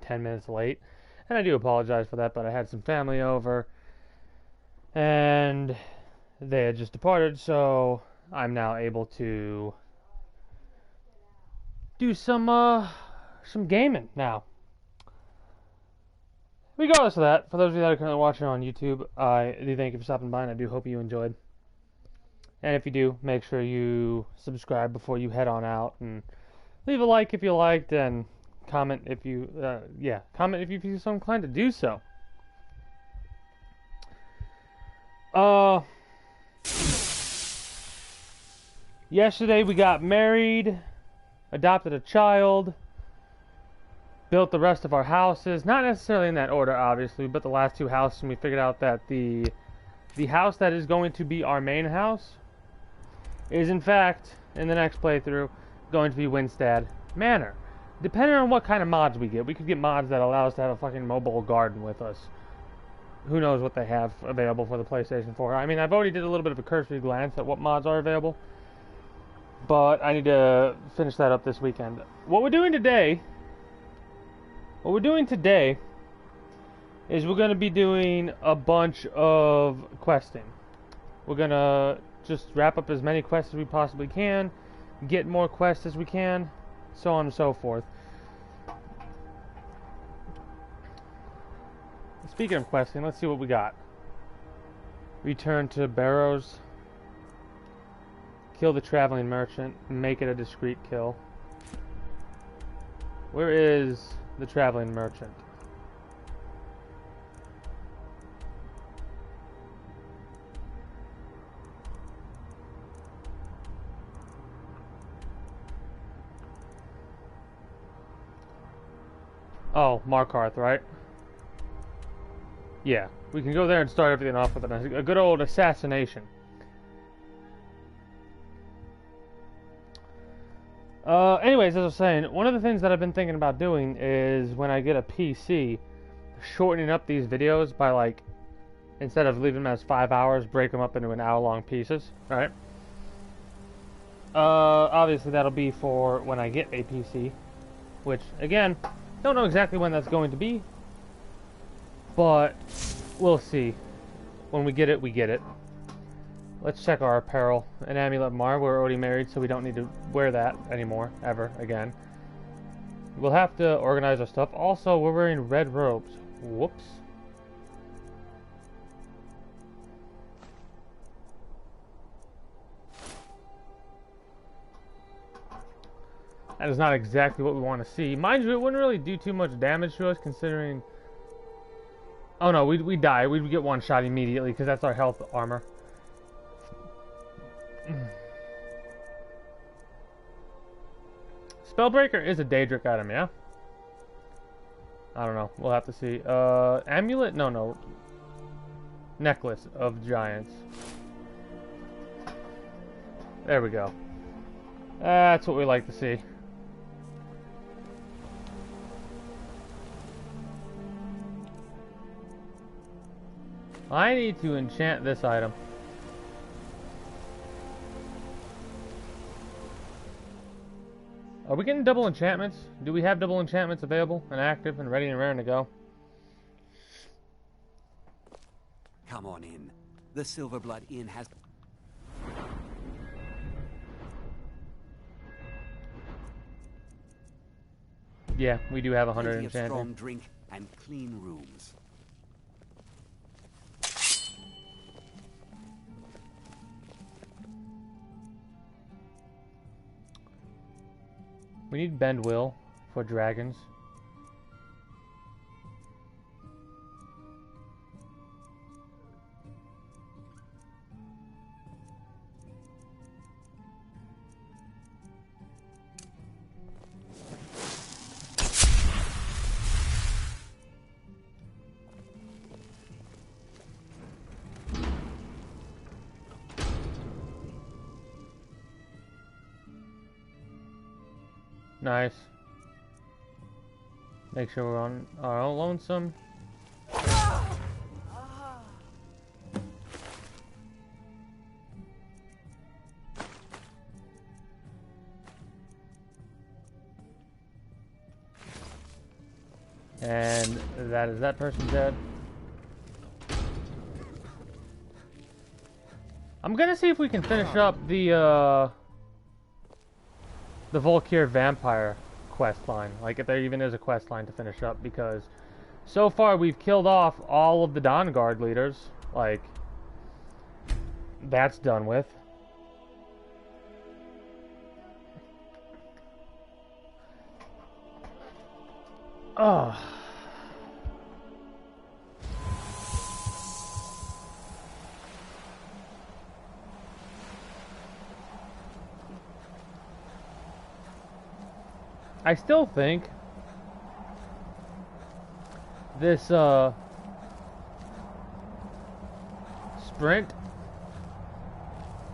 10 minutes late. And I do apologize for that, but I had some family over, and they had just departed, so I'm now able to do some gaming now. Regardless of that, for those of you that are currently watching on YouTube, I do thank you for stopping by, and I do hope you enjoyed. And if you do, make sure you subscribe before you head on out, and leave a like if you liked, and comment if you, comment if you feel so inclined to do so. Yesterday we got married, adopted a child, built the rest of our houses. Not necessarily in that order, obviously, but the last two houses, and we figured out that the house that is going to be our main house is, in fact, in the next playthrough, going to be Winstead Manor. Depending on what kind of mods we get. We could get mods that allow us to have a fucking mobile garden with us. Who knows what they have available for the PlayStation 4. I mean, I've already did a little bit of a cursory glance at what mods are available, but I need to finish that up this weekend. What we're doing today is we're going to be doing a bunch of questing. We're going to just wrap up as many quests as we possibly can, get more quests as we can, so on and so forth. Speaking of questing, let's see what we got. Return to Barrows. Kill the traveling merchant. Make it a discreet kill. Where is the traveling merchant? Oh, Markarth, right? Yeah, we can go there and start everything off with a good old assassination. Anyways, as I was saying, one of the things that I've been thinking about doing is when I get a PC, shortening up these videos by, like, instead of leaving them as 5 hours, break them up into an hour-long pieces, right? Obviously that'll be for when I get a PC, which, again, don't know exactly when that's going to be, but we'll see. When we get it, we get it. Let's check our apparel. An amulet mar. We're already married, so we don't need to wear that anymore, ever, again. We'll have to organize our stuff. Also, we're wearing red robes. Whoops. That is not exactly what we want to see. Mind you, it wouldn't really do too much damage to us, considering... Oh no, we'd die. We'd get one shot immediately, because that's our health armor. Spellbreaker is a Daedric item, yeah? I don't know. We'll have to see. Amulet? No. Necklace of Giants. There we go. That's what we like to see. I need to enchant this item. Are we getting double enchantments? Do we have double enchantments available and active and ready and raring to go? Come on in. The Silverblood Inn has... Yeah, we do have 100 plenty of enchanting. strong drink and clean rooms. We need Bend Will for dragons. Nice. Make sure we're on our own lonesome. And that person dead. I'm gonna see if we can finish up the Volkir vampire quest line. Like, if there even is a quest line to finish up, because so far we've killed off all of the Dawn Guard leaders. Like, that's done with. Oh. I still think this sprint,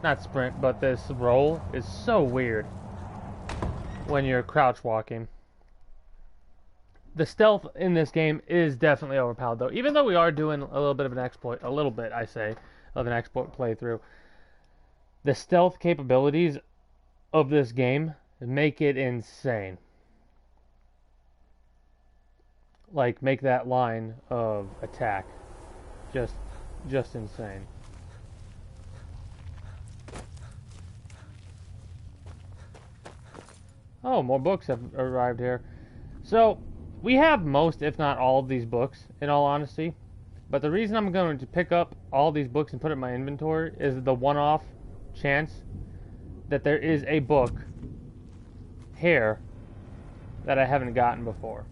not sprint, but this roll is so weird when you're crouch walking. The stealth in this game is definitely overpowered, though. Even though we are doing a little bit of an exploit, I say, of an exploit playthrough, the stealth capabilities of this game make it insane. Like, make that line of attack just insane. Oh, more books have arrived here. So, we have most, if not all, of these books, in all honesty. But the reason I'm going to pick up all these books and put it in my inventory is the one-off chance that there is a book here that I haven't gotten before.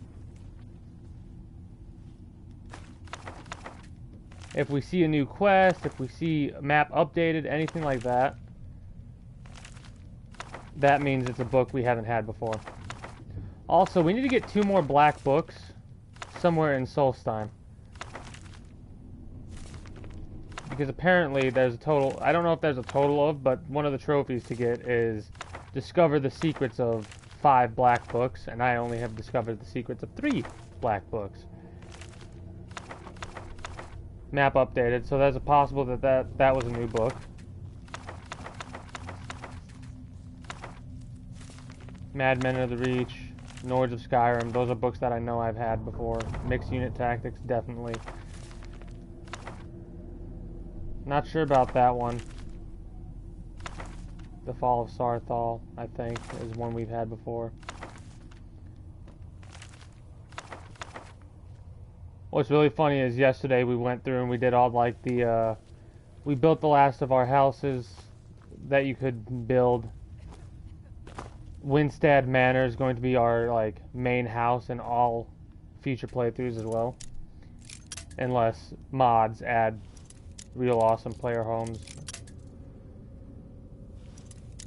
If we see a new quest, if we see a map updated, anything like that, that means it's a book we haven't had before. Also, we need to get 2 more black books somewhere in Solstheim. Because apparently there's a total, I don't know if there's a total of, but one of the trophies to get is discover the secrets of 5 black books, and I only have discovered the secrets of 3 black books. Map updated, so there's a possible that was a new book. Madmen of the Reach, Nords of Skyrim, those are books that I know I've had before. Mixed Unit Tactics, definitely. Not sure about that one. The Fall of Sarthal, I think, is one we've had before. What's really funny is yesterday we went through and we did all, like, the, we built the last of our houses that you could build. Winstead Manor is going to be our, like, main house in all future playthroughs as well. Unless mods add real awesome player homes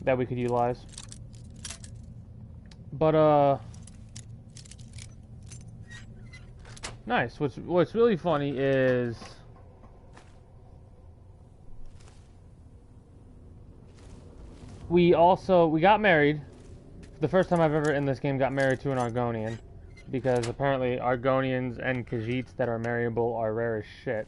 that we could utilize. But, nice. What's really funny is we got married. The first time I've ever in this game got married to an Argonian, because apparently Argonians and Khajiits that are marryable are rare as shit.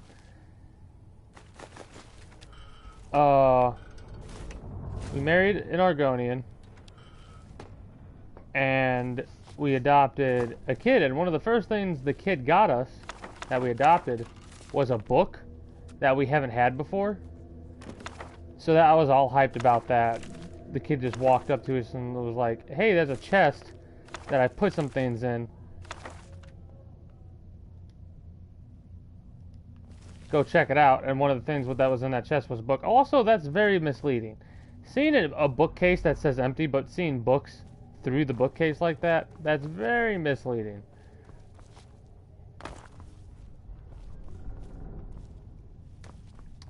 We married an Argonian, and we adopted a kid, and one of the first things the kid got us that we adopted was a book that we haven't had before. So that I was all hyped about that. The kid just walked up to us and was like, hey, there's a chest that I put some things in. Go check it out. And one of the things that was in that chest was a book. Also, that's very misleading. Seeing a bookcase that says empty, but seeing books through the bookcase like that, that's very misleading.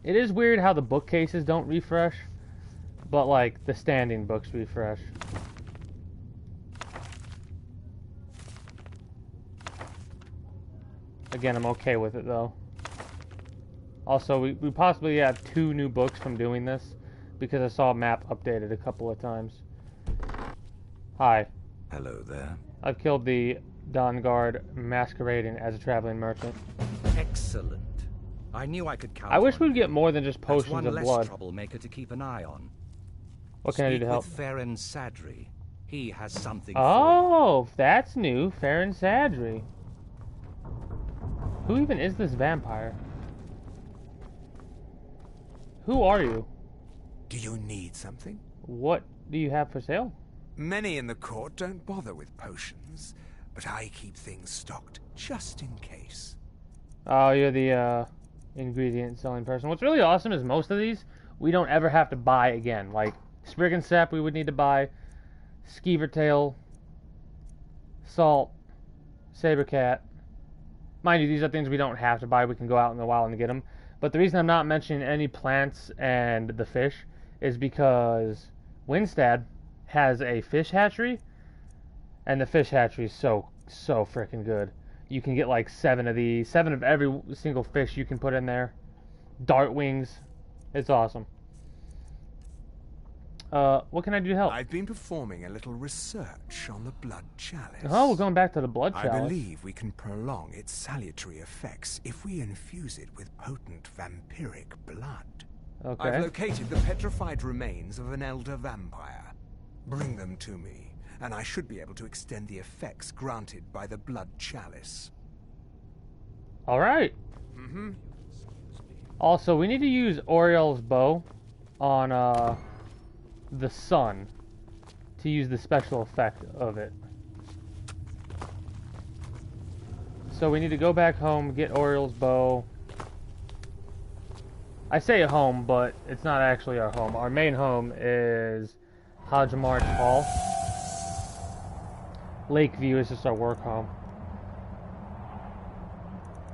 It is weird how the bookcases don't refresh, but like the standing books refresh. Again, I'm okay with it though. Also, we possibly have 2 new books from doing this, because I saw a map updated a couple of times. Hi. Hello there. I've killed the Dawn Guard masquerading as a traveling merchant. Excellent. I knew I could count. I wish on we'd get more than just potions one of less blood. troublemaker to keep an eye on. What can I do to help? With Farron Sadri. He has something Oh, that's new. Farron Sadri. Who even is this vampire? Who are you? Do you need something? What do you have for sale? Many in the court don't bother with potions, but I keep things stocked just in case. Oh, you're the ingredient selling person. What's really awesome is most of these we don't ever have to buy again. Like Spriggan Sap we would need to buy, Skeever Tail, Salt, Sabercat. Mind you, these are things we don't have to buy. We can go out in the wild and get them. But the reason I'm not mentioning any plants and the fish is because Winstad has a fish hatchery, and the fish hatchery is so freaking good. You can get like 7 of these, 7 of every single fish you can put in there. Dart wings. It's awesome. What can I do to help? I've been performing a little research on the blood chalice. Oh, we're going back to the blood I chalice. believe we can prolong its salutary effects if we infuse it with potent vampiric blood. Okay. I've located the petrified remains of an elder vampire. Bring them to me, and I should be able to extend the effects granted by the blood chalice. All right. Also, we need to use Oriel's bow on the sun to use the special effect of it. So we need to go back home, get Oriel's bow. I say a home, but it's not actually our home. Our main home is Hajamarch Hall. Lakeview is just our work home.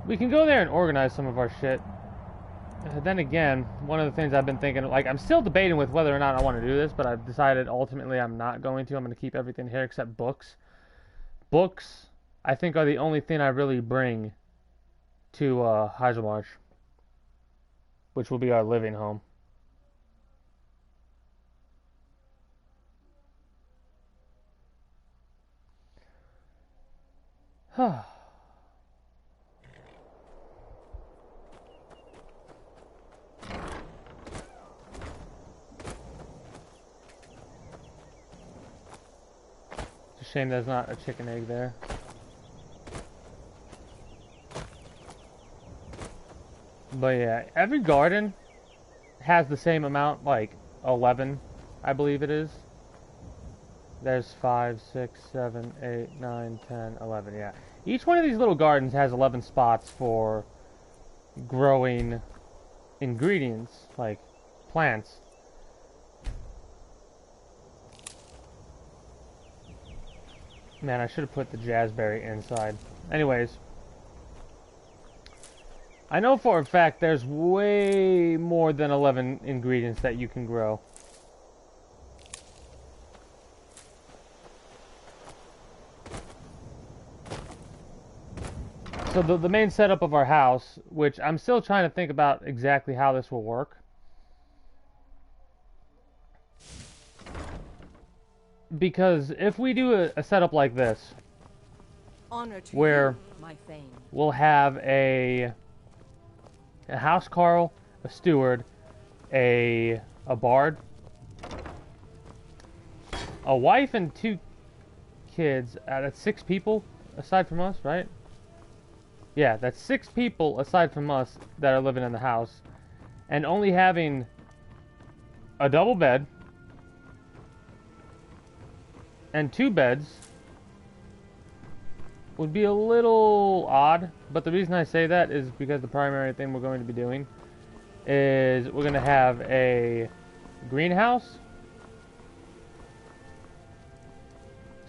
We can go there and organize some of our shit. Then again, one of the things I've been thinking, like, I'm still debating with whether or not I want to do this, but I've decided ultimately I'm not going to. I'm going to keep everything here except books. Books, I think, are the only thing I really bring to Hajamarch, which will be our living home. It's a shame there's not a chicken egg there. But yeah, every garden has the same amount, like 11, I believe it is. There's 5, 6, 7, 8, 9, 10, 11, yeah. Each one of these little gardens has 11 spots for growing ingredients, like plants. Man, I should have put the jazzberry inside. Anyways. I know for a fact there's way more than 11 ingredients that you can grow. So the main setup of our house, which I'm still trying to think about exactly how this will work. Because if we do a setup like this, Honor to where you, my fame. we'll have a housecarl, a steward, a bard, a wife and 2 kids. That's 6 people aside from us, right? Yeah, that's 6 people aside from us that are living in the house, and only having a double bed and 2 beds would be a little odd. But the reason I say that is because the primary thing we're going to be doing is we're going to have a greenhouse,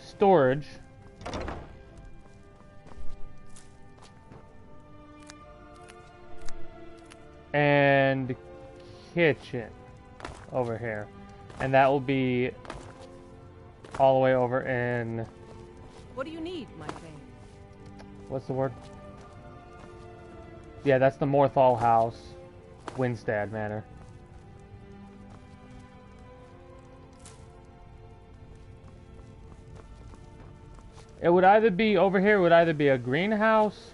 storage, and kitchen over here, and that will be all the way over in, What do you need, my fame? what's the word? Yeah, that's the Morthal House, Winstad Manor. It would either be over here. It would either be a greenhouse,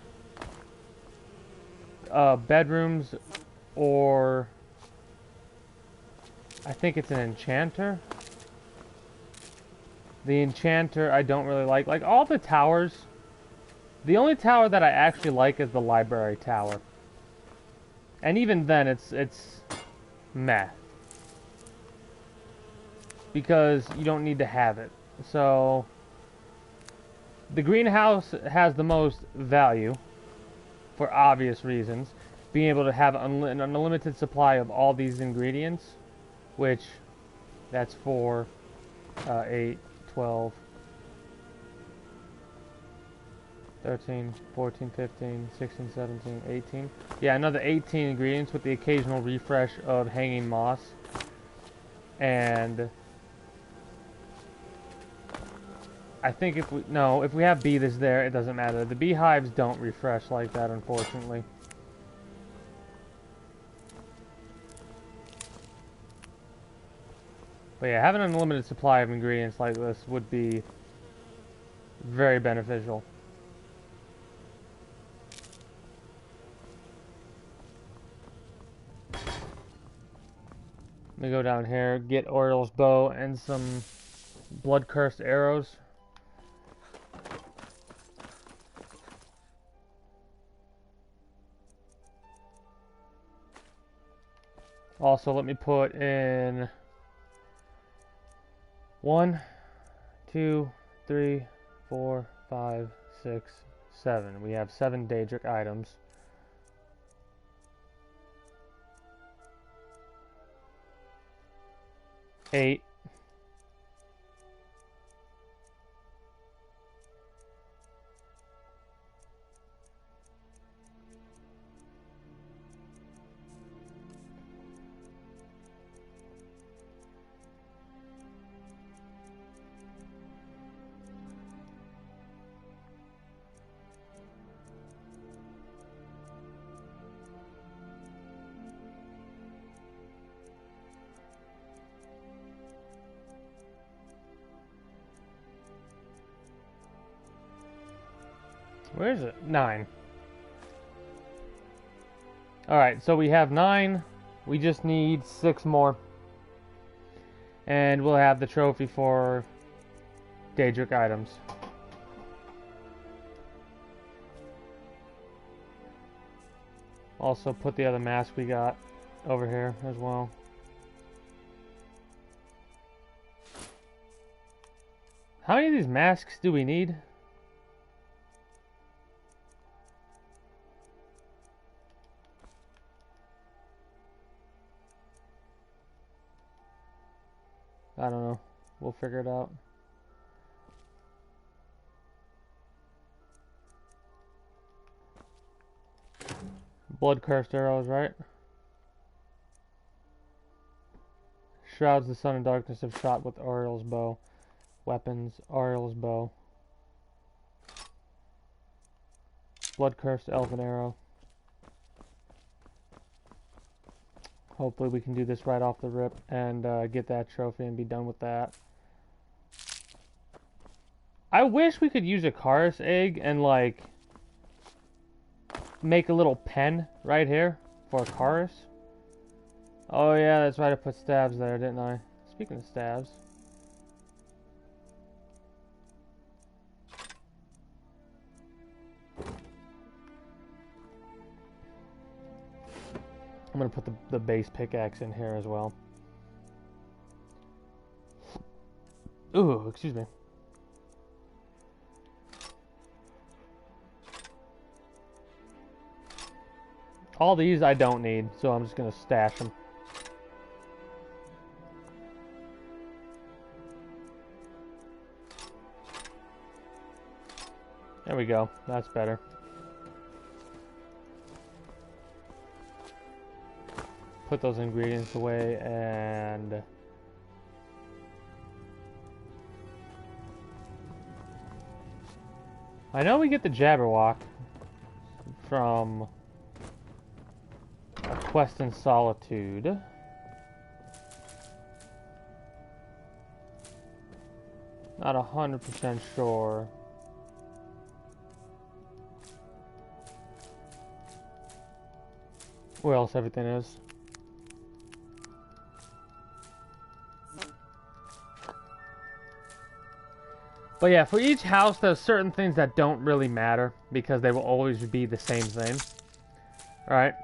bedrooms, or I think it's an enchanter. The enchanter I don't really like. Like all the towers The only tower that I actually like is the library tower. And even then, it's meh. Because you don't need to have it. So, the greenhouse has the most value, for obvious reasons. Being able to have an unlimited supply of all these ingredients, which, that's 4, 8, 12, 13, 14, 15, 16, 17, 18. Yeah, another 18 ingredients with the occasional refresh of hanging moss. And I think if we have bee that's there, it doesn't matter. The beehives don't refresh like that, unfortunately. But yeah, having an unlimited supply of ingredients like this would be very beneficial. Let me go down here, get Oriel's bow and some blood-cursed arrows. Also, let me put in 1, 2, 3, 4, 5, 6, 7. We have 7 Daedric items. 8. Where is it? 9. Alright, so we have 9. We just need 6 more. And we'll have the trophy for Daedric items. Also put the other mask we got over here as well. How many of these masks do we need? I don't know. We'll figure it out. Blood-cursed arrows, right? Shrouds the sun and darkness have shot with Oriel's bow. Weapons, Oriel's bow. Blood-cursed elven arrow. Hopefully we can do this right off the rip and get that trophy and be done with that. I wish we could use a Chorus egg and like make a little pen right here for a Chorus. Oh yeah, that's right, I put stabs there, didn't I? Speaking of stabs. I'm gonna put the base pickaxe in here as well. Ooh, excuse me. All these I don't need, so I'm just gonna stash them. There we go, that's better. Put those ingredients away and I know we get the Jabberwock from a quest in Solitude. Not 100% sure. Where else everything is. But yeah, for each house, there's certain things that don't really matter because they will always be the same thing. Alright?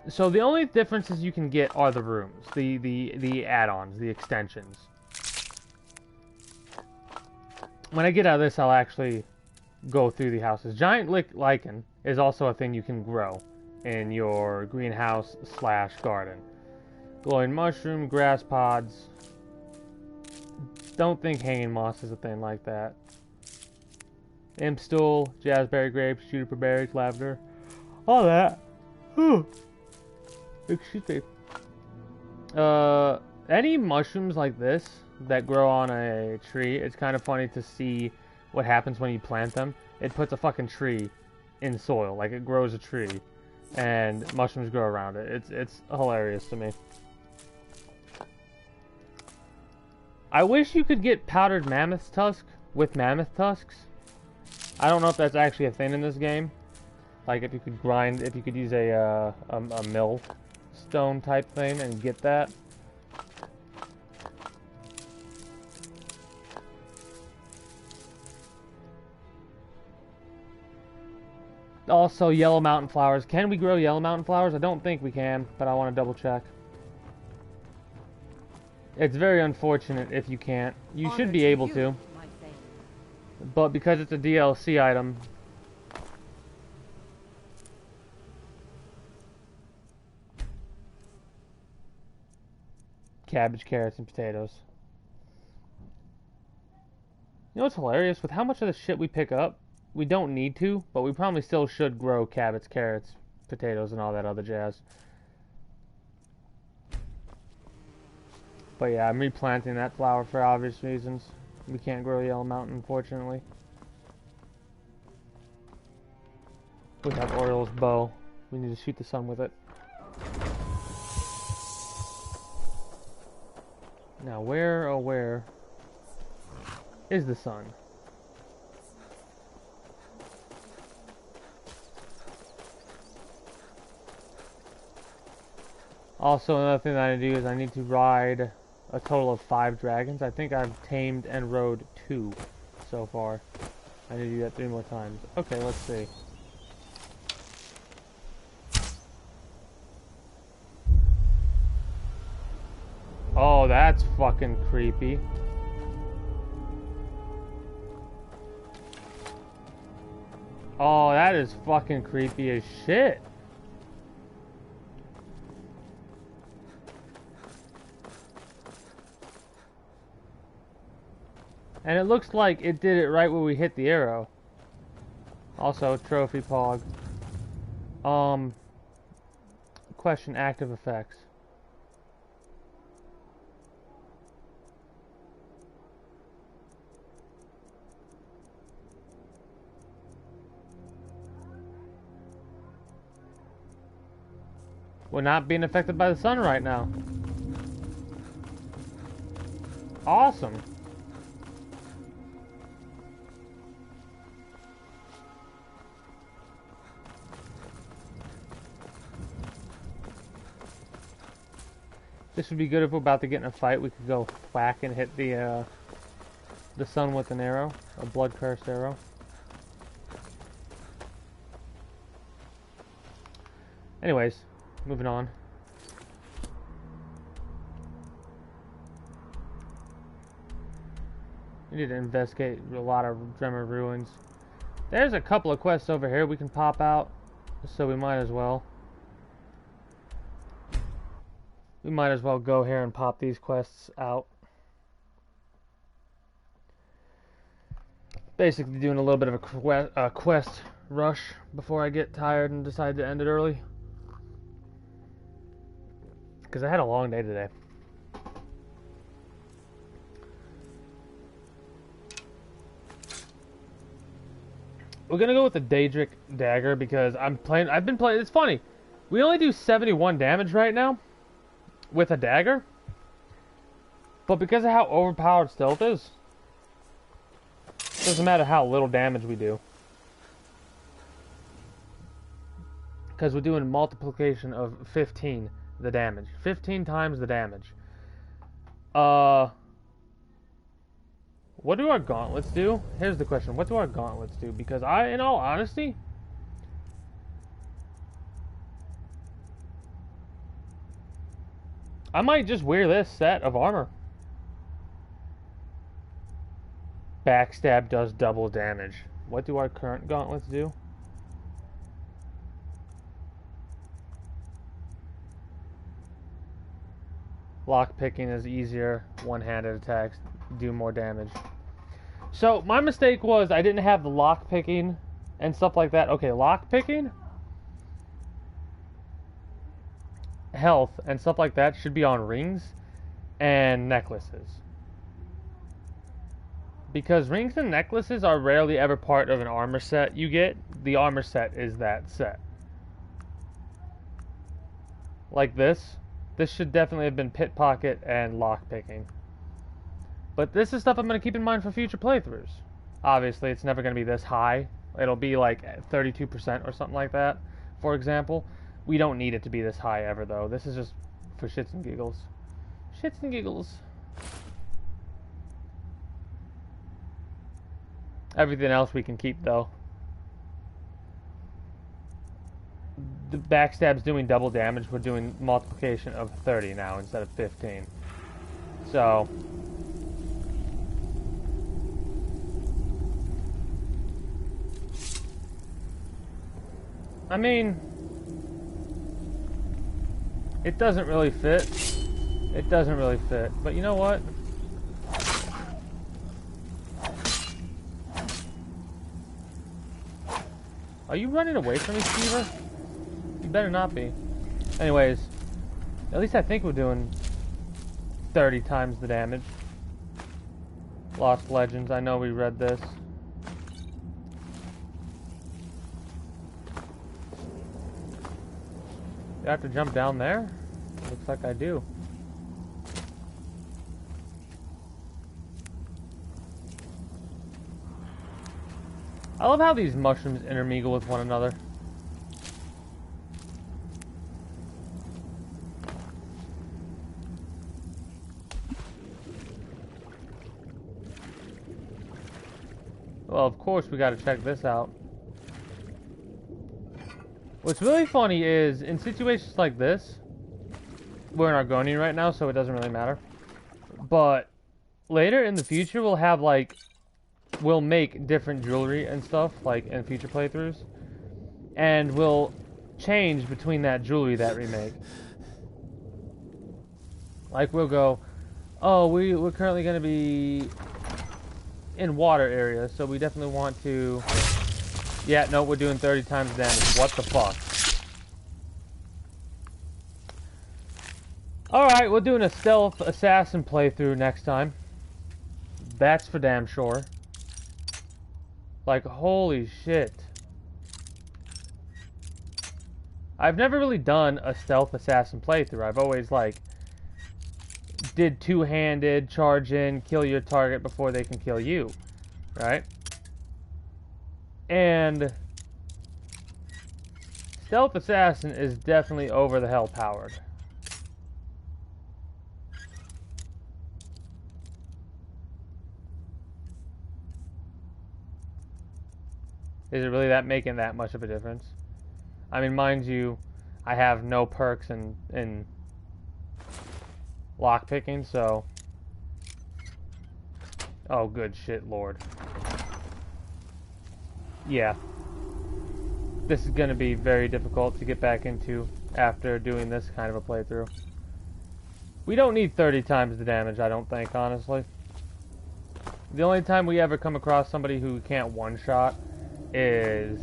So the only differences you can get are the rooms, the add-ons, the extensions. When I get out of this, I'll actually go through the houses. Giant lichen is also a thing you can grow in your greenhouse / garden. Glowing mushroom, grass pods. Don't think hanging moss is a thing like that. Imp stool, jazzberry grapes, juniper berries, lavender. All that. Whew. Excuse me. Any mushrooms like this that grow on a tree, it's kind of funny to see what happens when you plant them. It puts a fucking tree in soil, like it grows a tree, and mushrooms grow around it. It's hilarious to me. I wish you could get powdered mammoth tusk with mammoth tusks. I don't know if that's actually a thing in this game. Like if you could grind, if you could use a mill stone type thing and get that. Also, yellow mountain flowers. Can we grow yellow mountain flowers? I don't think we can, but I want to double check. It's very unfortunate if you can't. You should be able to. But because it's a DLC item... Cabbage, carrots, and potatoes. You know what's hilarious? With how much of the shit we pick up, we don't need to, but we probably still should grow cabbage, carrots, potatoes, and all that other jazz. But yeah, I'm replanting that flower for obvious reasons. We can't grow Yellow Mountain, unfortunately. We have Oriole's bow. We need to shoot the sun with it. Now, where, oh where, is the sun? Also, another thing that I need to do is I need to ride a total of 5 dragons. I think I've tamed and rode 2 so far. I need to do that 3 more times. Okay, let's see. Oh, that's fucking creepy. Oh, that is fucking creepy as shit. And it looks like it did it right where we hit the arrow. Also, trophy pog. Question, active effects. We're not being affected by the sun right now. Awesome. This would be good if we're about to get in a fight. We could go whack and hit the sun with an arrow, a blood-cursed arrow. Anyways, moving on. We need to investigate a lot of Dremor ruins. There's a couple of quests over here we can pop out, so we might as well. We might as well go here and pop these quests out. Basically doing a little bit of a quest rush before I get tired and decide to end it early. Because I had a long day today. We're gonna go with the Daedric Dagger because I've been playing, it's funny. We only do 71 damage right now with a dagger, but because of how overpowered stealth is, it doesn't matter how little damage we do, because we're doing multiplication of 15 the damage, 15 times the damage. What What do our gauntlets do? Here's the question. What do our gauntlets do? Because in all honesty, I might just wear this set of armor. Backstab does double damage. What do our current gauntlets do? Lockpicking is easier. One-handed attacks do more damage. So, my mistake was I didn't have the lockpicking and stuff like that. Okay, lockpicking, health, and stuff like that should be on rings and necklaces. Because rings and necklaces are rarely ever part of an armor set you get. The armor set is that set. Like this. This should definitely have been pickpocket and lockpicking. But this is stuff I'm going to keep in mind for future playthroughs. Obviously, it's never going to be this high. It'll be like 32% or something like that, for example. We don't need it to be this high ever, though. This is just for shits and giggles. Shits and giggles. Everything else we can keep, though. The backstab's doing double damage. We're doing multiplication of 30 now instead of 15. So, I mean, it doesn't really fit. It doesn't really fit. But you know what? Are you running away from me, Stever? You better not be. Anyways, at least I think we're doing 30 times the damage. Lost Legends, I know we read this. Do I have to jump down there? Looks like I do. I love how these mushrooms intermingle with one another. Well, of course we gotta check this out. What's really funny is, in situations like this, we're in Argonian right now, so it doesn't really matter. But later in the future, we'll have like, we'll make different jewelry and stuff, like in future playthroughs, and we'll change between that jewelry that we make. Like we'll go, oh, we're currently going to be in water areas, so we definitely want to. Yeah, no, we're doing 30 times damage. What the fuck? Alright, we're doing a stealth assassin playthrough next time. That's for damn sure. Like, holy shit. I've never really done a stealth assassin playthrough. I've always, like, did two-handed, charge in, kill your target before they can kill you. Right? And stealth assassin is definitely over the hell powered. Is it really making that much of a difference? I mean, mind you, I have no perks in lockpicking, so. Oh, good shit, Lord. Yeah. This is going to be very difficult to get back into after doing this kind of a playthrough. We don't need 30 times the damage, I don't think, honestly. The only time we ever come across somebody who can't one-shot is,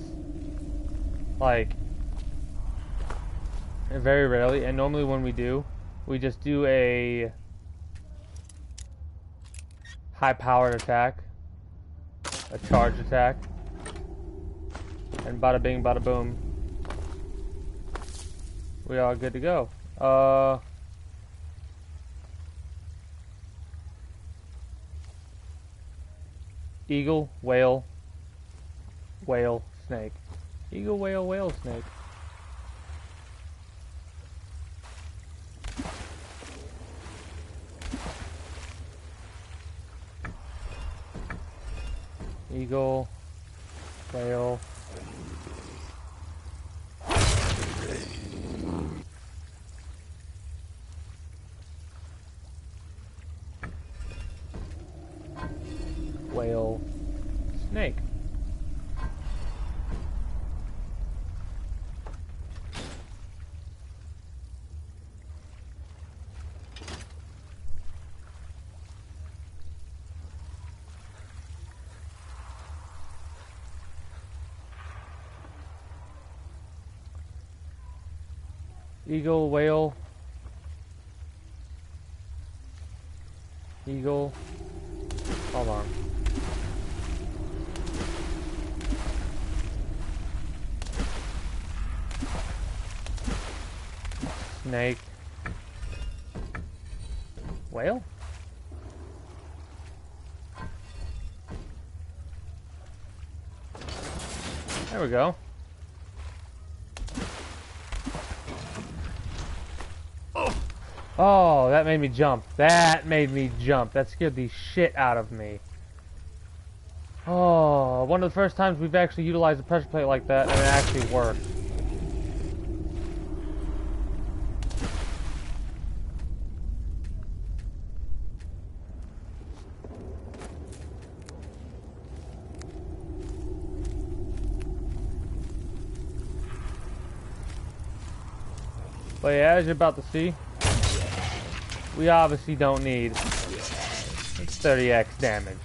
like, very rarely, and normally when we do, we just do a high-powered attack, a charge attack, and bada bing, bada boom. We are good to go. Eagle, whale, whale, snake. Eagle, whale, whale, snake. Eagle, whale. Whale, snake. Eagle, whale, eagle. Hold on. Snake. Whale? There we go. Oh, that made me jump. That made me jump. That scared the shit out of me. Oh, one of the first times we've actually utilized a pressure plate like that, and it actually worked. But yeah, as you're about to see, we obviously don't need 30x damage.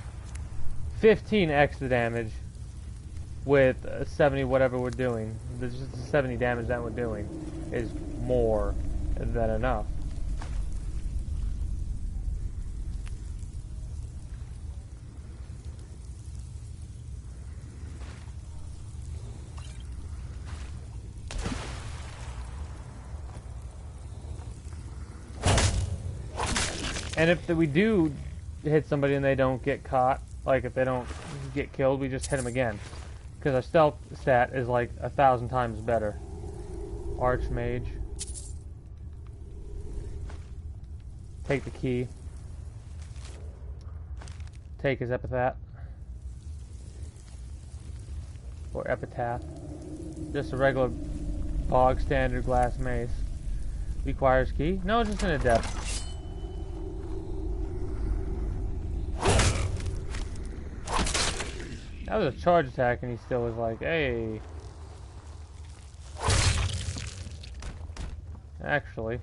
15x the damage with 70 whatever we're doing. Just the 70 damage that we're doing is more than enough. And if we do hit somebody and they don't get caught, like if they don't get killed, we just hit them again. Because our stealth stat is like 1,000 times better. Archmage. Take the key. Take his epitaph. Or epitaph. Just a regular bog standard glass mace. Requires key? No, just an adept. That was a charge attack and he still was like, hey. Actually.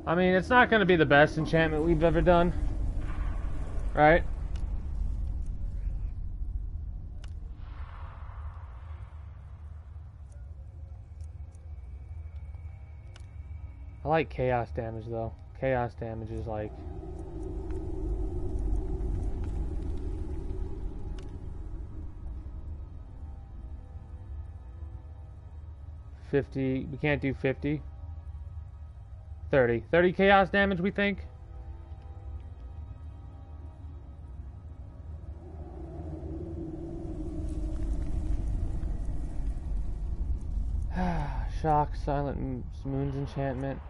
I mean, it's not going to be the best enchantment we've ever done. Right? I like chaos damage though. Chaos damage is like... $50, we can't do 50. 30. 30 chaos damage, we think. Shock, Silent Moon's enchantment.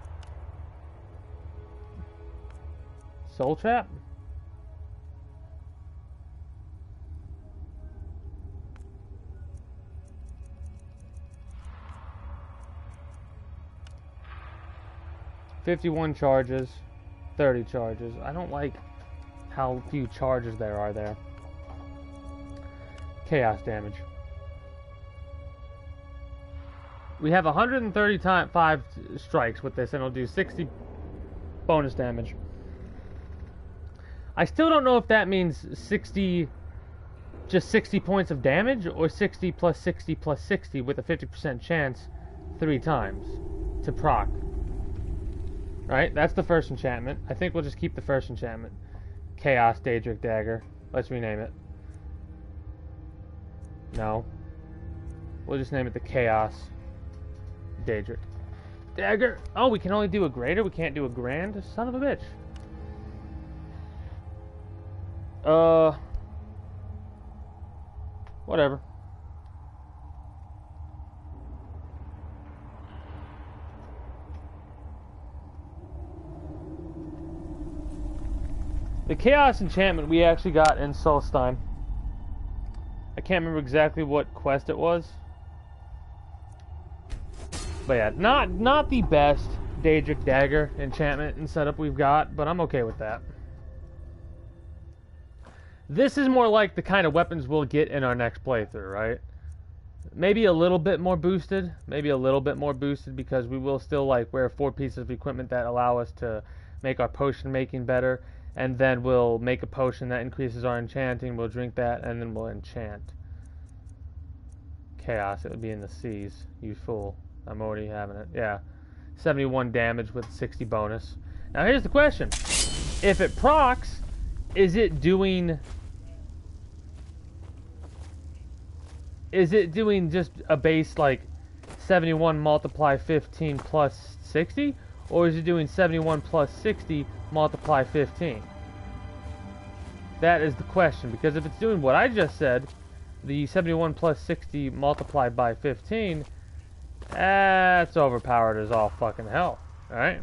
Soul Trap? $51 charges, 30 charges. I don't like how few charges there are there. Chaos damage. We have 135 strikes with this, and it'll do 60 bonus damage. I still don't know if that means 60, just 60 points of damage, or 60 plus 60 plus 60 with a 50% chance 3 times to proc. Right? That's the first enchantment. I think we'll just keep the first enchantment. Chaos Daedric Dagger. Let's rename it. No. We'll just name it the Chaos Daedric Dagger. Oh, we can only do a greater? We can't do a grand? Son of a bitch. Whatever. The Chaos enchantment we actually got in Solstein. I can't remember exactly what quest it was. But yeah, not the best Daedric Dagger enchantment and setup we've got, but I'm okay with that. This is more like the kind of weapons we'll get in our next playthrough, right? Maybe a little bit more boosted. Maybe a little bit more boosted because we will still like wear 4 pieces of equipment that allow us to make our potion making better. And then we'll make a potion that increases our enchanting. We'll drink that and then we'll enchant. Chaos, it would be in the seas. You fool. I'm already having it. Yeah. 71 damage with 60 bonus. Now here's the question. If it procs, is it doing just a base like 71 multiply 15 plus 60? Or is it doing 71 plus 60 multiply 15? That is the question, because if it's doing what I just said, the 71 plus 60 multiplied by 15, that's overpowered as all fucking hell. Alright?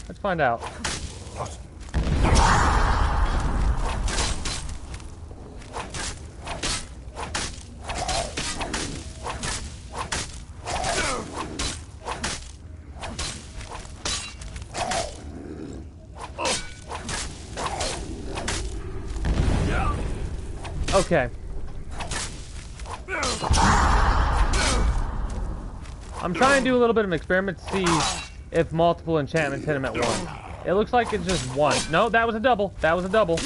Let's find out. Okay. I'm trying to do a little bit of an experiment to see if multiple enchantments hit him at once. It looks like it's just one. No, that was a double. That was a double.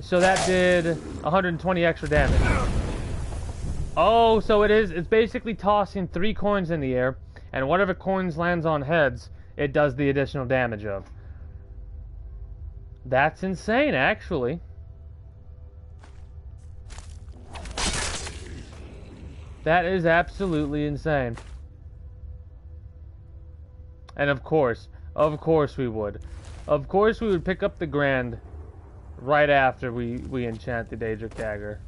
So that did 120 extra damage. Oh, so it's basically tossing 3 coins in the air, and whatever coins lands on heads, it does the additional damage of. That's insane, actually. That is absolutely insane. And of course we would. Of course we would pick up the Grand right after we enchant the Daedric Dagger.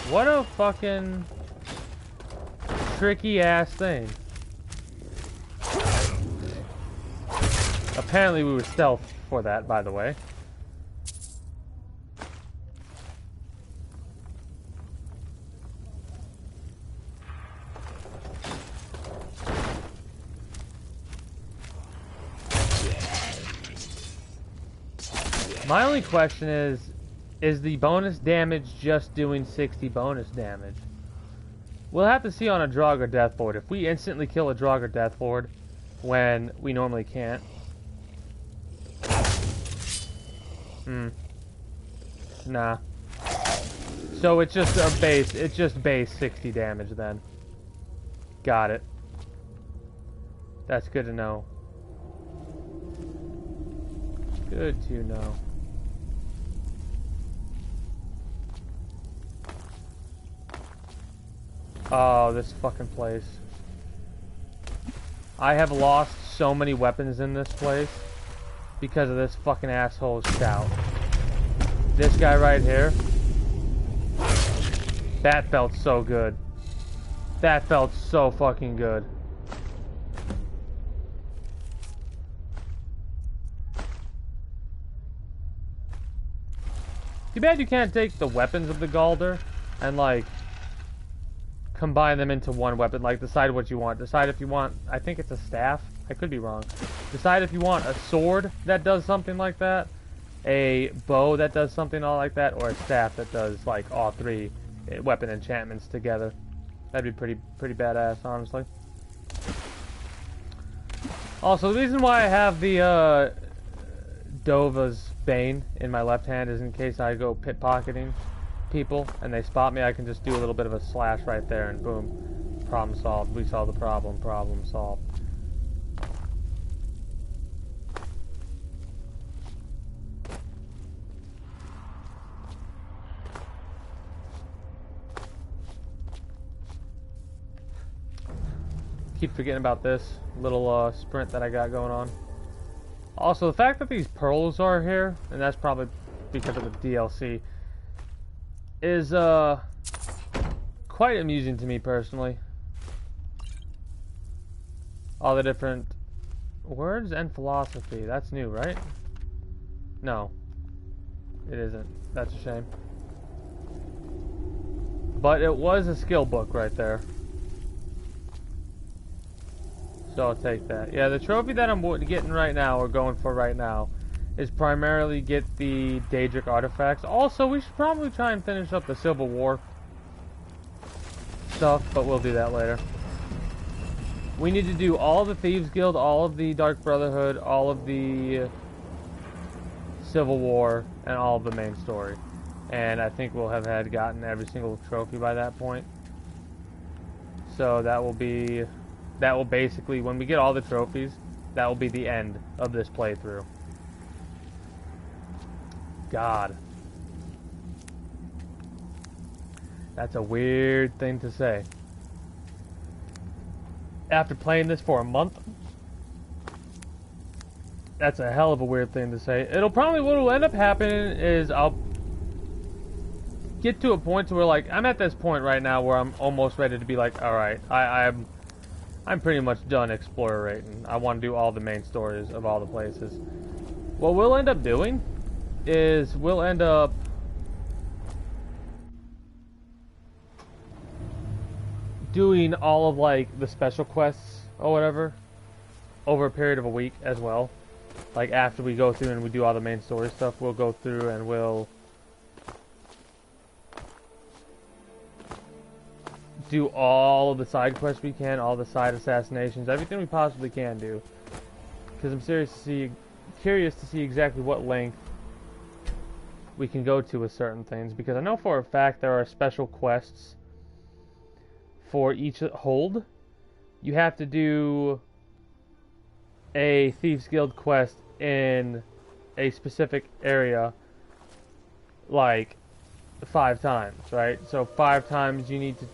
What a fucking tricky ass thing. Apparently we were stealth for that, by the way. My only question is the bonus damage just doing 60 bonus damage? We'll have to see on a Draugr Deathlord. If we instantly kill a Draugr Deathlord when we normally can't. Nah. So it's just base 60 damage then. Got it. That's good to know. Good to know. Oh, this fucking place. I have lost so many weapons in this place because of this fucking asshole scout. This guy right here. That felt so good. That felt so fucking good. Too bad you can't take the weapons of the Galder and like combine them into one weapon. Like decide what you want. Decide if you want, I think it's a staff. I could be wrong. Decide if you want a sword that does something like that, a bow that does something all like that, or a staff that does like all 3 weapon enchantments together. That'd be pretty badass, honestly. Also, the reason why I have the Dova's Bane in my left hand is in case I go pickpocketing people and they spot me, I can just do a little bit of a slash right there and boom, problem solved. We solved the problem, problem solved. Keep forgetting about this little sprint that I got going on. Also, the fact that these pearls are here, and that's probably because of the DLC, is quite amusing to me personally. All the different words and philosophy. That's new, right? No. It isn't. That's a shame. But it was a skill book right there. So I'll take that. Yeah, the trophy that I'm getting right now, or going for right now, is primarily get the Daedric artifacts. Also, we should probably try and finish up the Civil War stuff, but we'll do that later. We need to do all the Thieves Guild, all of the Dark Brotherhood, all of the Civil War, and all of the main story. And I think we'll have gotten every single trophy by that point. So that will basically, when we get all the trophies, that will be the end of this playthrough. God. That's a weird thing to say. After playing this for a month, that's a hell of a weird thing to say. What will end up happening is I'll get to a point where, like, I'm at this point right now where I'm almost ready to be like, alright, I'm pretty much done explorating. I want to do all the main stories of all the places. What we'll end up doing is we'll end up doing all of, like, the special quests or whatever over a period of a week as well. Like, after we go through and we do all the main story stuff, we'll go through and we'll do all of the side quests we can, all the side assassinations, everything we possibly can do. Because I'm curious to see exactly what length we can go to with certain things. Because I know for a fact there are special quests for each hold. You have to do a Thieves Guild quest in a specific area, like 5 times, right? So 5 times you need to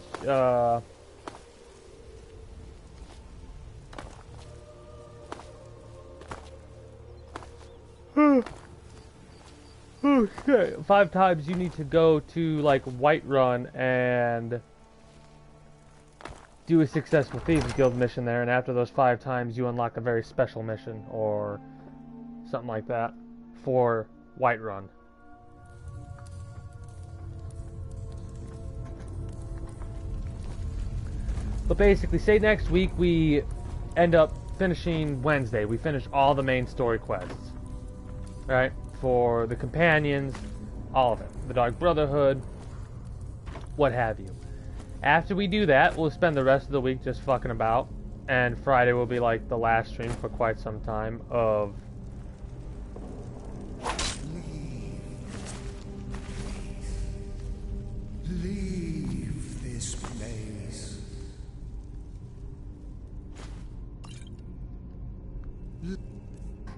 oh shit. 5 times you need to go to, like, Whiterun and do a successful Thieves Guild mission there, and after those 5 times you unlock a very special mission or something like that for Whiterun. But basically, say next week we end up finishing Wednesday. We finish all the main story quests, right? For the companions, all of it. The Dark Brotherhood, what have you. After we do that, we'll spend the rest of the week just fucking about. And Friday will be like the last stream for quite some time of... Leave this place.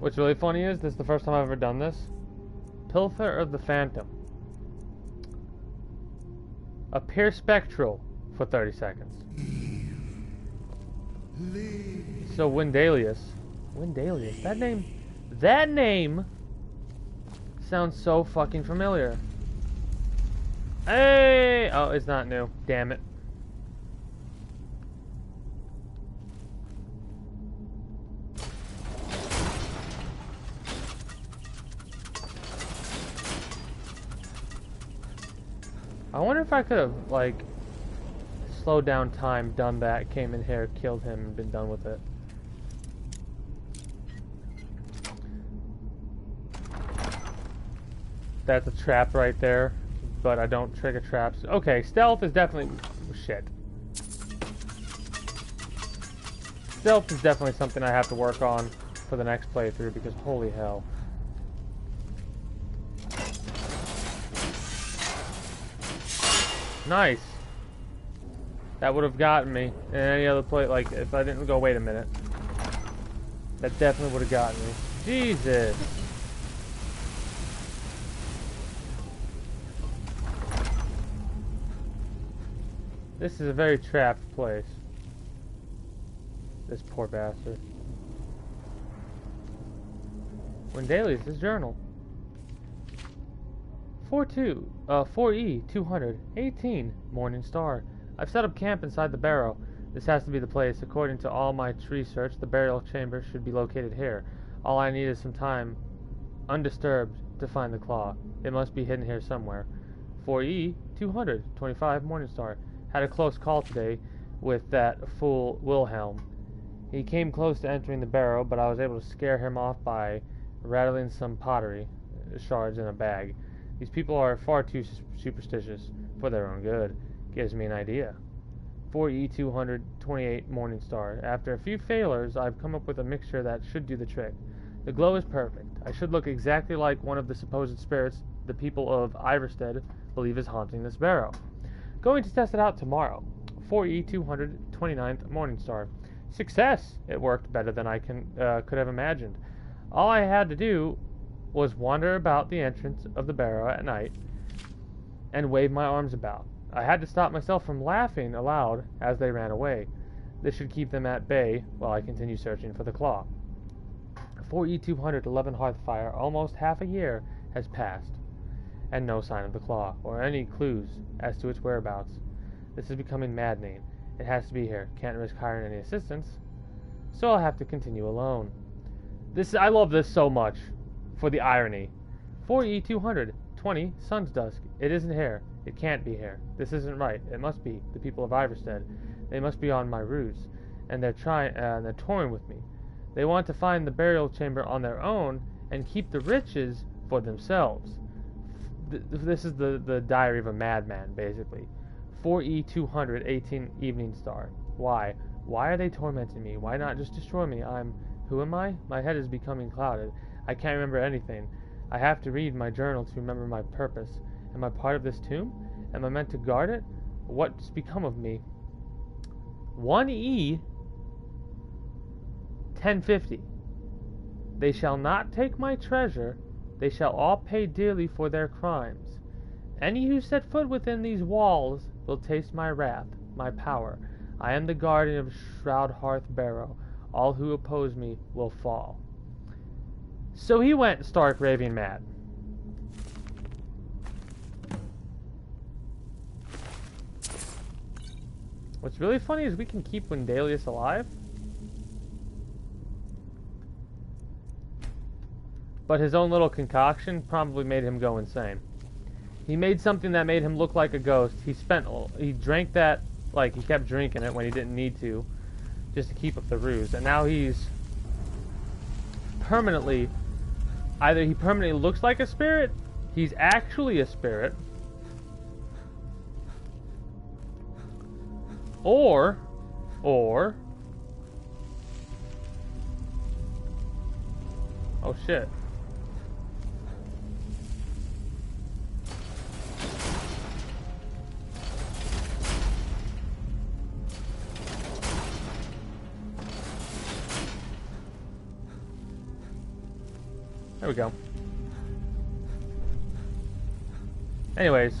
What's really funny is, this is the first time I've ever done this. Pilfer of the Phantom. Appear spectral for 30 seconds. So Wendalius, that name sounds so fucking familiar. Hey! Oh, it's not new. Damn it. I wonder if I could have, like, slowed down time, done that, came in here, killed him, and been done with it. That's a trap right there, but I don't trigger traps. Okay, stealth is definitely... shit. Stealth is definitely something I have to work on for the next playthrough, because holy hell. Nice. That would have gotten me in any other play. Like, if I didn't go, wait a minute. That definitely would have gotten me. Jesus. This is a very trapped place. This poor bastard. Wendelius' journal. 4E 218 Morning Star. I've set up camp inside the barrow. This has to be the place. According to all my tree search, the burial chamber should be located here. All I need is some time undisturbed to find the claw. It must be hidden here somewhere. 4E 225 Morning Star. Had a close call today with that fool Wilhelm. He came close to entering the barrow, but I was able to scare him off by rattling some pottery shards in a bag. These people are far too superstitious for their own good. Gives me an idea. 4E 228 Morning Star. After a few failures, I've come up with a mixture that should do the trick. The glow is perfect. I should look exactly like one of the supposed spirits the people of Iverstead believe is haunting this barrow. Going to test it out tomorrow. 4E 229th Morning Star. Success! It worked better than I could have imagined. All I had to do was wander about the entrance of the barrow at night and wave my arms about. I had to stop myself from laughing aloud as they ran away. This should keep them at bay while I continue searching for the claw. 4E 211 Hearthfire. Almost half a year has passed, and no sign of the claw, or any clues as to its whereabouts. This is becoming maddening. It has to be here. Can't risk hiring any assistance, so I'll have to continue alone. I love this so much, for the irony. 4E 220 Sun's Dusk. It isn't here. It can't be here. This isn't right. It must be the people of Iverstead. They must be on my ruse, and they're toying with me. They want to find the burial chamber on their own and keep the riches for themselves. This is the diary of a madman, basically. 4E 218 Evening Star. Why? Why are they tormenting me? Why not just destroy me? Who am I? My head is becoming clouded. I can't remember anything. I have to read my journal to remember my purpose. Am I part of this tomb? Am I meant to guard it? What's become of me? 1E 1050. They shall not take my treasure. They shall all pay dearly for their crimes. Any who set foot within these walls will taste my wrath, my power. I am the guardian of Shroud Hearth Barrow. All who oppose me will fall. So he went stark raving mad. What's really funny is we can keep Wendelius alive, but his own little concoction probably made him go insane. He made something that made him look like a ghost. He drank that, like he kept drinking it when he didn't need to, just to keep up the ruse. And now he's permanently, either he permanently looks like a spirit, he's actually a spirit, or oh shit. There we go. Anyways.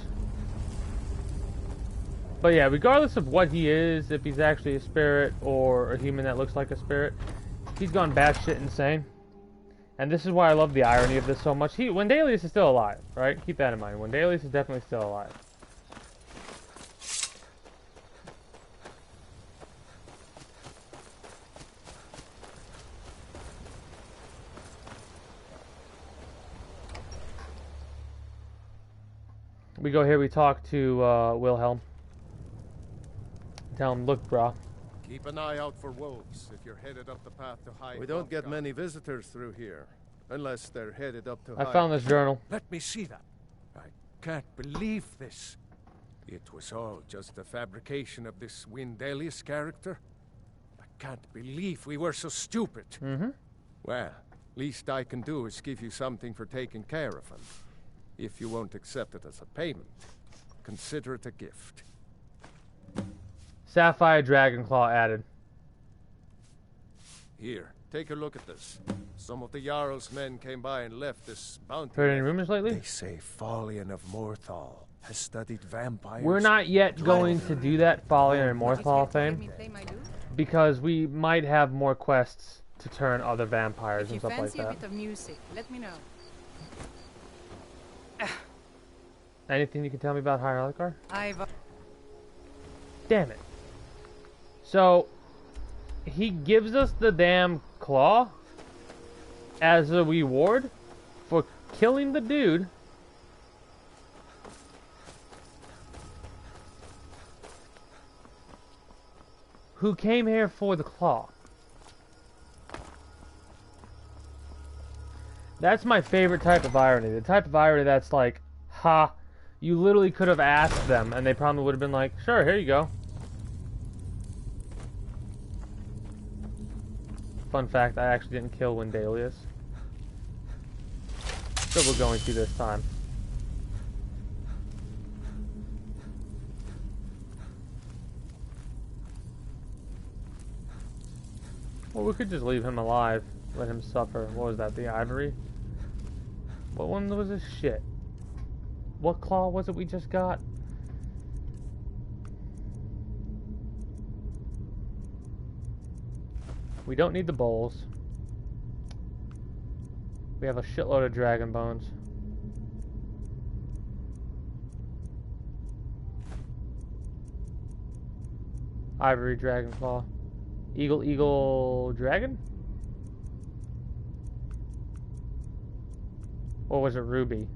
But yeah, regardless of what he is, if he's actually a spirit or a human that looks like a spirit, he's gone batshit insane. And this is why I love the irony of this so much. Wendelius is still alive, right? Keep that in mind. Wendelius is definitely still alive. We go here, we talk to Wilhelm. Tell him, look, brah. Keep an eye out for wolves if you're headed up the path to High. We don't get many visitors through here, unless they're headed up to I found this journal. Let me see that. I can't believe this. It was all just a fabrication of this Wendelius character. I can't believe we were so stupid. Mm-hmm. Well, least I can do is give you something for taking care of him. If you won't accept it as a payment, consider it a gift. Sapphire Dragonclaw added. Here, take a look at this. Some of the Jarl's men came by and left this bounty. Heard any rumors lately? They say Falion of Morthal has studied vampires. We're not yet going to do that Falion and Morthal thing, because we might have more quests to turn other vampires If you and stuff like fancy a that. bit of music, let me know. Anything you can tell me about Hierarchar? I've... Damn it. So, he gives us the damn claw as a reward for killing the dude who came here for the claw. That's my favorite type of irony. The type of irony that's like, ha, you literally could have asked them and they probably would have been like, sure, here you go. Fun fact, I actually didn't kill Wendalius. So we're going to this time. Well, we could just leave him alive. Let him suffer. What was that, the ivory? What one was this shit? What claw was it we just got? We don't need the bowls. We have a shitload of dragon bones. Ivory dragon claw. Eagle dragon? Or was it ruby?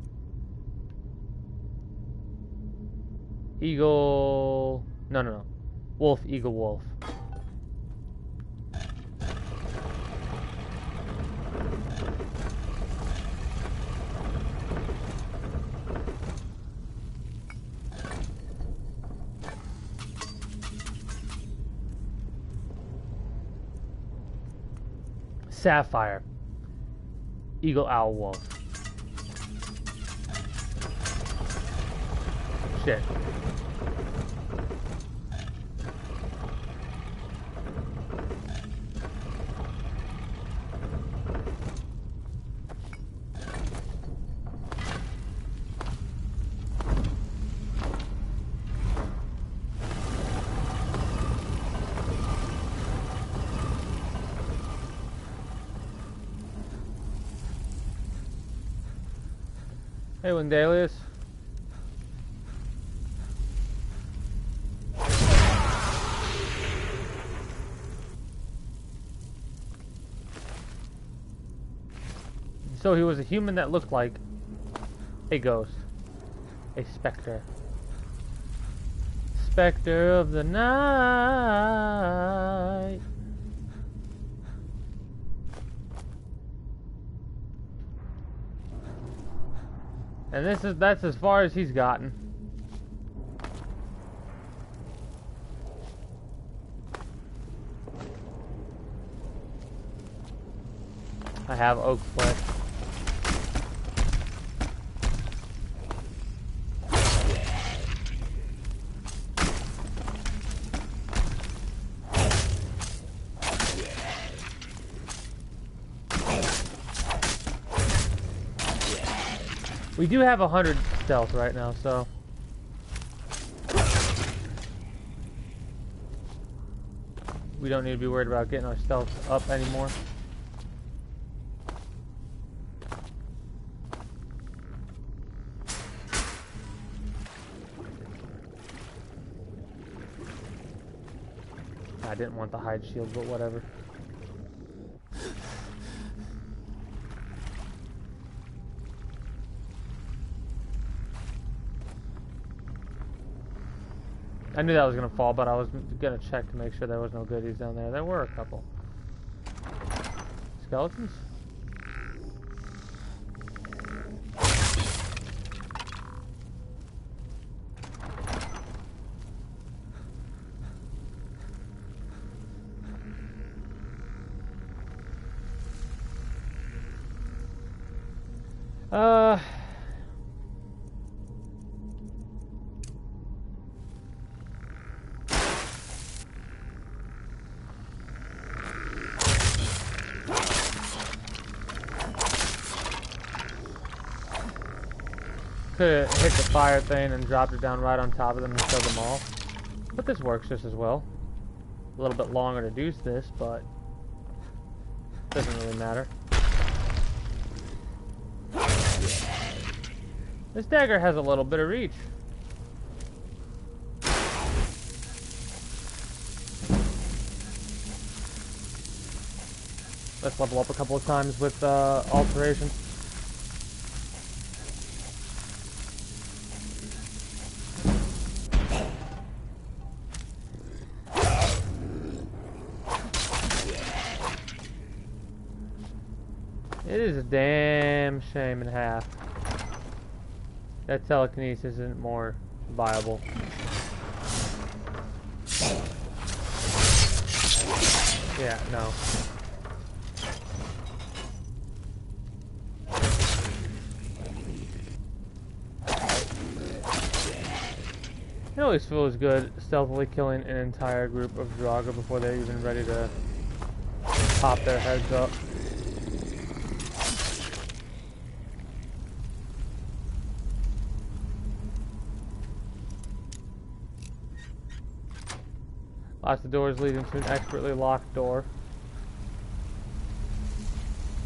Eagle... No. Wolf, eagle, wolf. Sapphire. Eagle, owl, wolf. Shit. Hey, Wendalius. So he was a human that looked like a ghost. A specter. Specter of the night. And that's as far as he's gotten. I have oak flesh. We do have 100 stealth right now, so we don't need to be worried about getting our stealth up anymore. I didn't want the hide shield, but whatever. I knew that was gonna fall, but I was gonna check to make sure there was no goodies down there. There were a couple. Skeletons? Could have hit the fire thing and dropped it down right on top of them and killed them all. But this works just as well. A little bit longer to do this, but Doesn't really matter. This dagger has a little bit of reach. Let's level up a couple of times with alterations. It is a damn shame in half that telekinesis isn't more viable. Yeah, no. It always feels good stealthily killing an entire group of Draugr before they're even ready to pop their heads up. Lots of doors leading to an expertly locked door,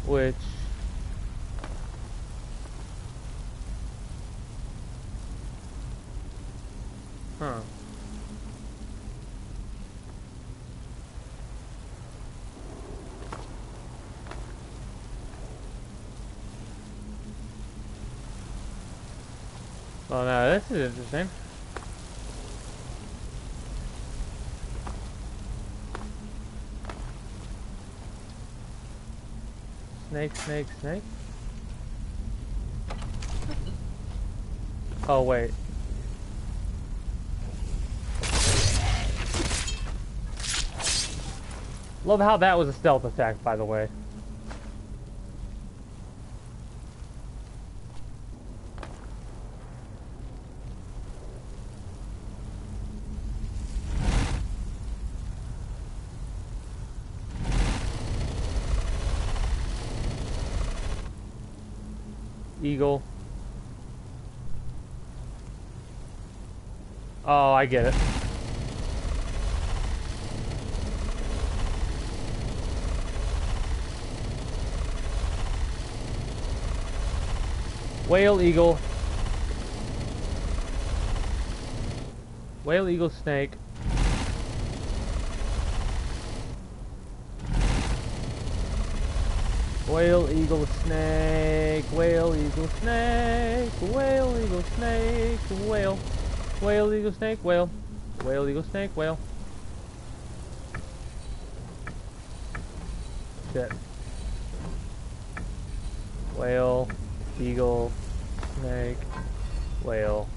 which well, now this is interesting. Snake, snake, snake. Oh, wait. Love how that was a stealth attack, by the way. Eagle. Oh, I get it. Whale, eagle. Whale, eagle, snake. Whale, eagle, snake. Whale, eagle, snake. Whale, eagle, snake. Whale. Whale, eagle, snake. Whale. Whale, eagle, snake. Whale. Shit. Whale, eagle, snake, whale.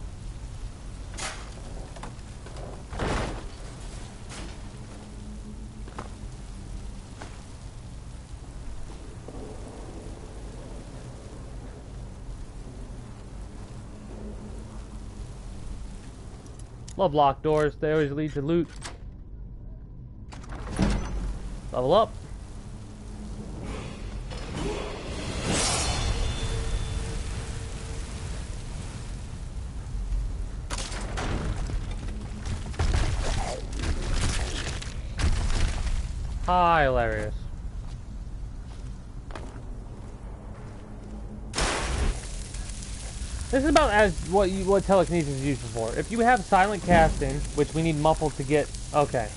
Love locked doors, they always lead to loot. Level up. Hilarious. This is about as what telekinesis is useful for. If you have silent casting, which we need muffle to get, okay.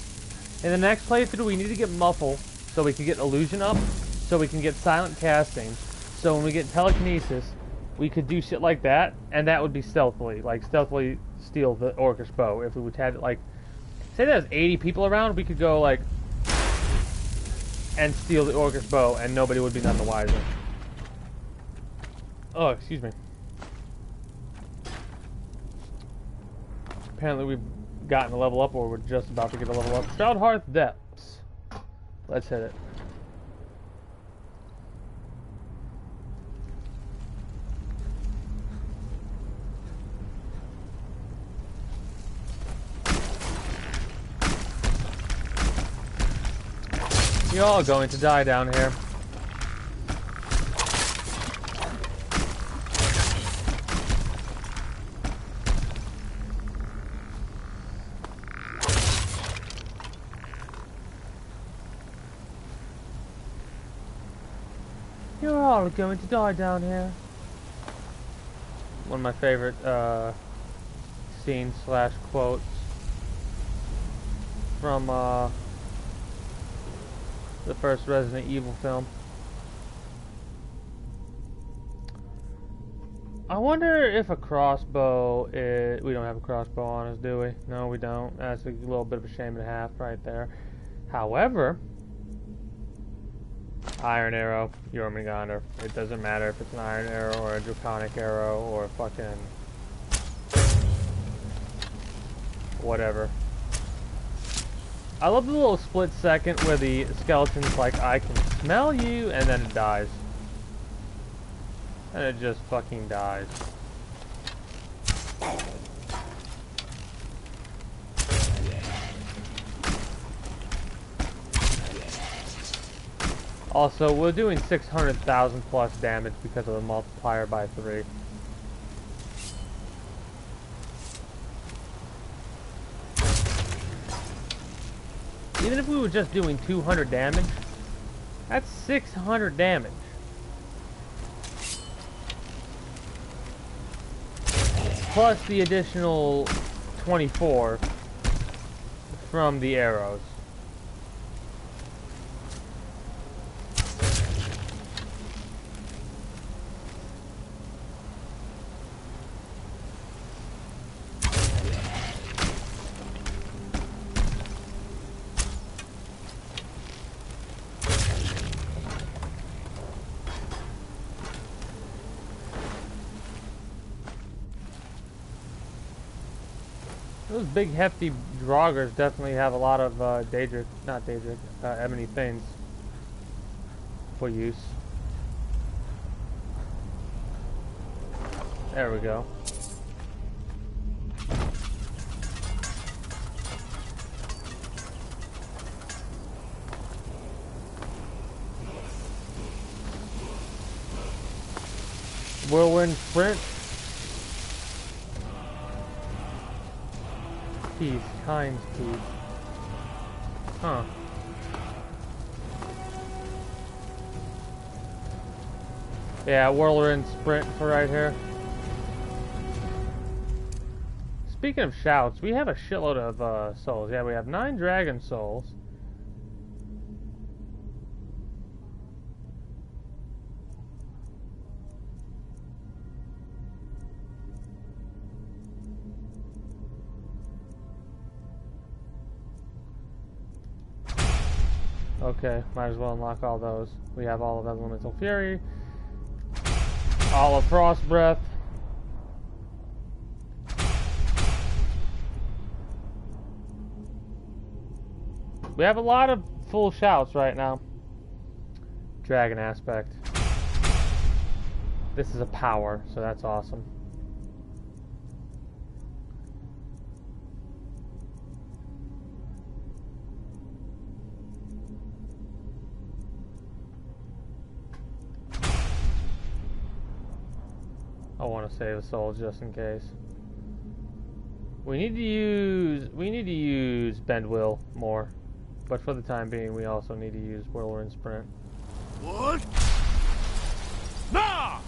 In the next playthrough, we need to get muffle so we can get illusion up, so we can get silent casting. So when we get telekinesis, we could do shit like that, and that would be stealthily, like stealthily steal the Orcish bow. If we would have like, say there's 80 people around, we could go like and steal the Orcish bow, and nobody would be none the wiser. Oh, excuse me. Apparently we've gotten a level up, or we're just about to get a level up. Shroud Hearth Depths. Let's hit it. You're all going to die down here. You're all going to die down here. One of my favorite scenes slash quotes from the first Resident Evil film. I wonder if a crossbow is... We don't have a crossbow on us, do we? No, we don't. That's a little bit of a shame and a half right there. However, iron arrow, Jormungandr. It doesn't matter if it's an iron arrow or a draconic arrow or a fucking... whatever. I love the little split second where the skeleton's like, I can smell you, and then it dies. And it just fucking dies. Also, we're doing 600,000 plus damage because of the multiplier by 3. Even if we were just doing 200 damage, that's 600 damage. Plus the additional 24 from the arrows. Those big hefty draugrs definitely have a lot of ebony things for use. There we go. Whirlwind sprint. Peace, times peace. Huh. Yeah, whirlwind sprint for right here. Speaking of shouts, we have a shitload of souls. Yeah, we have 9 dragon souls. Okay, might as well unlock all those. We have all of Elemental Fury, all of Frost Breath. We have a lot of full shouts right now. Dragon aspect. This is a power, so that's awesome. I want to save a soul just in case. We need to use Bend Will more, but for the time being, we also need to use Whirlwind Sprint. What? Nah!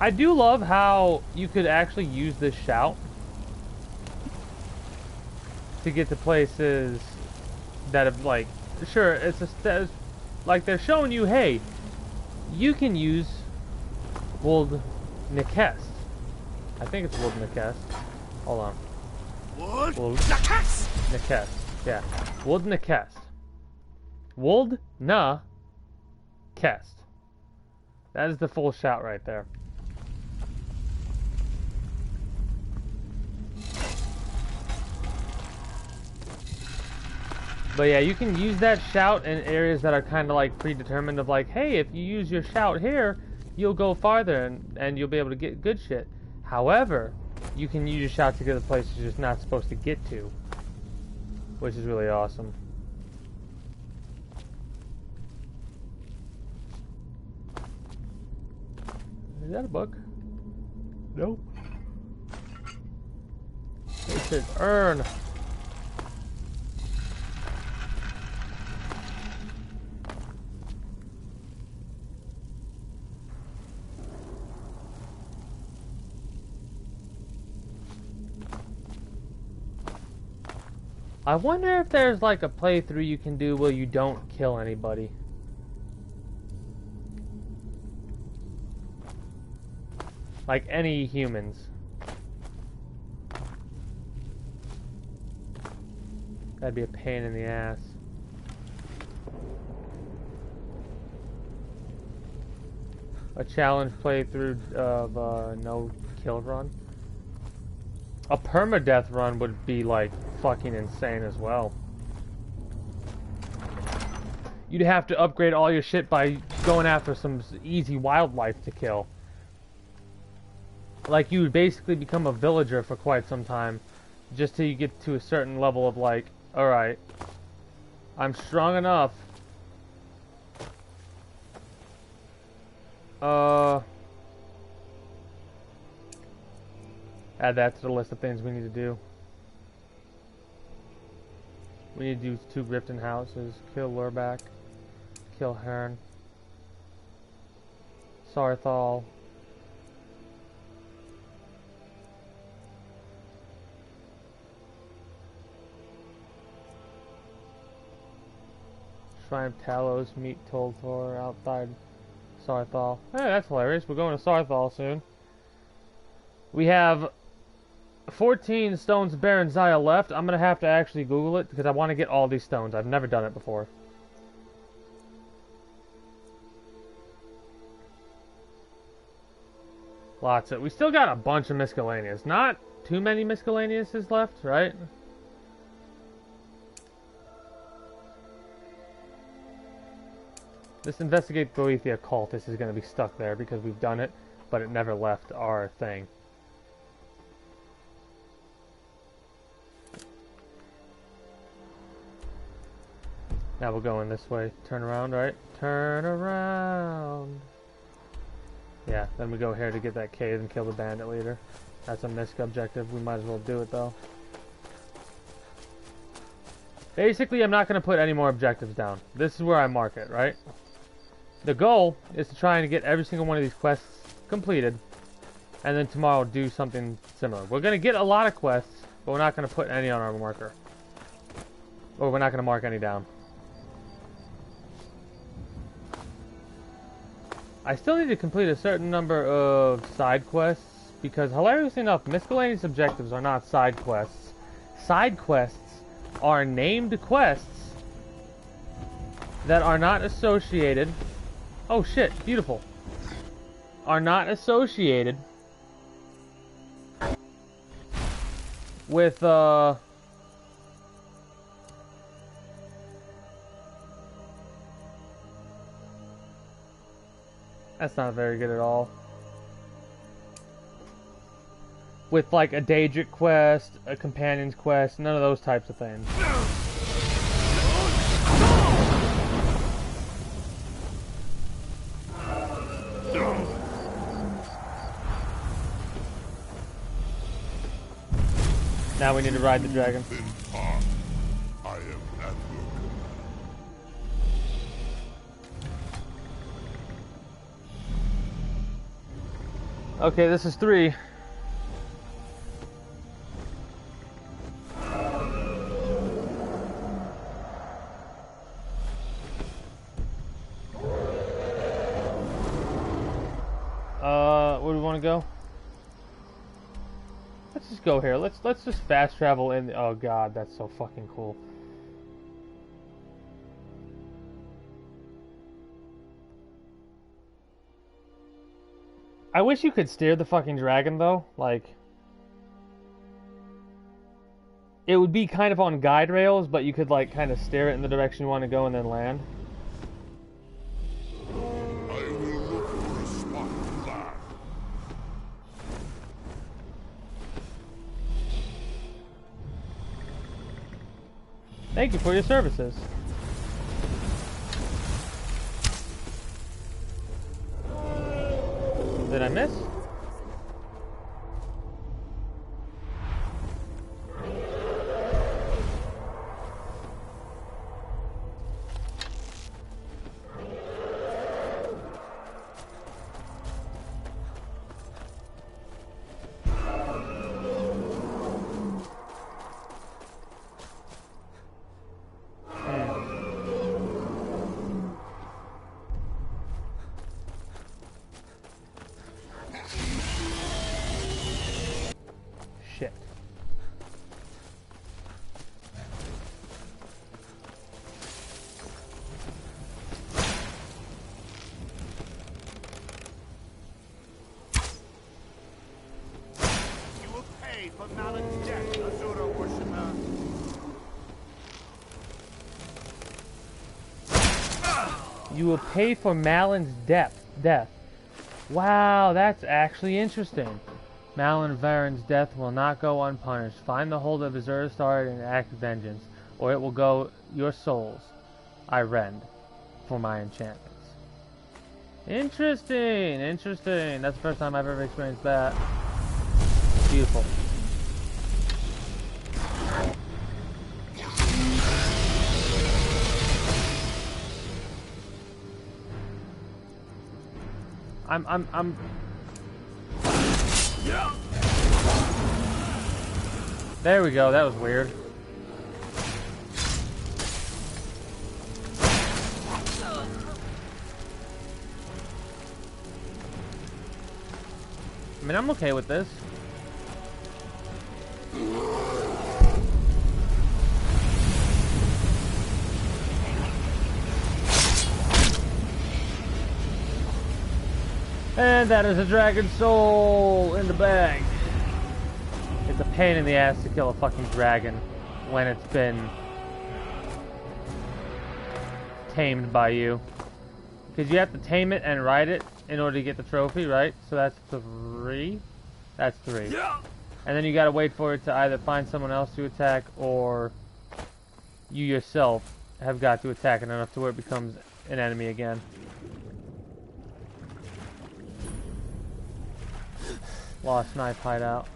I do love how you could actually use this shout to get to places that have, like, sure, it's like they're showing you, hey, you can use Wold Nikest. I think it's Wold Nikest. Hold on. Wold Nikest? Nikest. Yeah. Wold Nikest. Wold Na Kest. That is the full shout right there. But yeah, you can use that shout in areas that are kind of like predetermined of like, hey, if you use your shout here, you'll go farther and you'll be able to get good shit. However, you can use your shout to get to places you're just not supposed to get to, which is really awesome. Is that a book? Nope. It says earn. I wonder if there's like a playthrough you can do where you don't kill anybody. Like any humans. That'd be a pain in the ass. A challenge playthrough of no kill run. A permadeath run would be like fucking insane as well. You'd have to upgrade all your shit by going after some easy wildlife to kill. Like you would basically become a villager for quite some time, just till you get to a certain level of like, alright, I'm strong enough. Add that to the list of things we need to do. We need to do 2 Grifton houses, kill Lurback, kill Hearn, Sarthal. Shrine of Talos, meet Toltor outside Sarthal. Hey, that's hilarious. We're going to Sarthal soon. We have 14 stones of Baron Zaya left. I'm going to have to actually Google it because I want to get all these stones. I've never done it before. Lots of... We still got a bunch of miscellaneous. Not too many miscellaneouses left, right? This investigate Boethia cultist is going to be stuck there because we've done it, but it never left our thing. Now we're going this way. Turn around, right? Turn around. Yeah, then we go here to get that cave and kill the bandit leader. That's a misc objective. We might as well do it, though. Basically, I'm not going to put any more objectives down. This is where I mark it, right? The goal is to try and get every single one of these quests completed. And then tomorrow do something similar. We're going to get a lot of quests, but we're not going to put any on our marker. Or we're not going to mark any down. I still need to complete a certain number of side quests, because hilariously enough, miscellaneous objectives are not side quests. Side quests are named quests that are not associated... Oh shit, beautiful. Are not associated with, That's not very good at all. With like a Daedric quest, a companion's quest, none of those types of things. Now we need to ride the dragon. I am at work. Okay, this is 3. Where do we want to go? Let's just go here. Let's just fast travel in. Oh god, that's so fucking cool. I wish you could steer the fucking dragon though. Like, it would be kind of on guide rails, but you could like kind of steer it in the direction you want to go and then land. I will look for a spot to land. Thank you for your services. Did I miss? You will pay for Malin's death. Wow, that's actually interesting. Malin Varen's death will not go unpunished. Find the hold of his Urstar and act vengeance, or it will go your souls. I rend for my enchantments. Interesting, interesting. That's the first time I've ever experienced that. Beautiful. I'm There we go, that was weird. I mean, I'm okay with this. And that is a dragon soul in the bag. It's a pain in the ass to kill a fucking dragon when it's been tamed by you. Because you have to tame it and ride it in order to get the trophy, right? So that's 3. That's 3. And then you gotta wait for it to either find someone else to attack, or you yourself have got to attack it enough to where it becomes an enemy again. Lost knife hideout.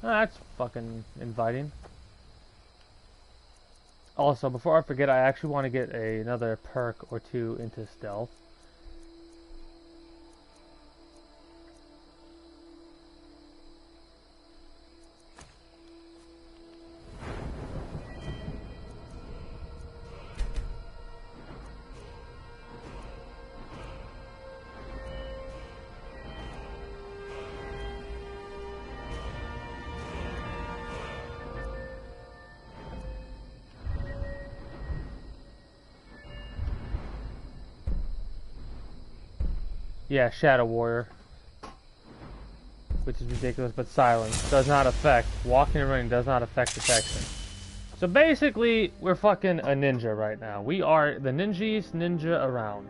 Oh, that's fucking inviting. Also, before I forget, I actually want to get another perk or 2 into stealth. Yeah, Shadow Warrior. Which is ridiculous, but silence does not affect. Walking and running does not affect detection. So basically, we're fucking a ninja right now. We are the ninjiest ninja around.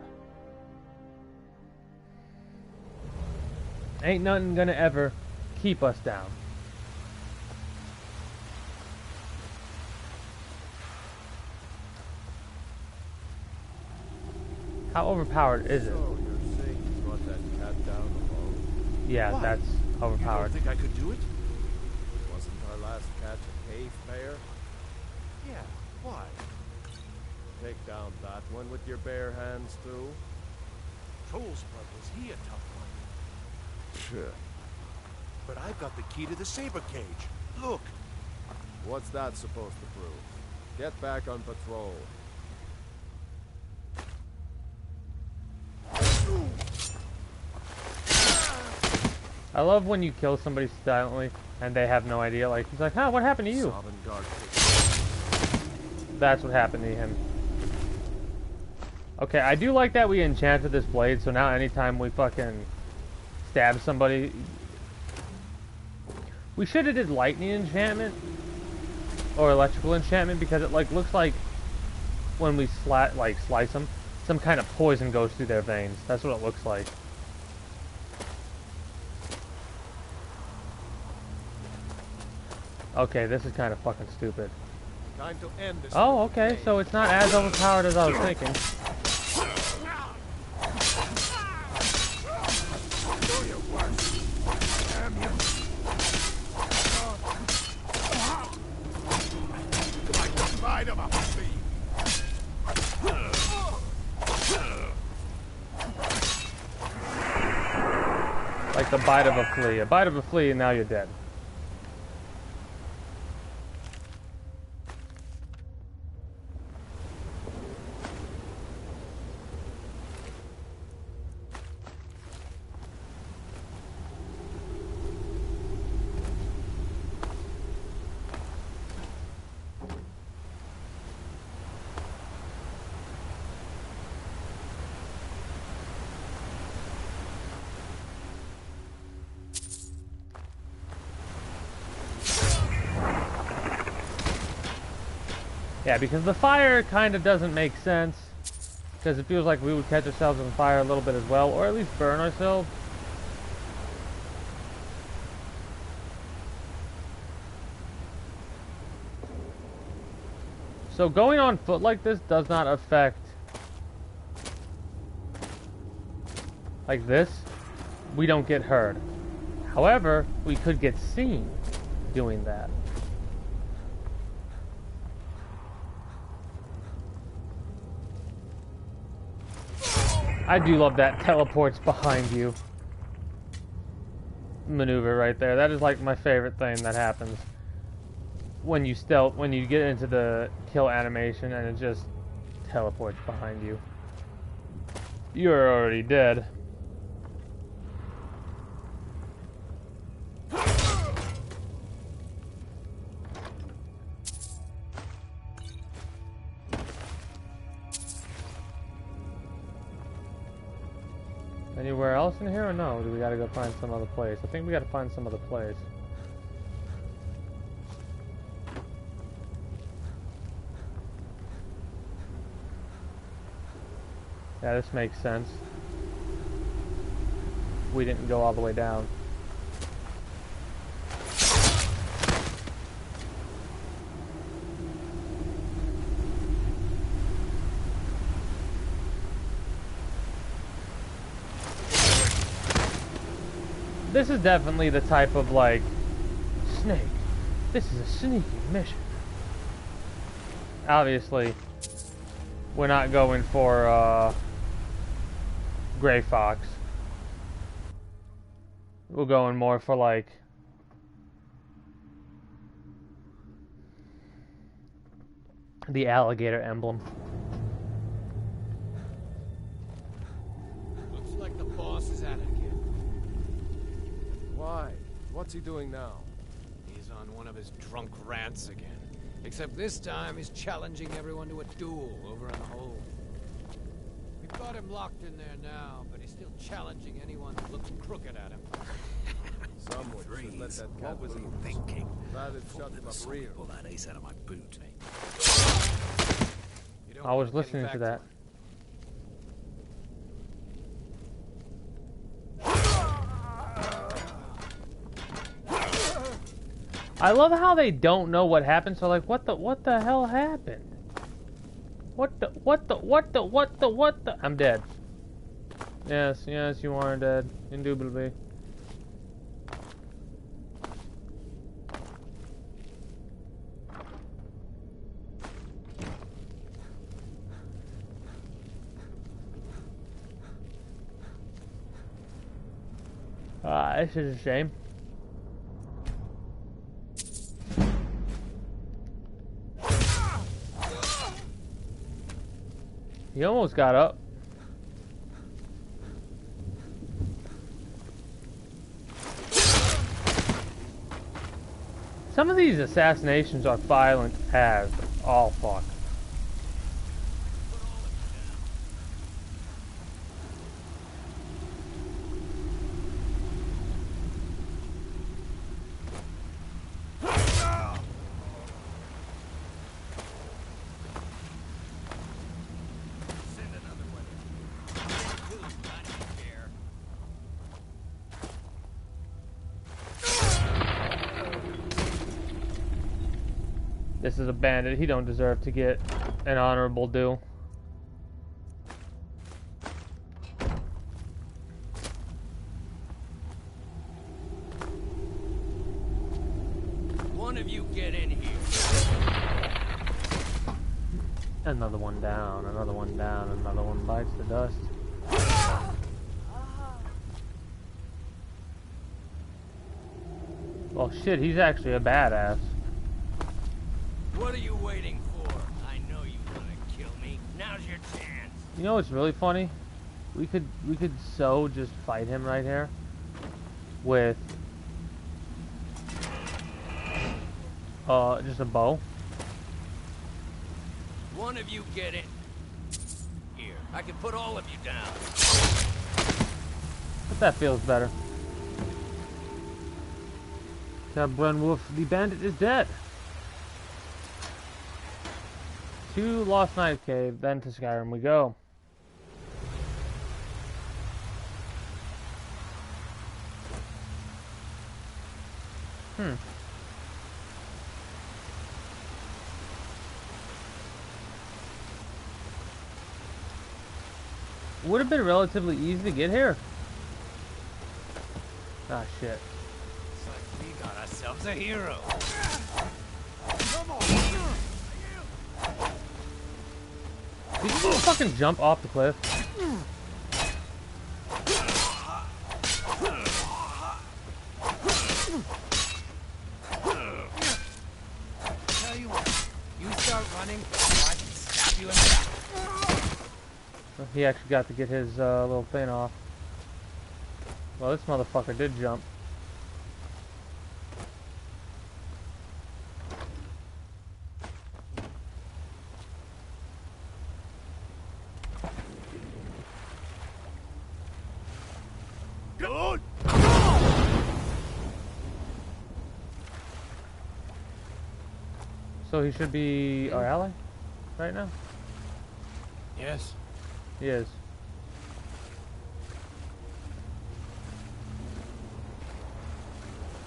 Ain't nothing gonna ever keep us down. How overpowered is it? Yeah, Why? that's overpowered. You don't think I could do it? Wasn't our last catch a cave bear? Yeah, why? Take down that one with your bare hands, too. Troll's blood, was he a tough one? Sure. But I've got the key to the saber cage. Look. What's that supposed to prove? Get back on patrol. I love when you kill somebody silently and they have no idea. Like, he's like, "Huh, what happened to you?" That's what happened to him. Okay, I do like that we enchanted this blade, so now anytime we fucking stab somebody... We should have did lightning enchantment or electrical enchantment, because it like looks like when we slice them, some kind of poison goes through their veins. That's what it looks like. Okay, this is kind of fucking stupid. Time to end this. Oh, okay, so it's not as overpowered as I was thinking. Do your worst. Damn you. Like the bite of a flea. Like the bite of a flea. A bite of a flea and now you're dead. Yeah, because the fire kind of doesn't make sense. Because it feels like we would catch ourselves on fire a little bit as well, or at least burn ourselves. So going on foot like this does not affect... Like this, we don't get hurt. However, we could get seen doing that. I do love that teleports behind you maneuver right there. That is like my favorite thing that happens when you stealth, when you get into the kill animation and it just teleports behind you. You're already dead. Anywhere else in here or no? Do we gotta go find some other place? I think we gotta find some other place. Yeah, this makes sense. We didn't go all the way down. This is definitely the type of, like, snake. This is a sneaky mission. Obviously, we're not going for, Gray Fox. We're going more for, like, the alligator emblem. Looks like the boss is at it again. Why? What's he doing now? He's on one of his drunk rants again. Except this time he's challenging everyone to a duel over in the hold. We've got him locked in there now, but he's still challenging anyone that looks crooked at him. Someone should let that cat What was he loose. thinking? Glad it shut him up real. Pull that ace out of my boot. You don't I was wanna get him listening back to that. him. I love how they don't know what happened, so like, what the hell happened? What the, I'm dead. Yes, you are dead. Indubitably. This is a shame. He almost got up. Some of these assassinations are violent as all fuck. This is a bandit. He don't deserve to get an honorable due. One of you get in here. Another one down, another one down, another one bites the dust. Well, shit, he's actually a badass. What are you waiting for? I know you want to kill me. Now's your chance. You know what's really funny? We could so just fight him right here with just a bow. One of you get in. Here, I can put all of you down. But that feels better. Brun Wolf, the bandit is dead. to Lost Knife Cave, then to Skyrim we go. Would have been relatively easy to get here. Ah, shit. Looks like we got ourselves a hero. Did you just fucking jump off the cliff? Tell you what, you start running, or I can stab you in the back. He actually got to get his little thing off. Well, this motherfucker did jump. Good. So he should be our ally right now? Yes. He is.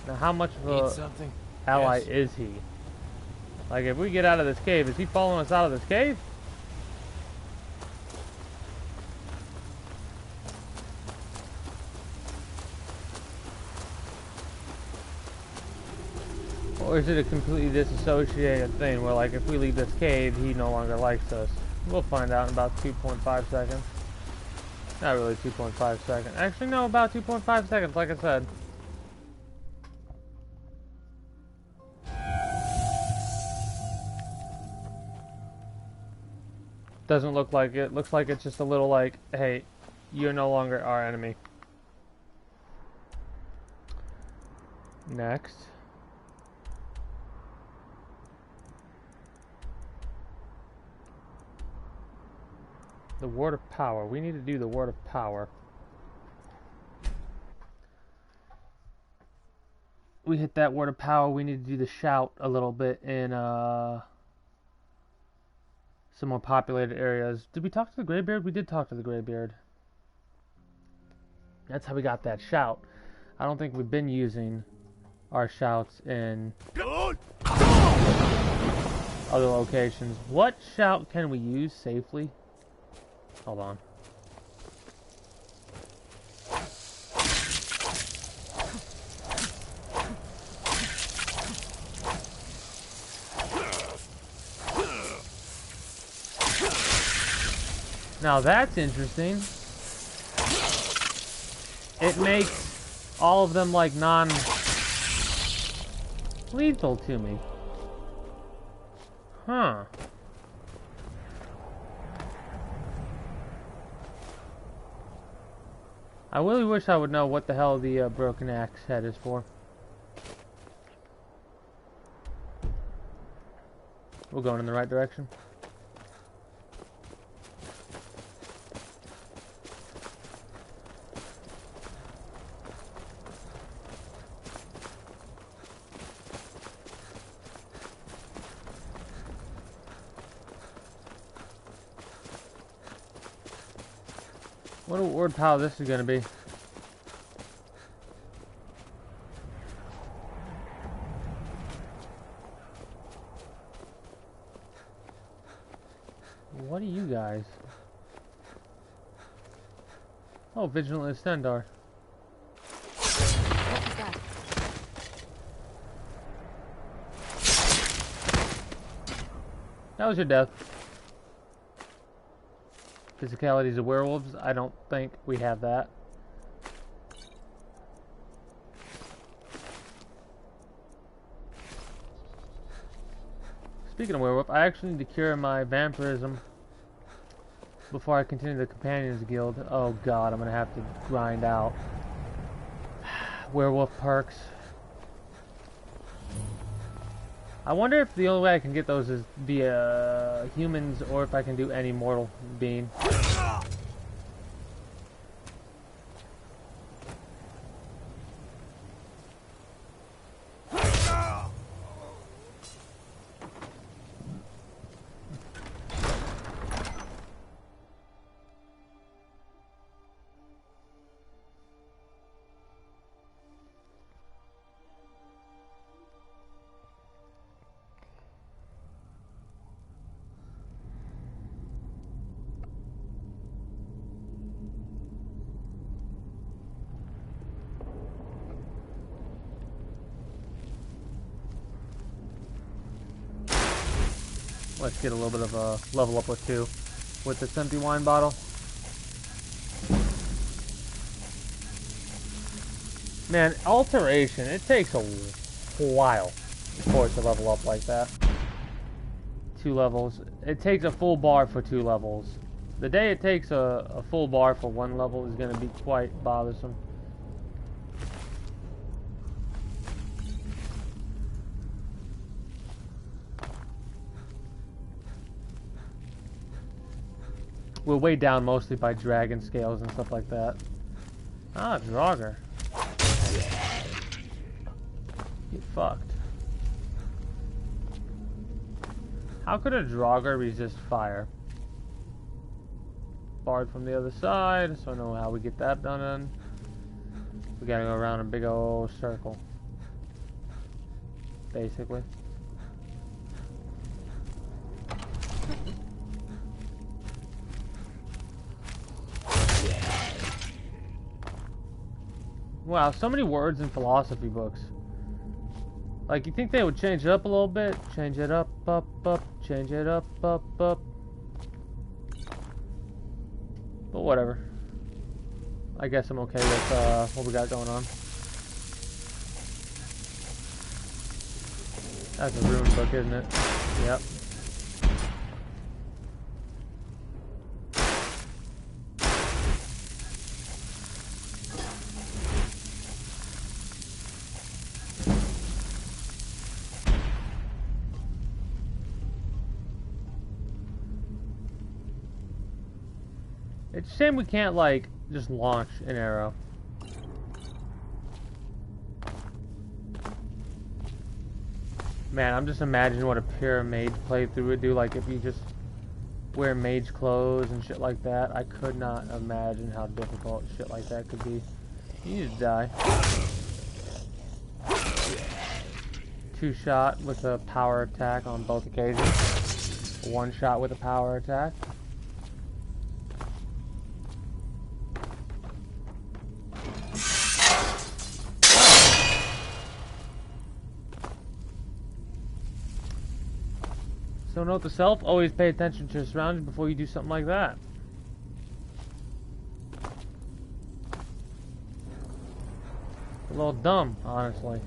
Now how much of Need a something? ally Yes. is he? Like if we get out of this cave, is he following us out of this cave? Or is it a completely disassociated thing where like if we leave this cave, he no longer likes us? We'll find out in about 2.5 seconds. Not really 2.5 seconds. Actually no, about 2.5 seconds like I said. Doesn't look like it. Looks like it's just a little like, hey, you're no longer our enemy. Next. The Word of Power. We need to do the Word of Power. We hit that Word of Power. We need to do the shout a little bit in some more populated areas. Did we talk to the Greybeard? We did talk to the Greybeard. That's how we got that shout. I don't think we've been using our shouts in other locations. What shout can we use safely? Hold on. Now that's interesting. It makes all of them like non-lethal to me. Huh. I really wish I would know what the hell the broken axe head is for. We're going in the right direction. What a word pile this is gonna be. What are you guys? Oh, Vigilant Estendar. What was that? That was your death. Physicalities of werewolves? I don't think we have that. Speaking of werewolf, I actually need to cure my vampirism before I continue the Companions Guild. Oh god, I'm gonna have to grind out werewolf perks. I wonder if the only way I can get those is via humans or if I can do any mortal being. Let's get a little bit of a level up with 2 with this empty wine bottle. Man, alteration, it takes a while for it to level up like that. 2 levels. It takes a full bar for 2 levels. The day it takes a full bar for 1 level is going to be quite bothersome. We're weighed down mostly by dragon scales and stuff like that. Ah, Draugr. Get fucked. How could a Draugr resist fire? Barred from the other side, so I know how we get that done. We gotta go around a big old circle. Basically. Wow, so many words in philosophy books. Like, you think they would change it up a little bit? Change it up, change it up, up. But whatever. I guess I'm okay with what we got going on. That's a rune book, isn't it? Yep. It's a shame we can't, like, just launch an arrow. Man, I'm just imagining what a pure mage playthrough would do, like, if you just wear mage clothes and shit like that. I could not imagine how difficult shit like that could be. You need to die. 2-shot with a power attack on both occasions. 1-shot with a power attack. So note to self, always pay attention to your surroundings before you do something like that. A little dumb, honestly.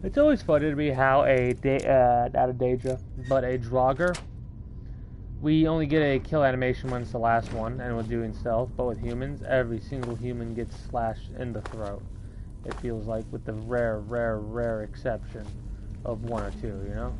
It's always funny to me how not a Daedra, but a Draugr, we only get a kill animation when it's the last one, and we're doing stealth, but with humans, every single human gets slashed in the throat. It feels like, with the rare exception of 1 or 2, you know?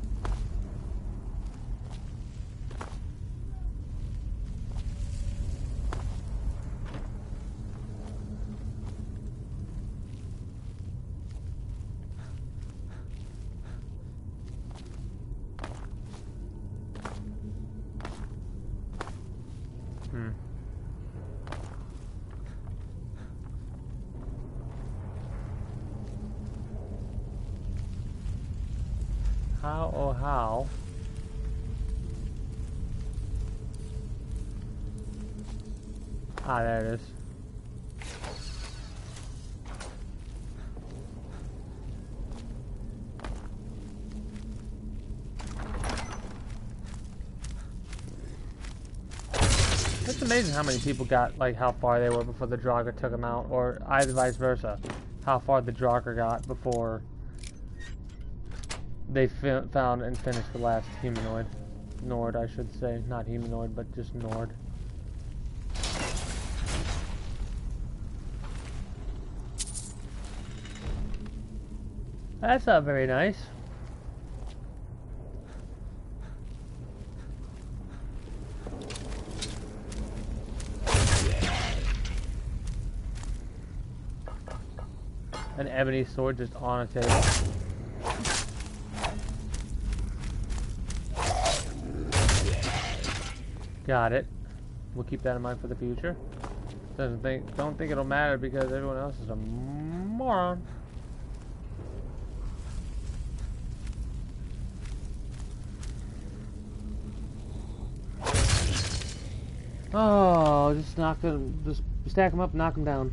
How, oh how? Ah, there it is. It's amazing how many people got, like, how far they were before the Draugr took them out, or either vice versa. How far the Draugr got before they found and finished the last humanoid. Nord, I should say. Not humanoid, but just Nord. That's not very nice. An ebony sword just on a table. Got it. We'll keep that in mind for the future. Don't think it'll matter because everyone else is a moron. Oh, just knock them, just stack them up, knock them down.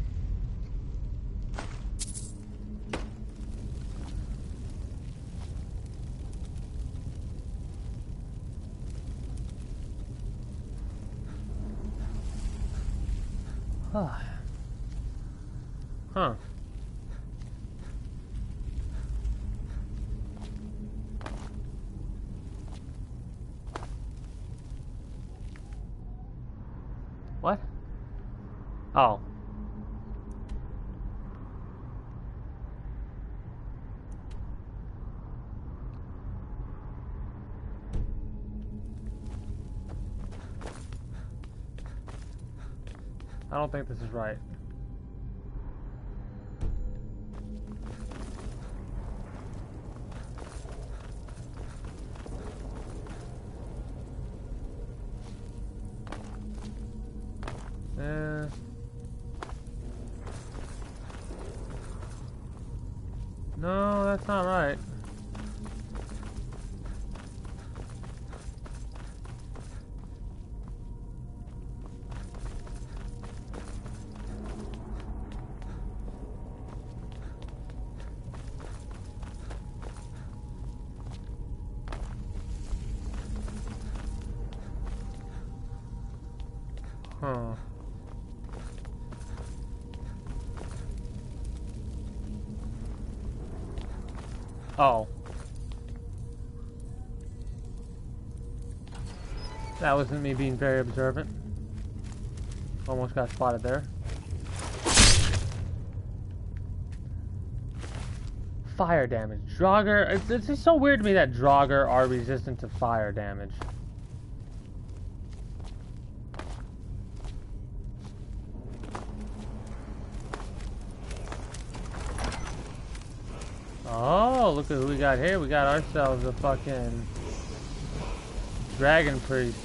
Huh. Huh. What? Oh. I don't think this is right. No, that's not right. Huh. Oh. That wasn't me being very observant. Almost got spotted there. Fire damage. Draugr. It's just so weird to me that Draugr are resistant to fire damage. Oh, look at who we got here. We got ourselves a fucking dragon priest.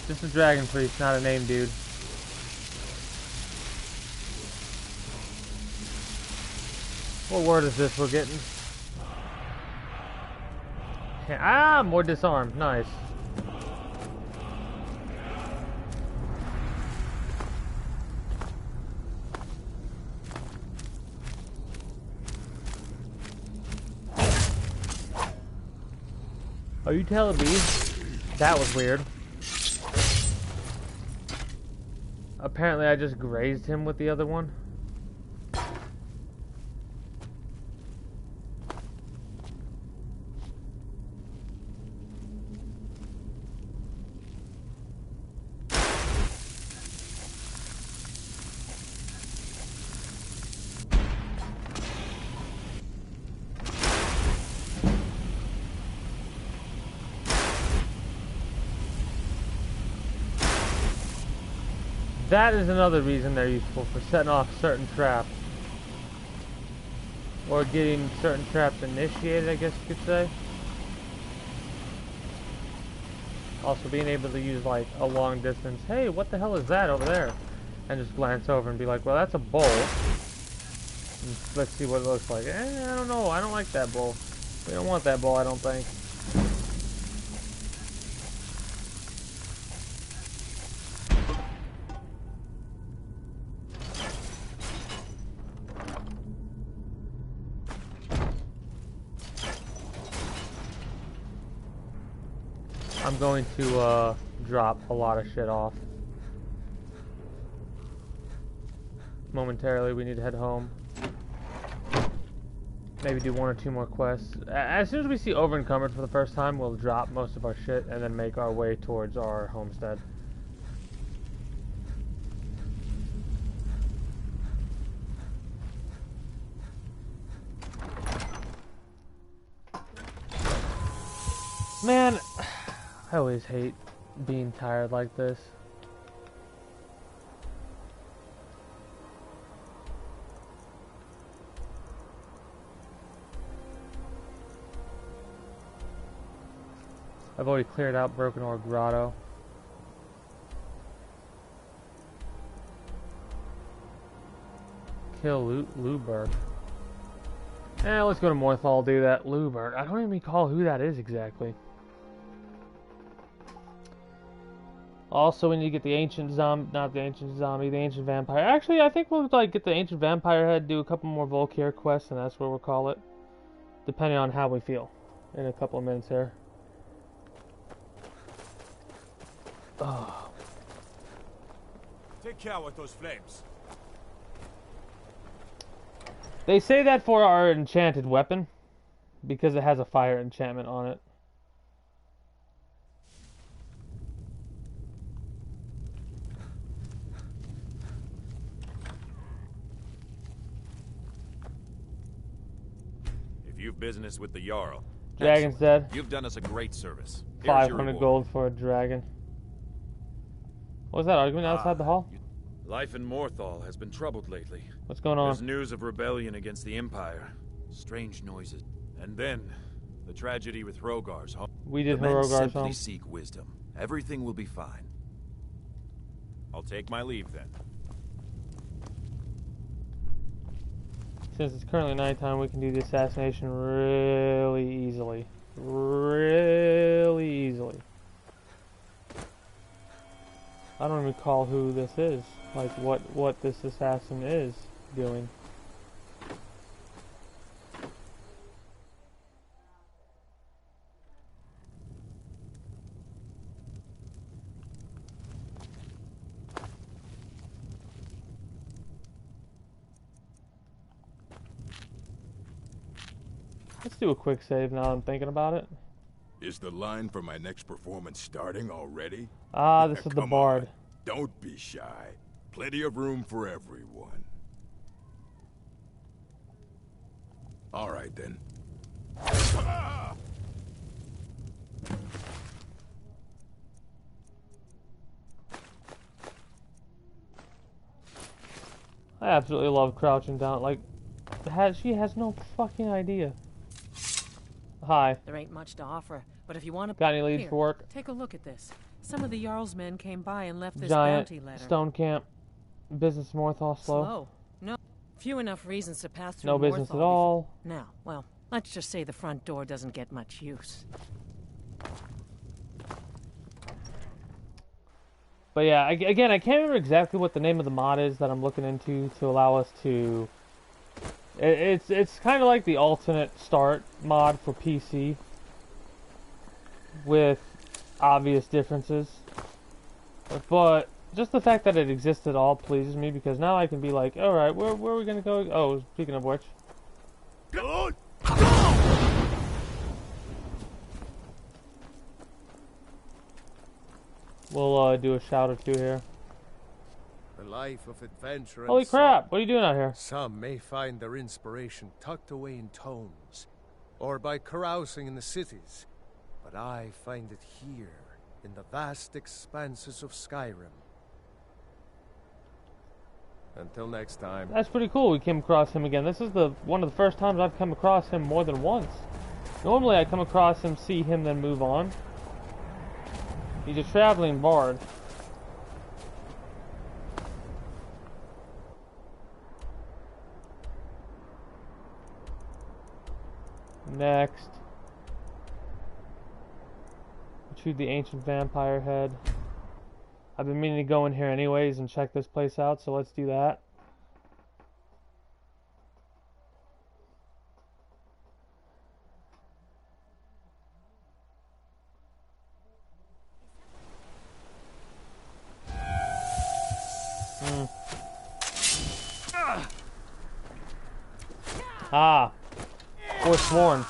Just a dragon priest, not a name dude. What word is this we're getting? Ah, more disarmed. Nice. Are you telling me that was weird? Apparently I just grazed him with the other one. That is another reason they're useful, for setting off certain traps. Or getting certain traps initiated, I guess you could say. Also being able to use like a long distance, hey, what the hell is that over there? And just glance over and be like, well, that's a bull. And let's see what it looks like. I don't know, I don't like that bull. We don't want that bull, I don't think. I'm going to drop a lot of shit off. Momentarily, we need to head home. Maybe do one or two more quests. As soon as we see Overencumbered for the first time, we'll drop most of our shit and then make our way towards our homestead. Man, I always hate being tired like this. I've already cleared out Broken Ore Grotto. Kill Luberg. Let's go to Morthal, do that. Luberg. I don't even recall who that is exactly. Also, we need to get the ancient zombie, not the ancient zombie, the ancient vampire. Actually, I think we'll like get the ancient vampire head, do a couple more Volkir quests, and that's what we'll call it. Depending on how we feel. In a couple of minutes here. Oh. Take care with those flames. They say that for our enchanted weapon, because it has a fire enchantment on it. If you've business with the Jarl, Dragon's dead. you've done us a great service. Here's your 500 reward. gold for a dragon. What was that argument outside the hall? Life in Morthal has been troubled lately. What's going There's on? news of rebellion against the Empire. Strange noises. And then, the tragedy with Hrogar's home. We did the men Hrogar's simply home. seek wisdom. Everything will be fine. I'll take my leave then. Since it's currently nighttime, we can do the assassination really easily. Really easily. I don't recall who this is. Like, what this assassin is doing. Let's do a quick save now I'm thinking about it. Is the line for my next performance starting already? Ah, this is the Come bard. on. Don't be shy. Plenty of room for everyone. All right, then. I absolutely love crouching down. Like, she has no fucking idea. Hi. There ain't much to offer, but if you want to... Got any leads Here, for work? take a look at this. Some of the Jarl's men came by and left this Giant bounty letter. stone camp. Business Morthal slow. Slow. No. Few enough reasons to pass through No business Morthal at all. Now, well, let's just say the front door doesn't get much use. But yeah, again, I can't remember exactly what the name of the mod is that I'm looking into to allow us to... It's kind of like the alternate start mod for PC. With obvious differences. But just the fact that it exists at all pleases me, because now I can be like, alright, where are we going to go? Oh, speaking of which. Good. We'll do a shout or two here. A life of adventure and Holy crap, what are you doing out here? Some may find their inspiration tucked away in tomes, or by carousing in the cities. But I find it here, in the vast expanses of Skyrim. Until next time. That's pretty cool, we came across him again. This is one of the first times I've come across him more than once. Normally I come across him, see him, then move on. He's a traveling bard. Next. Retrieve the ancient vampire head. I've been meaning to go in here anyways and check this place out, so let's do that. Ah, Forsworn.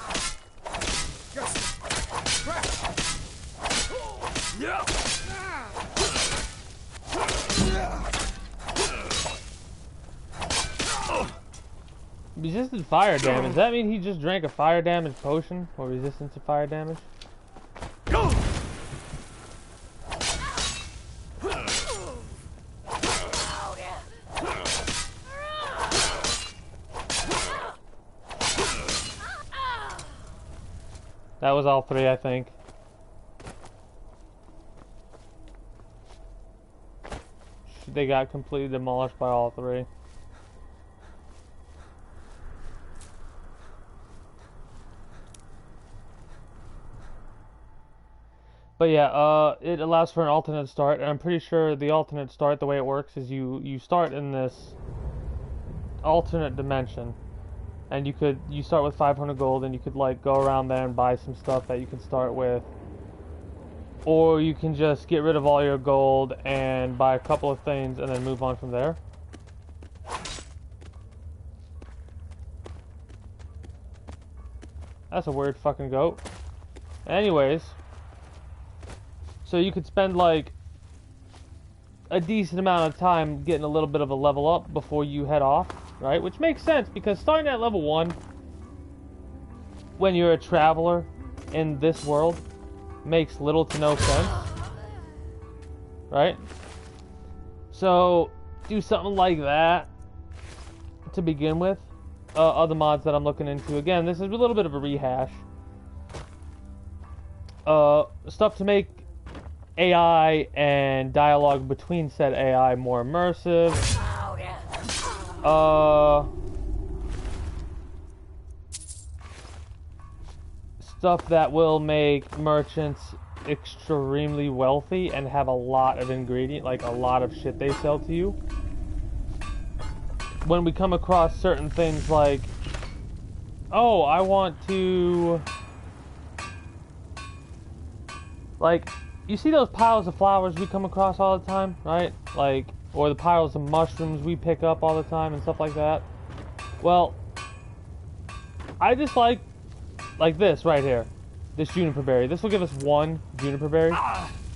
Resisted fire damage. Does that mean he just drank a fire damage potion or resistance to fire damage? That was all three, I think. They got completely demolished by all three. But yeah, it allows for an alternate start, and I'm pretty sure the alternate start, the way it works, is you start in this alternate dimension, and you start with 500 gold, and you could like go around there and buy some stuff that you can start with, or you can just get rid of all your gold and buy a couple of things and then move on from there. That's a weird fucking goat. Anyways, so you could spend like a decent amount of time getting a little bit of a level up before you head off, right? Which makes sense because starting at level 1 when you're a traveler in this world makes little to no sense, right? So do something like that to begin with. Other mods that I'm looking into, again, this is a little bit of a rehash. Stuff to make AI and dialogue between said AI more immersive. Stuff that will make merchants extremely wealthy and have a lot of ingredient, like a lot of shit they sell to you. When we come across certain things like, oh, I want to, like, you see those piles of flowers we come across all the time, right? Like, or the piles of mushrooms we pick up all the time and stuff like that. Well, I just like this right here, this juniper berry. This will give us 1 juniper berry.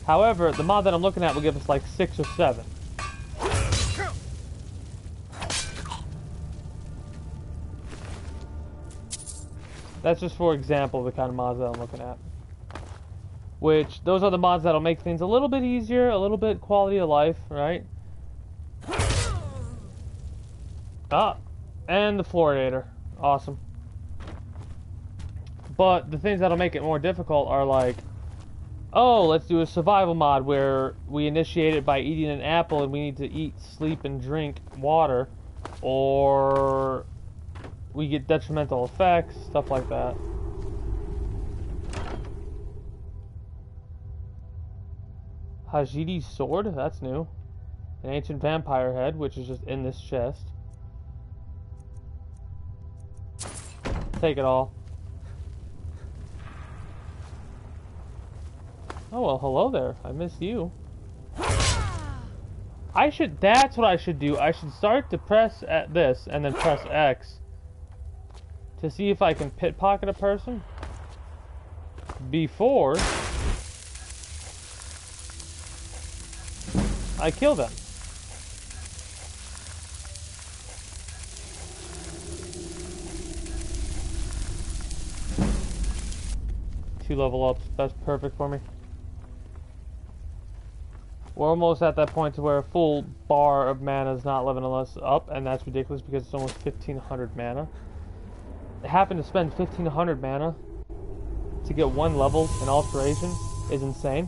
However, the mod that I'm looking at will give us like 6 or 7. That's just for example the kind of mods that I'm looking at. Which, those are the mods that'll make things a little bit easier, a little bit quality of life, right? Ah, and the fluoridator. Awesome. But the things that'll make it more difficult are like, oh, let's do a survival mod where we initiate it by eating an apple and we need to eat, sleep, and drink water. Or we get detrimental effects, stuff like that. Hajidi's sword? That's new. An ancient vampire head, which is just in this chest. Take it all. Oh, well, hello there. I missed you. That's what I should do. I should start to press at this and then press X to see if I can pickpocket a person before I kill them. Two level ups, that's perfect for me. We're almost at that point to where a full bar of mana is not leveling us up, and that's ridiculous because it's almost 1500 mana. Having to spend 1500 mana to get 1 level in alteration is insane.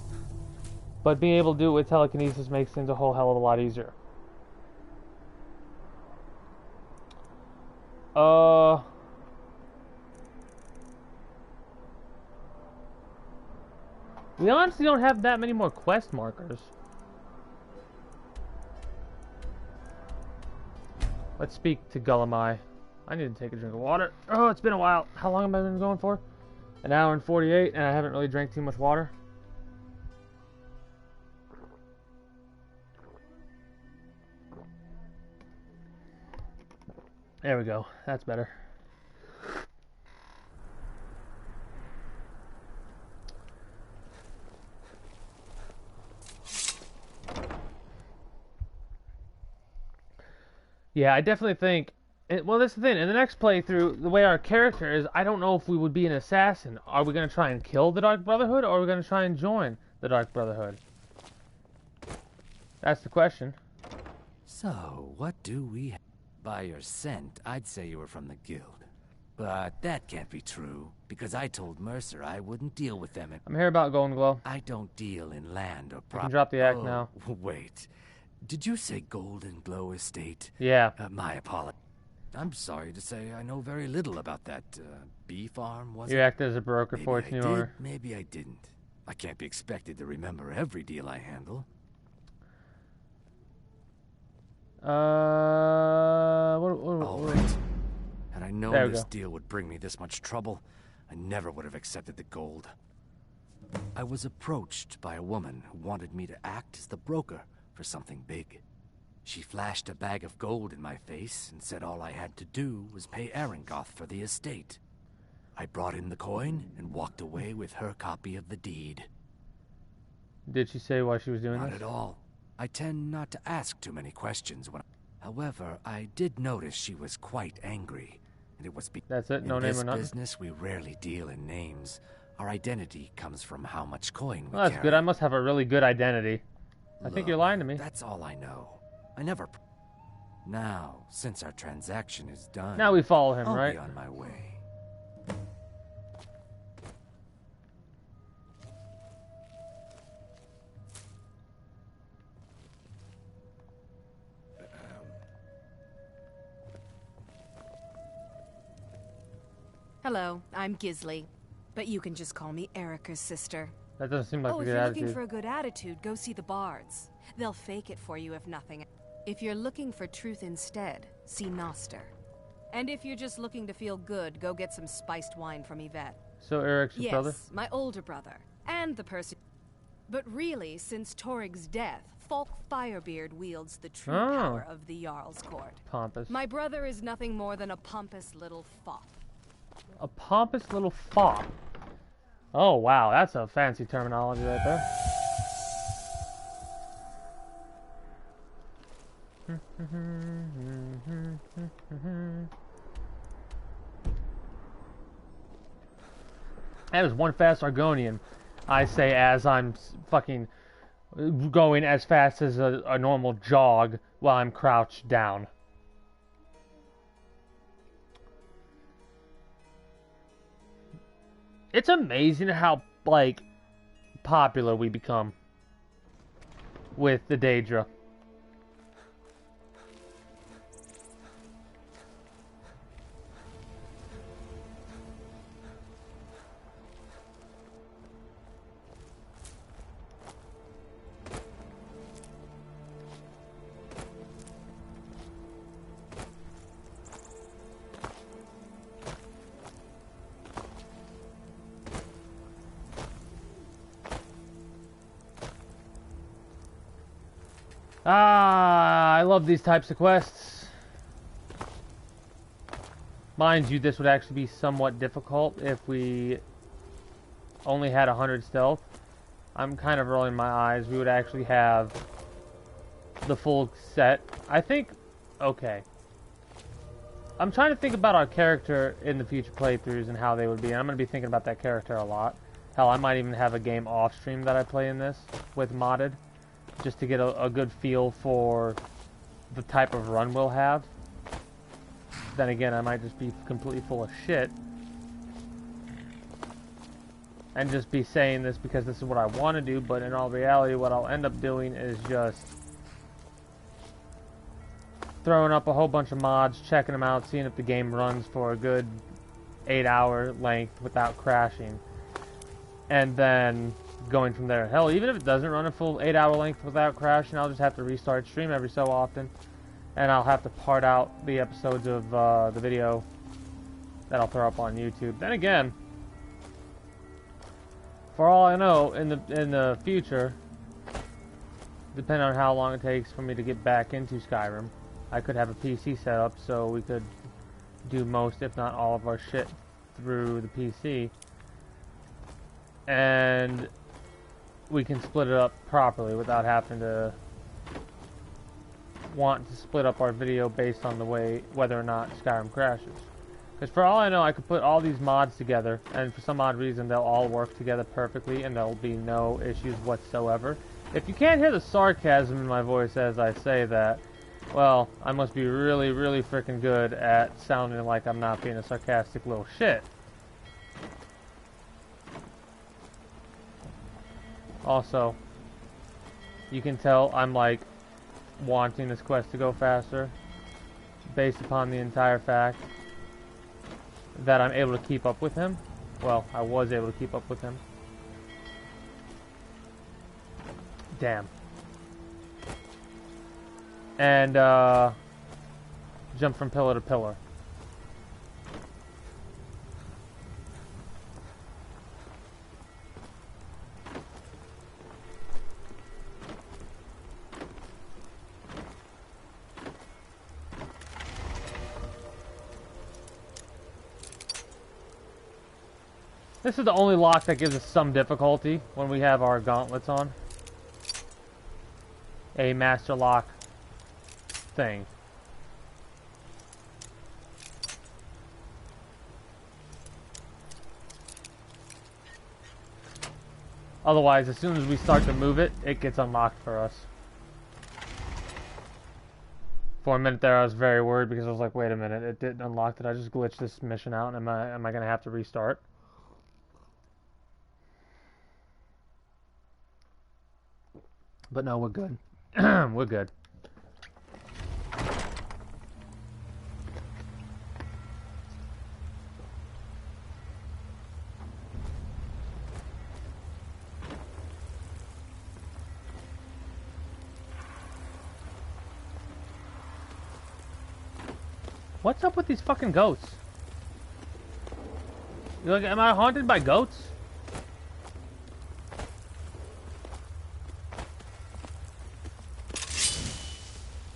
But being able to do it with telekinesis makes things a whole hell of a lot easier. We honestly don't have that many more quest markers. Let's speak to Gullamai. I need to take a drink of water. Oh, it's been a while. How long have I been going for? 1 hour and 48, and I haven't really drank too much water. There we go. That's better. Yeah, I definitely think... Well, that's the thing. In the next playthrough, the way our character is, I don't know if we would be an assassin. Are we going to try and kill the Dark Brotherhood, or are we going to try and join the Dark Brotherhood? That's the question. So, what do we have? By your scent, I'd say you were from the guild. But that can't be true, because I told Mercer I wouldn't deal with them. I'm here about Golden Glow. I don't deal in land or property. You can drop the act now. Wait. Did you say Golden Glow Estate? Yeah. My apologies. I'm sorry to say I know very little about that bee farm, was it? You acted as a broker for its new owner. Maybe I didn't. I can't be expected to remember every deal I handle. Right. Had I known this deal would bring me this much trouble, I never would have accepted the gold. I was approached by a woman who wanted me to act as the broker for something big. She flashed a bag of gold in my face and said all I had to do was pay Arangoth for the estate. I brought in the coin and walked away with her copy of the deed. Did she say why she was doing this? Not at all. I tend not to ask too many questions when. However, I did notice she was quite angry, and it was because that's it. No name or nothing. In this business, we rarely deal in names. Our identity comes from how much coin we well, that's carry. good. I must have a really good identity. I think you're lying to me. That's all I know. I never. Now, since our transaction is done, now we follow him, I'll right? Be on my way. Hello, I'm Gisli, but you can just call me Erica's sister. That doesn't seem like a good if you're attitude. looking for a good attitude, go see the bards. They'll fake it for you if nothing. If you're looking for truth instead, see Noster. And if you're just looking to feel good, go get some spiced wine from Yvette. So Eric's your brother? Yes, my older brother, and the person. But really, since Torig's death, Falk Firebeard wields the true power of the Jarl's court. Pompous. My brother is nothing more than a pompous little fop. A pompous little fop. Oh wow, that's a fancy terminology right there. That is one fast Argonian, I say, as I'm fucking going as fast as a normal jog while I'm crouched down. It's amazing how, like, popular we become with the Daedra. Ah, I love these types of quests. Mind you, this would actually be somewhat difficult if we only had 100 stealth. I'm kind of rolling my eyes. We would actually have the full set. I think, okay. I'm trying to think about our character in the future playthroughs and how they would be. And I'm going to be thinking about that character a lot. Hell, I might even have a game off stream that I play in this with modded, just to get a good feel for the type of run we'll have. Then again, I might just be completely full of shit and just be saying this because this is what I want to do, but in all reality, what I'll end up doing is just throwing up a whole bunch of mods, checking them out, seeing if the game runs for a good 8-hour length without crashing, and then going from there. Hell, even if it doesn't run a full 8-hour length without crashing, I'll just have to restart stream every so often, and I'll have to part out the episodes of the video that I'll throw up on YouTube. Then again, for all I know, in the future, depending on how long it takes for me to get back into Skyrim, I could have a PC set up so we could do most, if not all, of our shit through the PC, and we can split it up properly without having to want to split up our video based on the way whether or not Skyrim crashes. Because for all I know, I could put all these mods together, and for some odd reason they'll all work together perfectly and there'll be no issues whatsoever. If you can't hear the sarcasm in my voice as I say that, well, I must be really, really freaking good at sounding like I'm not being a sarcastic little shit. Also, you can tell I'm like wanting this quest to go faster based upon the entire fact that I'm able to keep up with him. Well, I was able to keep up with him. Damn. And, jump from pillar to pillar. This is the only lock that gives us some difficulty when we have our gauntlets on. A master lock thing. Otherwise, as soon as we start to move it, it gets unlocked for us. For a minute there, I was very worried because I was like, wait a minute, it didn't unlock. Did I just glitch this mission out? Am I going to have to restart? But no, we're good. We're good. What's up with these fucking goats? You're like, am I haunted by goats?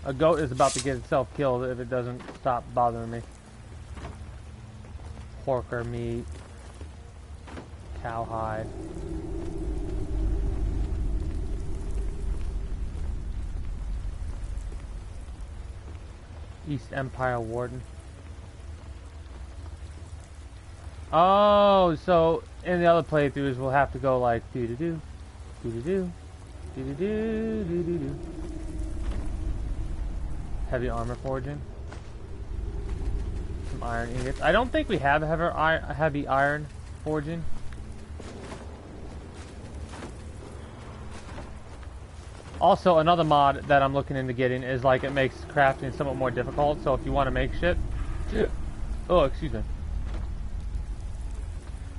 A goat is about to get itself killed if it doesn't stop bothering me. Pork or meat. Cowhide. East Empire Warden. Oh, so in the other playthroughs we'll have to go like doo-doo-doo, doo-doo-doo, doo-doo-doo, doo-doo-doo. Heavy armor forging. Some iron ingots. I don't think we have heavy iron forging. Also, another mod that I'm looking into getting is like it makes crafting somewhat more difficult. So if you want to make shit, oh excuse me,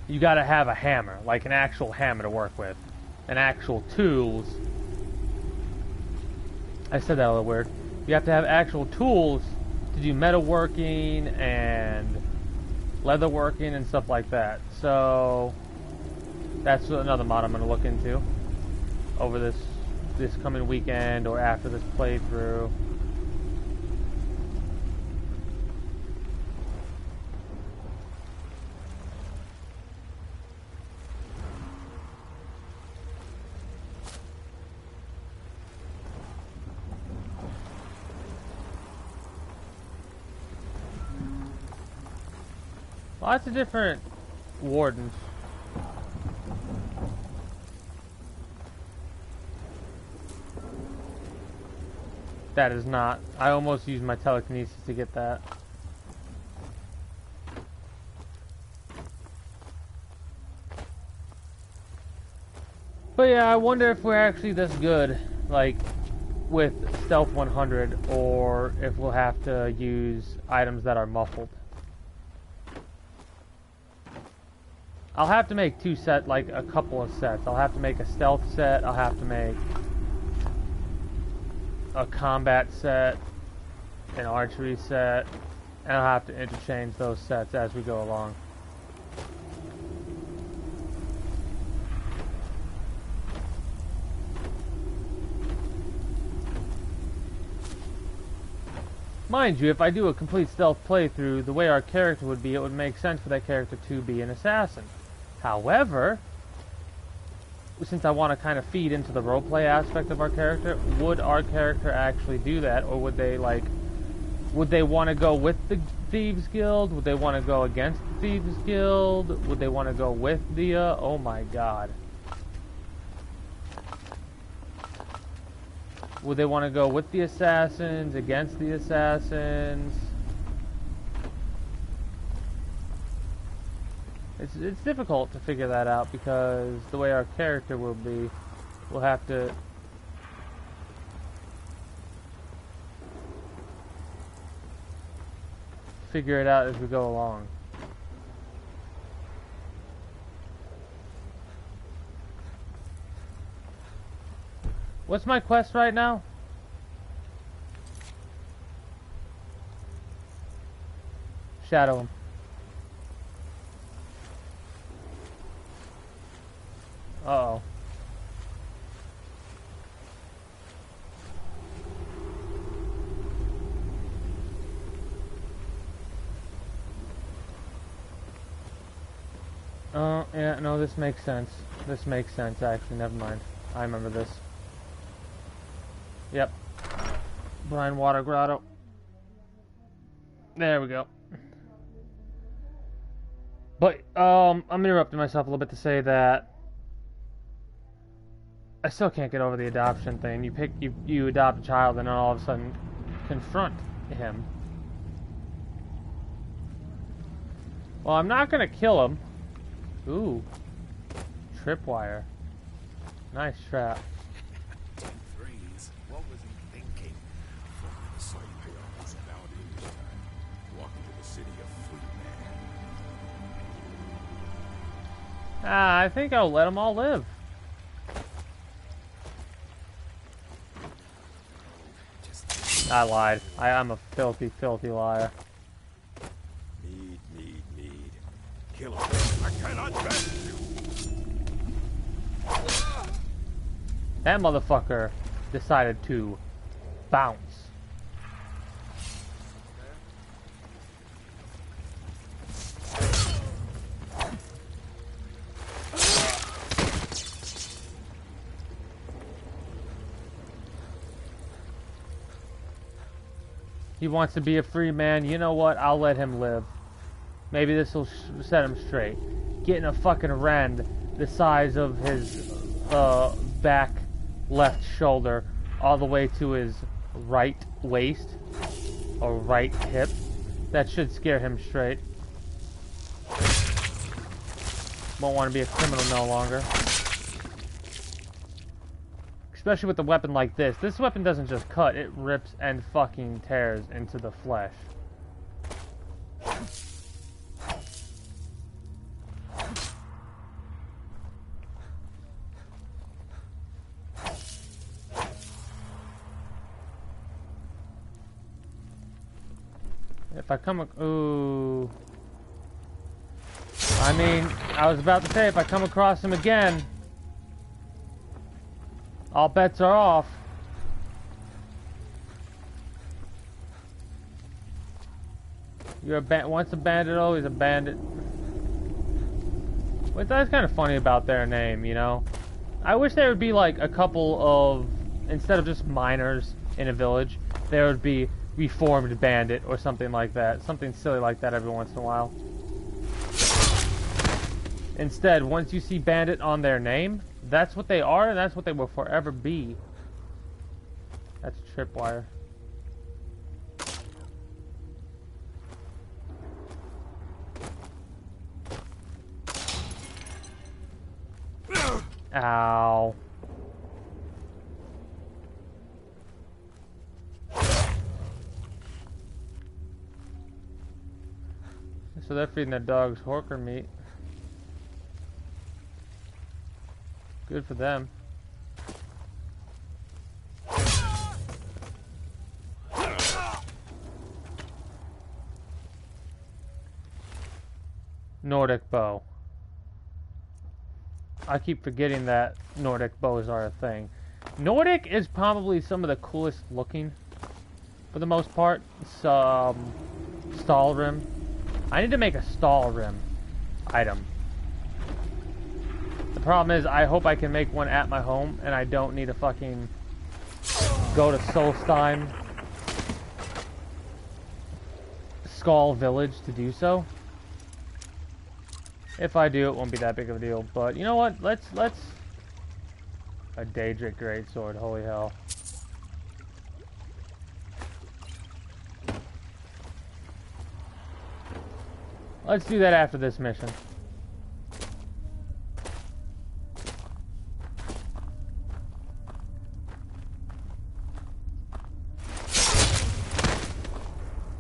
you gotta have a hammer, like an actual hammer to work with, and actual tools. I said that a little weird. You have to have actual tools to do metalworking and leatherworking and stuff like that. So that's another mod I'm going to look into over this coming weekend or after this playthrough. Lots of different wardens. That is not. I almost used my telekinesis to get that. But yeah, I wonder if we're actually this good, like, with Stealth 100, or if we'll have to use items that are muffled. I'll have to make a couple of sets. I'll have to make a stealth set, I'll have to make a combat set, an archery set, and I'll have to interchange those sets as we go along. Mind you, if I do a complete stealth playthrough, the way our character would be, it would make sense for that character to be an assassin. However, since I want to kind of feed into the roleplay aspect of our character, would our character actually do that, or would they want to go with the Thieves Guild? Would they want to go against the Thieves Guild? Would they want to go with the, oh my god. Would they want to go with the assassins, against the assassins? It's difficult to figure that out because the way our character will be, we'll have to figure it out as we go along. What's my quest right now? Shadow him. Uh-oh. Yeah, no, this makes sense. This makes sense, actually. Never mind. I remember this. Yep. Brine Water Grotto. There we go. But, I'm interrupting myself a little bit to say that I still can't get over the adoption thing. You adopt a child and then all of a sudden confront him. Well, I'm not gonna kill him. Ooh. Tripwire. Nice trap. What was he thinking? The sight payoff is about in this time. Walking to the city of free man. I think I'll let them all live. I lied. I'm a filthy, filthy liar. Need. Kill him. I cannot bear you. That motherfucker decided to bounce. He wants to be a free man. You know what? I'll let him live. Maybe this will set him straight. Getting a fucking rend the size of his back left shoulder all the way to his right waist or right hip. That should scare him straight. Won't want to be a criminal no longer. Especially with a weapon like this. This weapon doesn't just cut, it rips and fucking tears into the flesh. If I come... Ooh... I mean, I was about to say, if I come across him again... all bets are off. You're once a bandit, always a bandit. What that's kind of funny about their name, you know? I wish there would be like a couple of... instead of just miners in a village, there would be reformed bandit or something like that. Something silly like that every once in a while. Instead, once you see bandit on their name, that's what they are and that's what they will forever be. That's tripwire. Ow. So they're feeding their dogs horker meat. Good for them. Nordic bow. I keep forgetting that Nordic bows are a thing. Nordic is probably some of the coolest looking, for the most part. Some stall rim. I need to make a stall rim item. The problem is, I hope I can make one at my home, and I don't need to fucking go to Solstein Skull Village to do so. If I do, it won't be that big of a deal. But you know what? Let's a Daedric greatsword. Holy hell! Let's do that after this mission.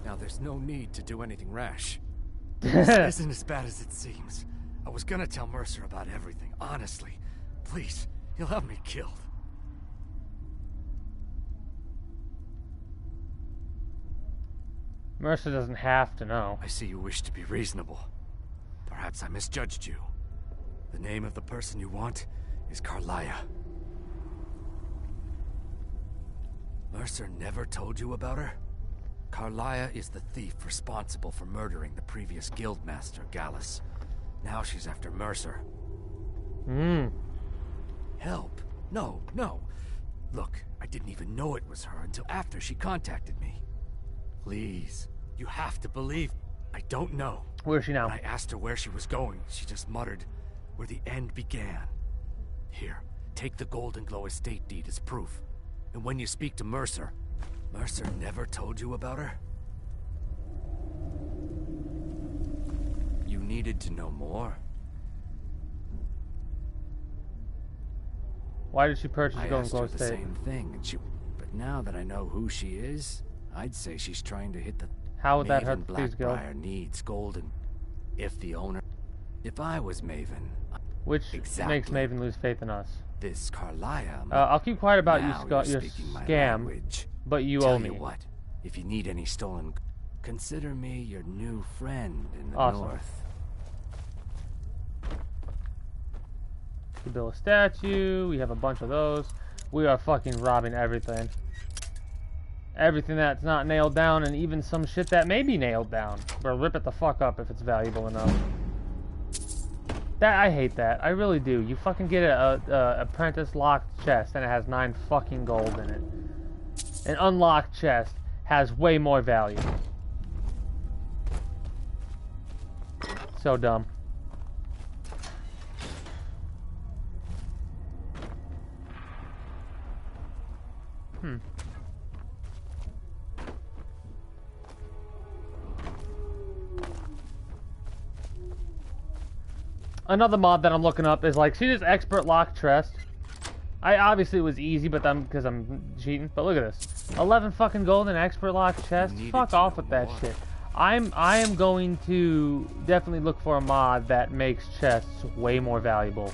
Now there's no need to do anything rash. This isn't as bad as it seems. I was gonna tell Mercer about everything, honestly. Please, he'll have me killed. Mercer doesn't have to know. I see you wish to be reasonable. Perhaps I misjudged you. The name of the person you want is Carlia. Mercer never told you about her? Carlia is the thief responsible for murdering the previous guildmaster, Gallus. Now she's after Mercer. Help? No, no. Look, I didn't even know it was her until after she contacted me. Please, you have to believe. I don't know. Where is she now? When I asked her where she was going, she just muttered, where the end began. Here, take the Golden Glow estate deed as proof. And when you speak to Mercer, Mercer never told you about her? You needed to know more? Why did she purchase I Golden asked Glow her the estate? same thing, and but now that I know who she is, I'd say she's trying to hit the... How would that hurt the Maven Thieves Guild? Blackbriar needs Golden. If I was Maven... Which makes Maven lose faith in us. This Carlia... I'll keep quiet about your speaking my scam, language. but you Tell owe me. you what, if you need any stolen... Consider me your new friend in the Awesome. north. We build a statue, we have a bunch of those. We are fucking robbing everything. Everything that's not nailed down, and even some shit that may be nailed down. But rip it the fuck up if it's valuable enough. I hate that. I really do. You fucking get a apprentice locked chest and it has 9 fucking gold in it. An unlocked chest has way more value. So dumb. Another mod that I'm looking up is like, see this expert lock chest? Obviously it was easy, but because I'm cheating. But look at this, 11 fucking gold in expert lock chest. Fuck off with that shit. I am going to definitely look for a mod that makes chests way more valuable.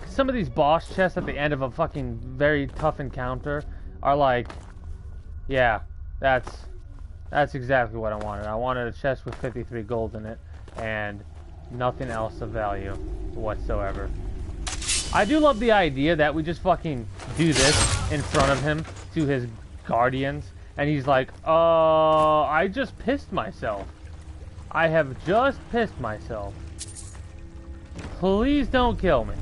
Some of these boss chests at the end of a fucking very tough encounter are like, yeah, that's exactly what I wanted. I wanted a chest with 53 gold in it, and nothing else of value whatsoever. I do love the idea that we just fucking do this in front of him to his guardians, and he's like, I just pissed myself. I have just pissed myself. Please don't kill me.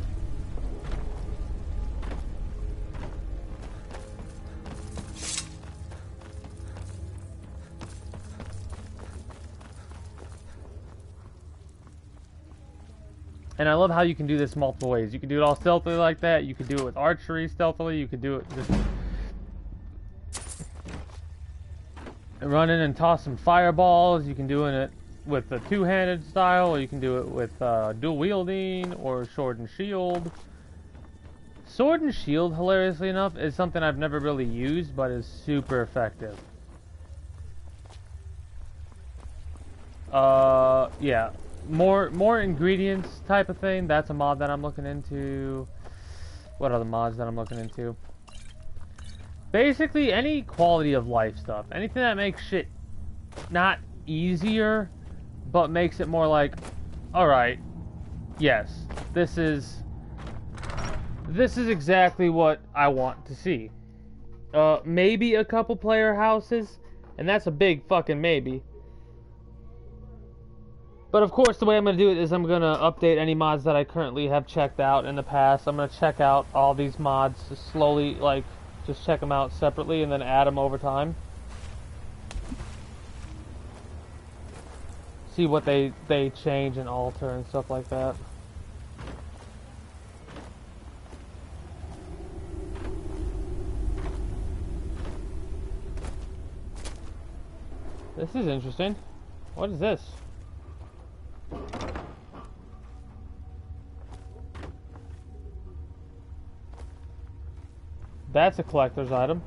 And I love how you can do this multiple ways. You can do it all stealthily like that. You can do it with archery stealthily. You can do it just run in and toss some fireballs. You can do it with a two-handed style, or you can do it with dual wielding or sword and shield. Sword and shield, hilariously enough, is something I've never really used, but is super effective. Yeah. More ingredients type of thing. That's a mod that I'm looking into. What other mods that I'm looking into? Basically, any quality of life stuff. Anything that makes shit not easier, but makes it more like, alright, yes, this is exactly what I want to see. Maybe a couple player houses, and that's a big fucking maybe. But of course, the way I'm going to do it is I'm going to update any mods that I currently have checked out in the past. I'm going to check out all these mods slowly, like, just check them out separately and then add them over time. See what they change and alter and stuff like that. This is interesting. What is this? That's a collector's item.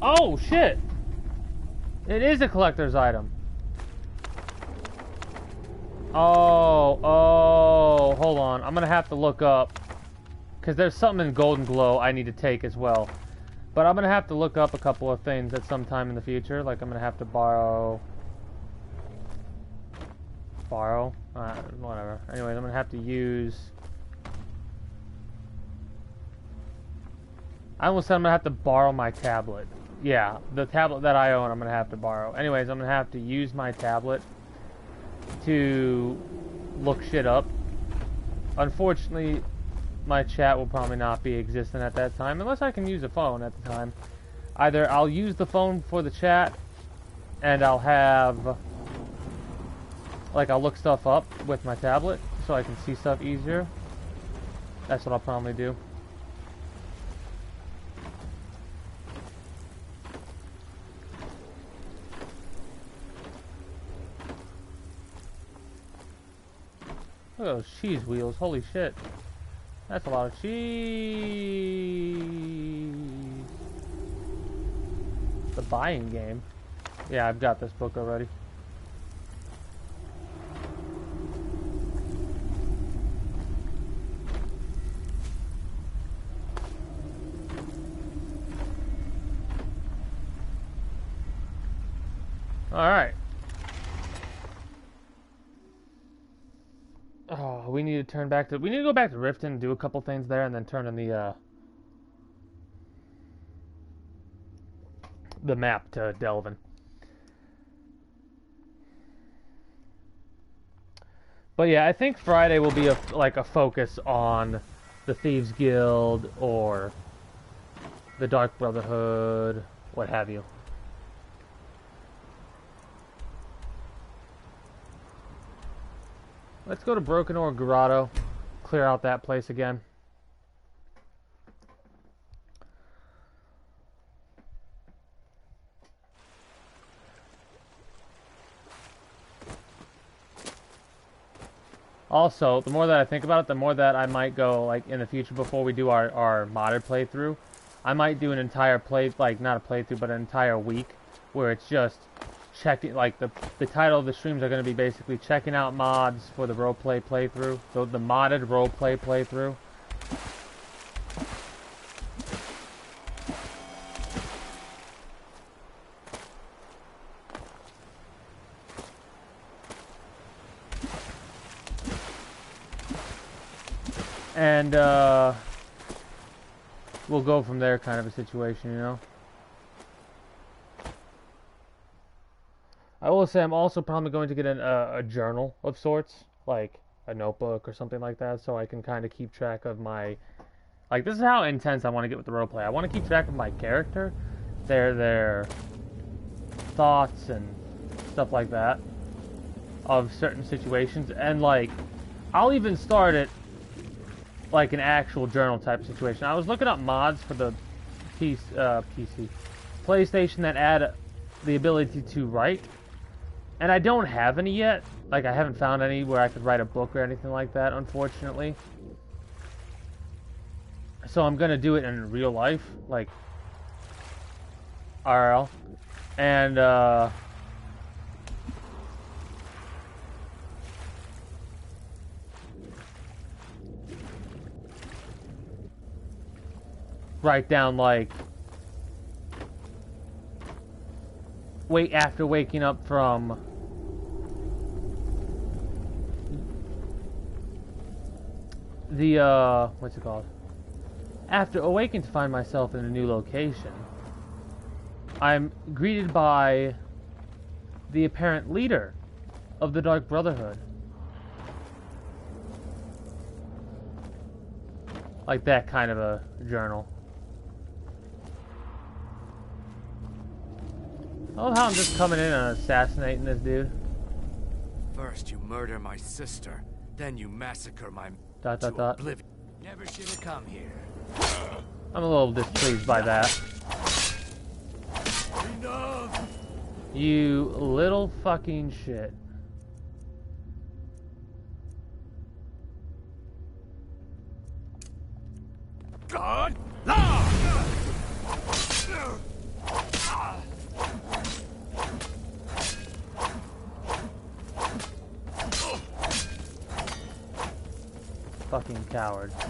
Oh shit! It is a collector's item. Oh, hold on. I'm gonna have to look up, because there's something in Golden Glow I need to take as well. But I'm gonna have to look up a couple of things at some time in the future. Like I'm gonna have to borrow, whatever. Anyways, I'm gonna have to use. I almost said I'm gonna have to borrow my tablet. Yeah, the tablet that I own, I'm gonna have to borrow. Anyways, I'm gonna have to use my tablet to look shit up. Unfortunately, my chat will probably not be existent at that time, unless I can use a phone at the time. Either I'll use the phone for the chat, and I'll have, like, I'll look stuff up with my tablet, so I can see stuff easier. That's what I'll probably do. Look at those cheese wheels, holy shit. That's a lot of cheese. The buying game. Yeah, I've got this book already. Alright. Oh, we need to turn back to... We need to go back to Riften, do a couple things there, and then turn in the map to Delvin. But yeah, I think Friday will be a focus on the Thieves Guild or the Dark Brotherhood, what have you. Let's go to Broken Ore Grotto, clear out that place again. Also, the more that I think about it, the more that I might go, like, in the future before we do our modded playthrough, I might do an entire not a playthrough, but an entire week where it's just checking, like, the title of the streams are going to be basically checking out mods for the roleplay playthrough, so the modded roleplay playthrough. And we'll go from there, kind of a situation, you know. I will say I'm also probably going to get a journal of sorts, like a notebook or something like that, so I can kind of keep track of my... Like, this is how intense I want to get with the roleplay. I want to keep track of my character, their thoughts and stuff like that, of certain situations, and, like, I'll even start it like an actual journal type situation. I was looking up mods for the PlayStation that add the ability to write, and I don't have any yet. Like, I haven't found any where I could write a book or anything like that, unfortunately. So I'm gonna do it in real life, like IRL, and write down, like, after waking up from the what's it called? After awakening to find myself in a new location, I'm greeted by the apparent leader of the Dark Brotherhood. Like that kind of a journal. I love how I'm just coming in and assassinating this dude. First you murder my sister, then you massacre my... ... Never should have come here. I'm a little displeased by that. Enough! You little fucking shit. God! Fucking coward. Time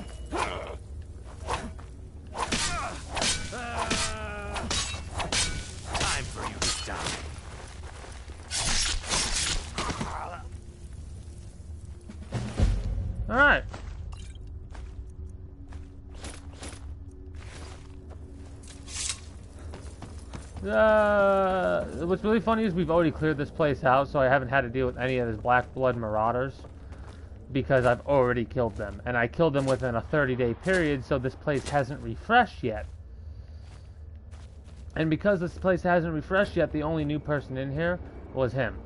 for you to die. Alright. What's really funny is we've already cleared this place out, so I haven't had to deal with any of his Black Blood Marauders. Because I've already killed them. And I killed them within a 30-day period, so this place hasn't refreshed yet. And because this place hasn't refreshed yet, the only new person in here was him.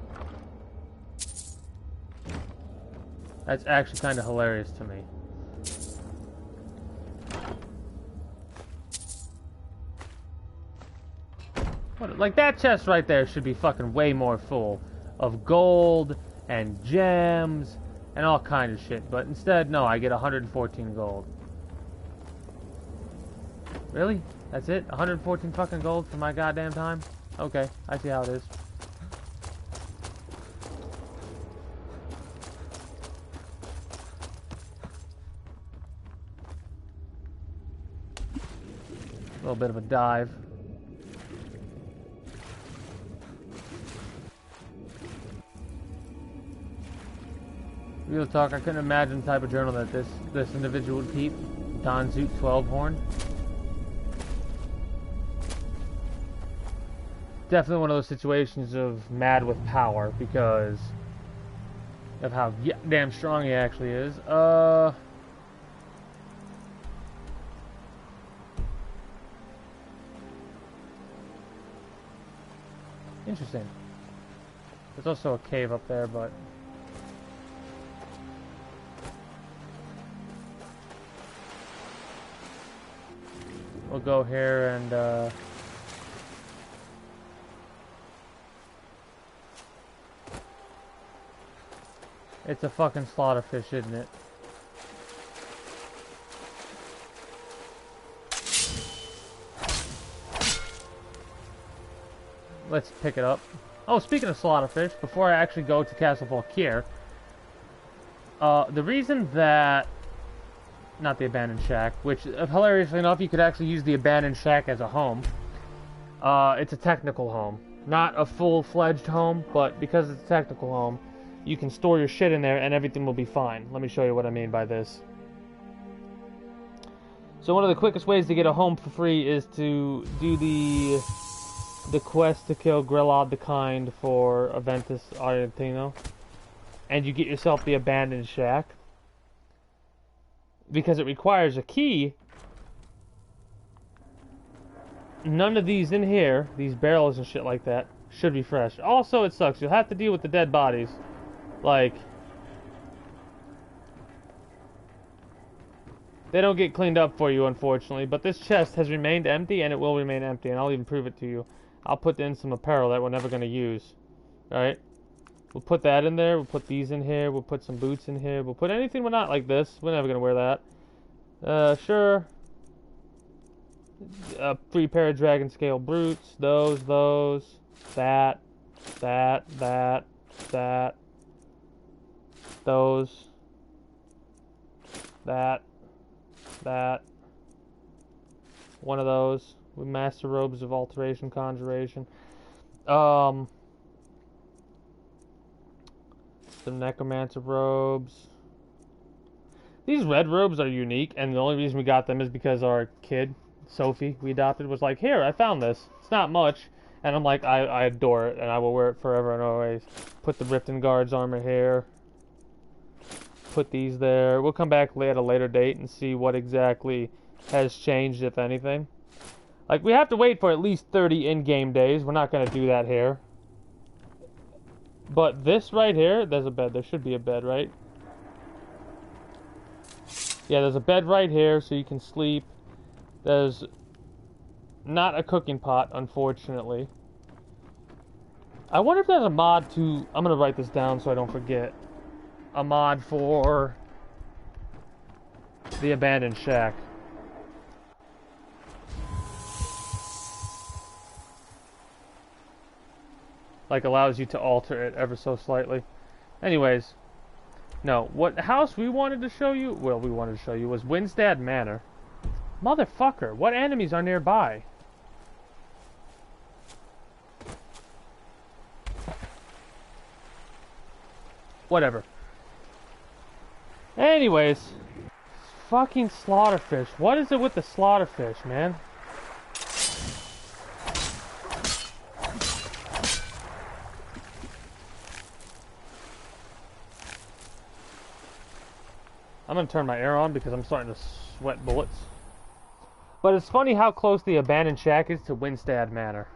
That's actually kind of hilarious to me. What, like, that chest right there should be fucking way more full of gold and gems and all kind of shit. But instead, no, I get 114 gold. Really? That's it? 114 fucking gold for my goddamn time? Okay, I see how it is. A little bit of a dive. Real talk, I couldn't imagine the type of journal that this individual would keep. Danzut 12 horn. Definitely one of those situations of mad with power because of how damn strong he actually is. Interesting. There's also a cave up there, but we'll go here and it's a fucking slaughterfish, isn't it? Let's pick it up. Oh, speaking of slaughterfish, before I actually go to Castle Valkyr, the reason that... Not the abandoned shack, which, hilariously enough, you could actually use the abandoned shack as a home. It's a technical home. Not a full-fledged home, but because it's a technical home, you can store your shit in there and everything will be fine. Let me show you what I mean by this. So one of the quickest ways to get a home for free is to do the quest to kill Grillad the Kind for Aventus Argentino. And you get yourself the abandoned shack. Because it requires a key. None of these in here, these barrels and shit like that, should be fresh. Also, it sucks. You'll have to deal with the dead bodies. Like, they don't get cleaned up for you, unfortunately. But this chest has remained empty, and it will remain empty. And I'll even prove it to you. I'll put in some apparel that we're never going to use. Alright? We'll put that in there. We'll put these in here. We'll put some boots in here. We'll put anything we're not like this. We're never going to wear that. Sure. 3 pair of dragon scale boots. Those. That. Those. That. One of those. With master robes of alteration, conjuration. Some necromancer robes. These red robes are unique, and the only reason we got them is because our kid, Sophie, we adopted, was like, here, I found this. It's not much. And I'm like, I adore it, and I will wear it forever and always. Put the Riften Guards armor here. Put these there. We'll come back at a later date and see what exactly has changed, if anything. Like, we have to wait for at least 30 in-game days. We're not going to do that here. But this right here, there's a bed. There should be a bed, right? Yeah, there's a bed right here so you can sleep. There's not a cooking pot, unfortunately. I wonder if there's a mod to... I'm going to write this down so I don't forget. A mod for the abandoned shack. Like, allows you to alter it ever so slightly. Anyways, No, what house we wanted to show you, well, we wanted to show you was Winstead Manor. Motherfucker, what enemies are nearby? Whatever. Anyways, fucking slaughterfish. What is it with the slaughterfish, man? I'm gonna turn my air on because I'm starting to sweat bullets. But it's funny how close the abandoned shack is to Winstead Manor.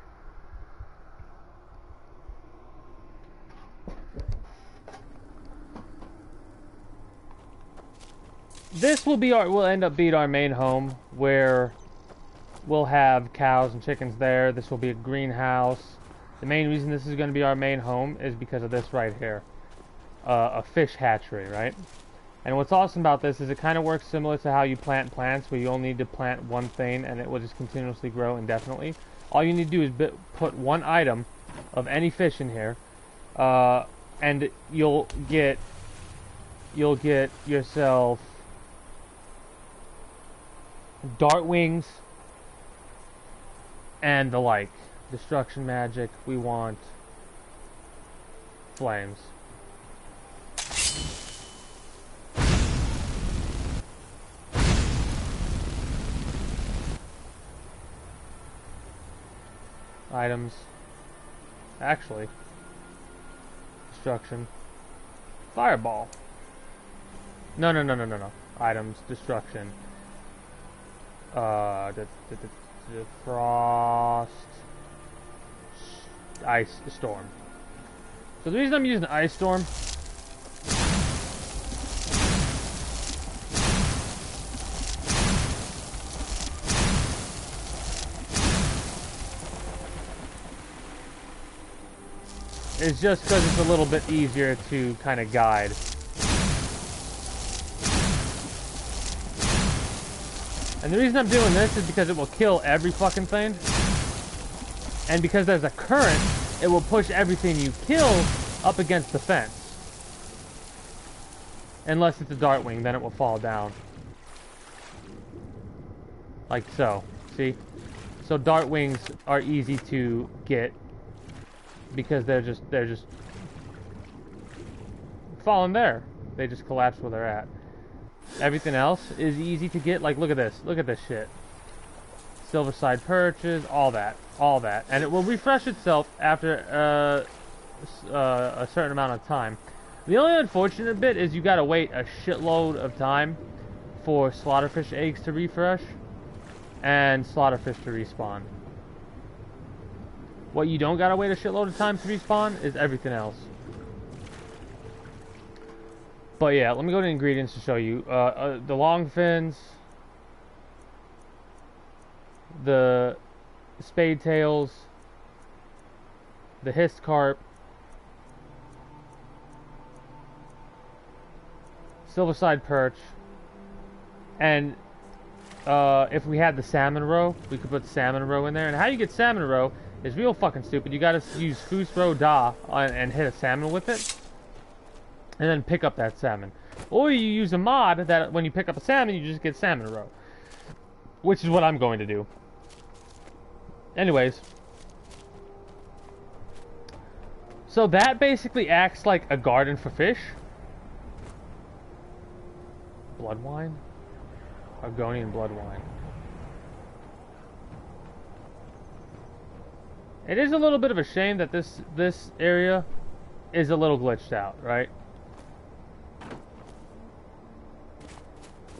This will end up being our main home, where we'll have cows and chickens there. This will be a greenhouse. The main reason this is going to be our main home is because of this right here. A fish hatchery, right? And what's awesome about this is it kind of works similar to how you plant plants, where you only need to plant one thing and it will just continuously grow indefinitely. All you need to do is put one item of any fish in here, and you'll get yourself dart wings and the like. Destruction magic. We want flames. Items. Actually. Destruction. Fireball. No. Items. Destruction. Frost. Ice storm. So the reason I'm using ice storm is just because it's a little bit easier to kind of guide. And the reason I'm doing this is because it will kill every fucking thing. And because there's a current, it will push everything you kill up against the fence. Unless it's a dartwing, then it will fall down. Like so. See? So dartwings are easy to get because they're just falling there. They just collapse where they're at. Everything else is easy to get. Like, look at this. Look at this shit. Silverside perches, all that. And it will refresh itself after a certain amount of time. The only unfortunate bit is you gotta wait a shitload of time for slaughterfish eggs to refresh and slaughterfish to respawn. What you don't gotta wait a shitload of time to respawn is everything else. But yeah, let me go to ingredients to show you. The long fins, the spade tails, the hissed carp, silverside perch, and if we had the salmon roe, we could put salmon roe in there. And how you get salmon roe is real fucking stupid. You gotta use Foos Roe Da and hit a salmon with it, and then pick up that salmon. Or you use a mod that when you pick up a salmon, you just get salmon roe, which is what I'm going to do. Anyways, so that basically acts like a garden for fish. Blood wine? Argonian blood wine. It is a little bit of a shame that this area is a little glitched out, right?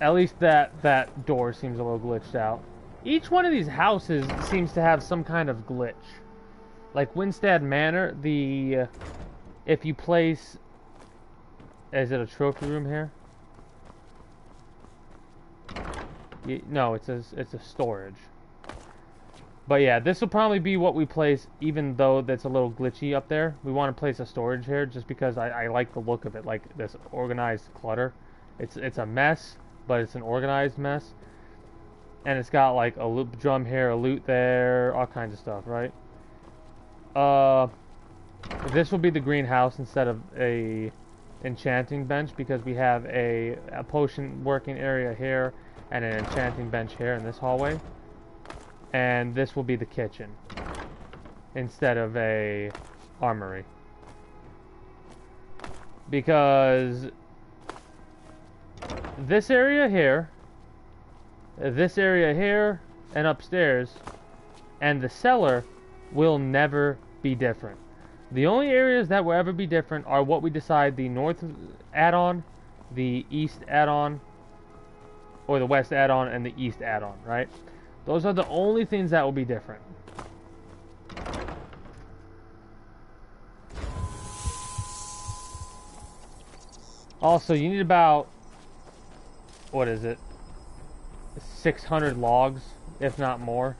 At least that door seems a little glitched out. Each one of these houses seems to have some kind of glitch. Like Winstead Manor, if you place... Is it a trophy room here? No, it's a storage. But yeah, this will probably be what we place, even though that's a little glitchy up there. We want to place a storage here just because I like the look of it, like this organized clutter. It's a mess, but it's an organized mess. And it's got like a loop drum here, a loot there, all kinds of stuff, right? This will be the greenhouse instead of a enchanting bench because we have a potion working area here and an enchanting bench here in this hallway. And this will be the kitchen instead of a armory. Because this area here, and upstairs, and the cellar will never be different. The only areas that will ever be different are what we decide the north add-on, the east add-on, or the west add-on, and the east add-on, right? Those are the only things that will be different. Also, you need about, what is it, 600 logs, if not more.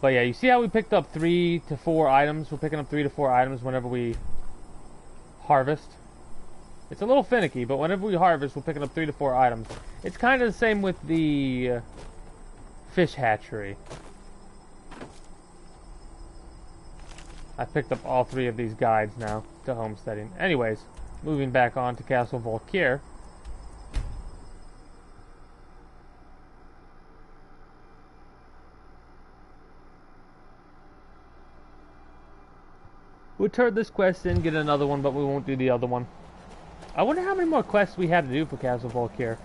But yeah, you see how we picked up 3 to 4 items? We're picking up 3 to 4 items whenever we harvest. It's a little finicky, but whenever we harvest, we're picking up 3 to 4 items. It's kind of the same with the fish hatchery. I picked up all 3 of these guides now to homesteading. Anyways, moving back on to Castle Volkir. We'll turn this quest in, get another one, but we won't do the other one. I wonder how many more quests we have to do for Castle Volkir.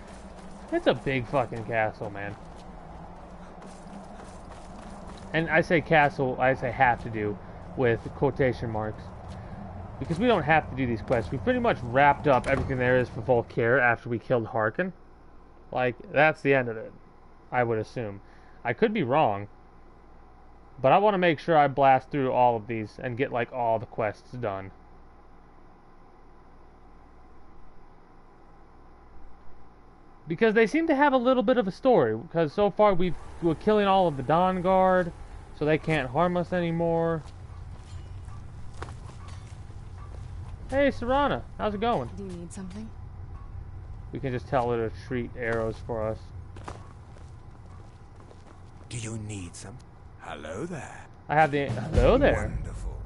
It's a big fucking castle, man. And I say castle, I say have to do with quotation marks. Because we don't have to do these quests. We pretty much wrapped up everything there is for Volkir after we killed Harkin. Like, that's the end of it, I would assume. I could be wrong. But I want to make sure I blast through all of these and get, like, all the quests done. Because they seem to have a little bit of a story. Because so far we're killing all of the Dawn Guard, so they can't harm us anymore. Hey, Serana, how's it going? Do you need something? We can just tell her to treat arrows for us. Do you need some? Hello there. I have the... Hello there. Wonderful.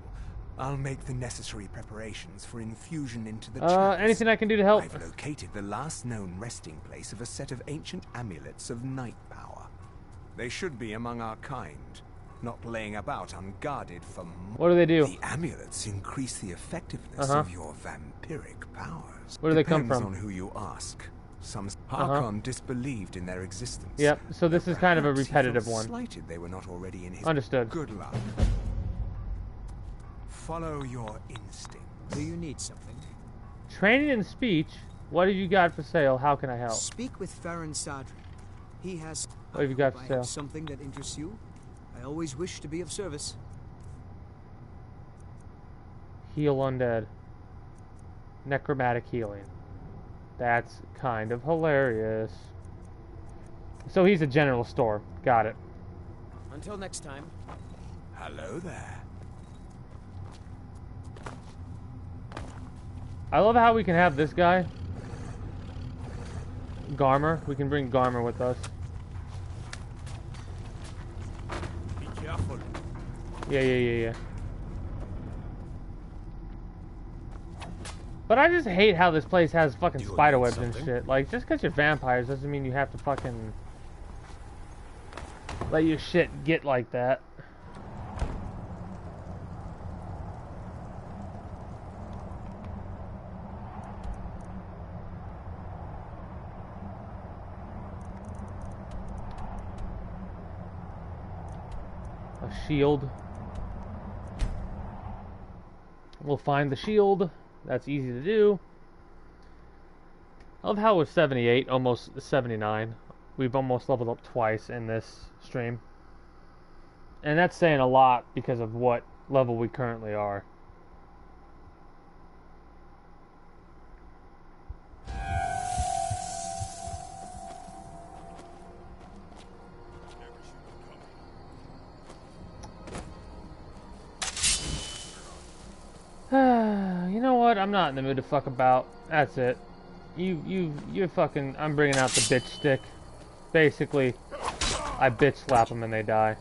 I'll make the necessary preparations for infusion into the chalice. Anything I can do to help? I've located the last known resting place of a set of ancient amulets of night power. They should be among our kind, not laying about unguarded for more. What do they do? The amulets increase the effectiveness of your vampiric powers. Where do they come from? Depends on who you ask. Some Harkon disbelieved in their existence. Yep, so this is kind of a repetitive one. Slighted they were not already in his Understood. Good luck. Follow your instinct. Do you need something? Training and speech. What have you got for sale? How can I help? Speak with Farron Sadri. He has... What have you got for sale? Something that interests you? I always wish to be of service. Heal undead. Necromantic healing. That's kind of hilarious. So he's a general store. Got it. Until next time. Hello there. I love how we can have this guy. Garmer. We can bring Garmer with us. Be careful. Yeah. But I just hate how this place has fucking spiderwebs and shit. Like, just because you're vampires doesn't mean you have to fucking let your shit get like that. A shield. We'll find the shield. That's easy to do. I love how we're 78, almost 79. We've almost leveled up twice in this stream. And that's saying a lot because of what level we currently are. You know what? I'm not in the mood to fuck about. That's it. You're fucking... I'm bringing out the bitch stick. Basically, I bitch slap them and they die.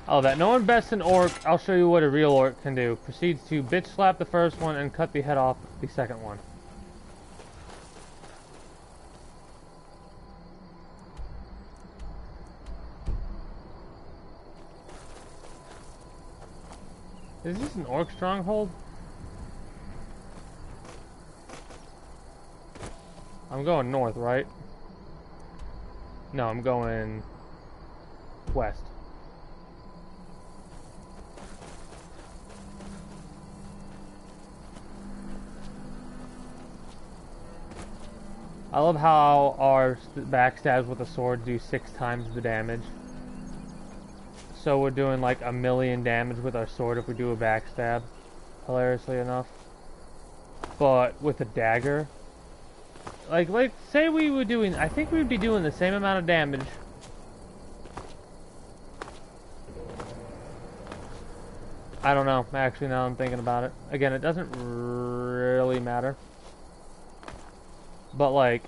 Oh, that no one bests an orc. I'll show you what a real orc can do. Proceeds to bitch slap the first one and cut the head off the second one. Is this an orc stronghold? I'm going north, right? No, I'm going west. I love how our backstabs with the sword do 6 times the damage. So we're doing like 1,000,000 damage with our sword if we do a backstab, hilariously enough. But with a dagger, like say we were doing, I think we would be doing the same amount of damage. I don't know, actually, now I'm thinking about it. Again, it doesn't really matter. But like,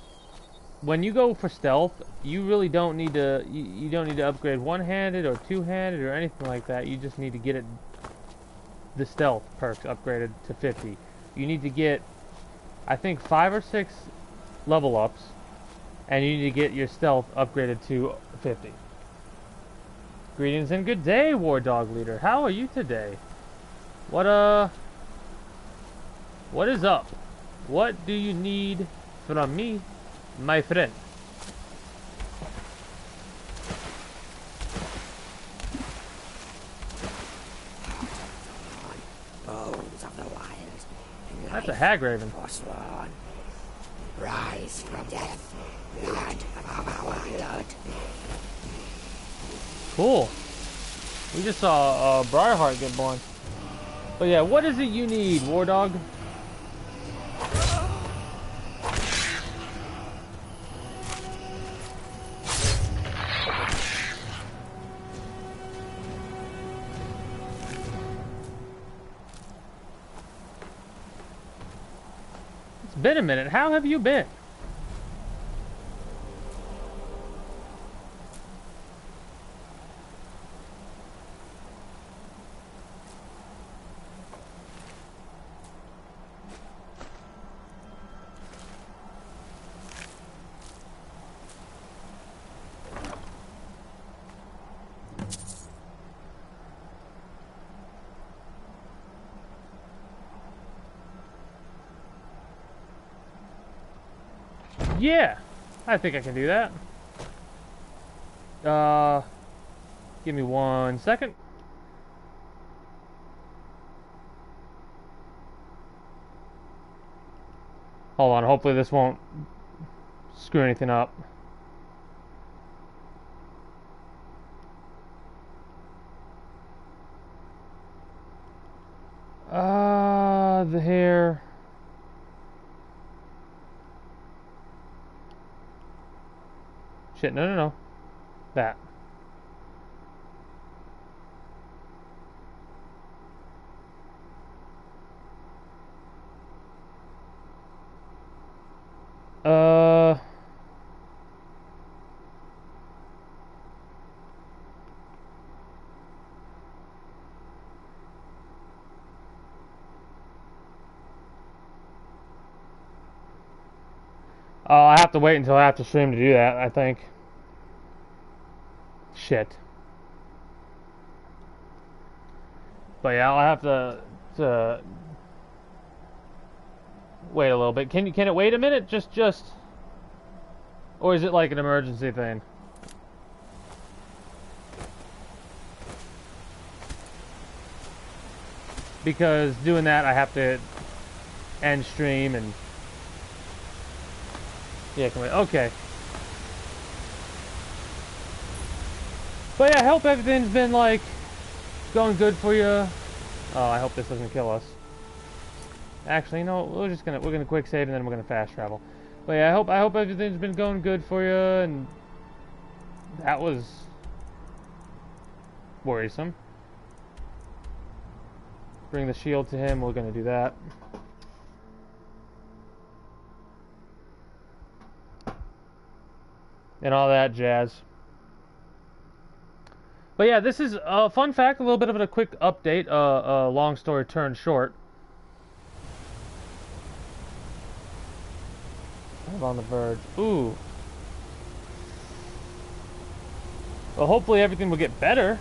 when you go for stealth, you really don't need to, you don't need to upgrade one-handed or two-handed or anything like that. You just need to get the stealth perks upgraded to 50. You need to get, I think, 5 or 6 level ups, and you need to get your stealth upgraded to 50. Greetings and good day, War Dog Leader. How are you today? What is up? What do you need from me, my friend? Bones of the wild. That's a hag raven. Forsworn. Rise from death. Blood of our blood. Cool. We just saw Briarheart get born. But yeah, what is it you need, War Dog? It's been a minute. How have you been? Yeah, I think I can do that. Give me 1 second. Hold on, hopefully this won't screw anything up. The hair. Shit, no. That. Oh, I have to wait until after stream to do that, I think. Shit. But yeah, I'll have to wait a little bit. Can it wait a minute? Just or is it like an emergency thing? Because doing that I have to end stream and yeah, can wait. Okay. But yeah, I hope everything's been like going good for you. Oh, I hope this doesn't kill us. Actually, no, we're gonna quick save and then we're gonna fast travel. But yeah, I hope everything's been going good for you, and that was worrisome. Bring the shield to him, we're gonna do that. And all that jazz. But yeah, this is a fun fact, a little bit of a quick update, long story turned short. I'm on the verge. Ooh. Well, hopefully everything will get better.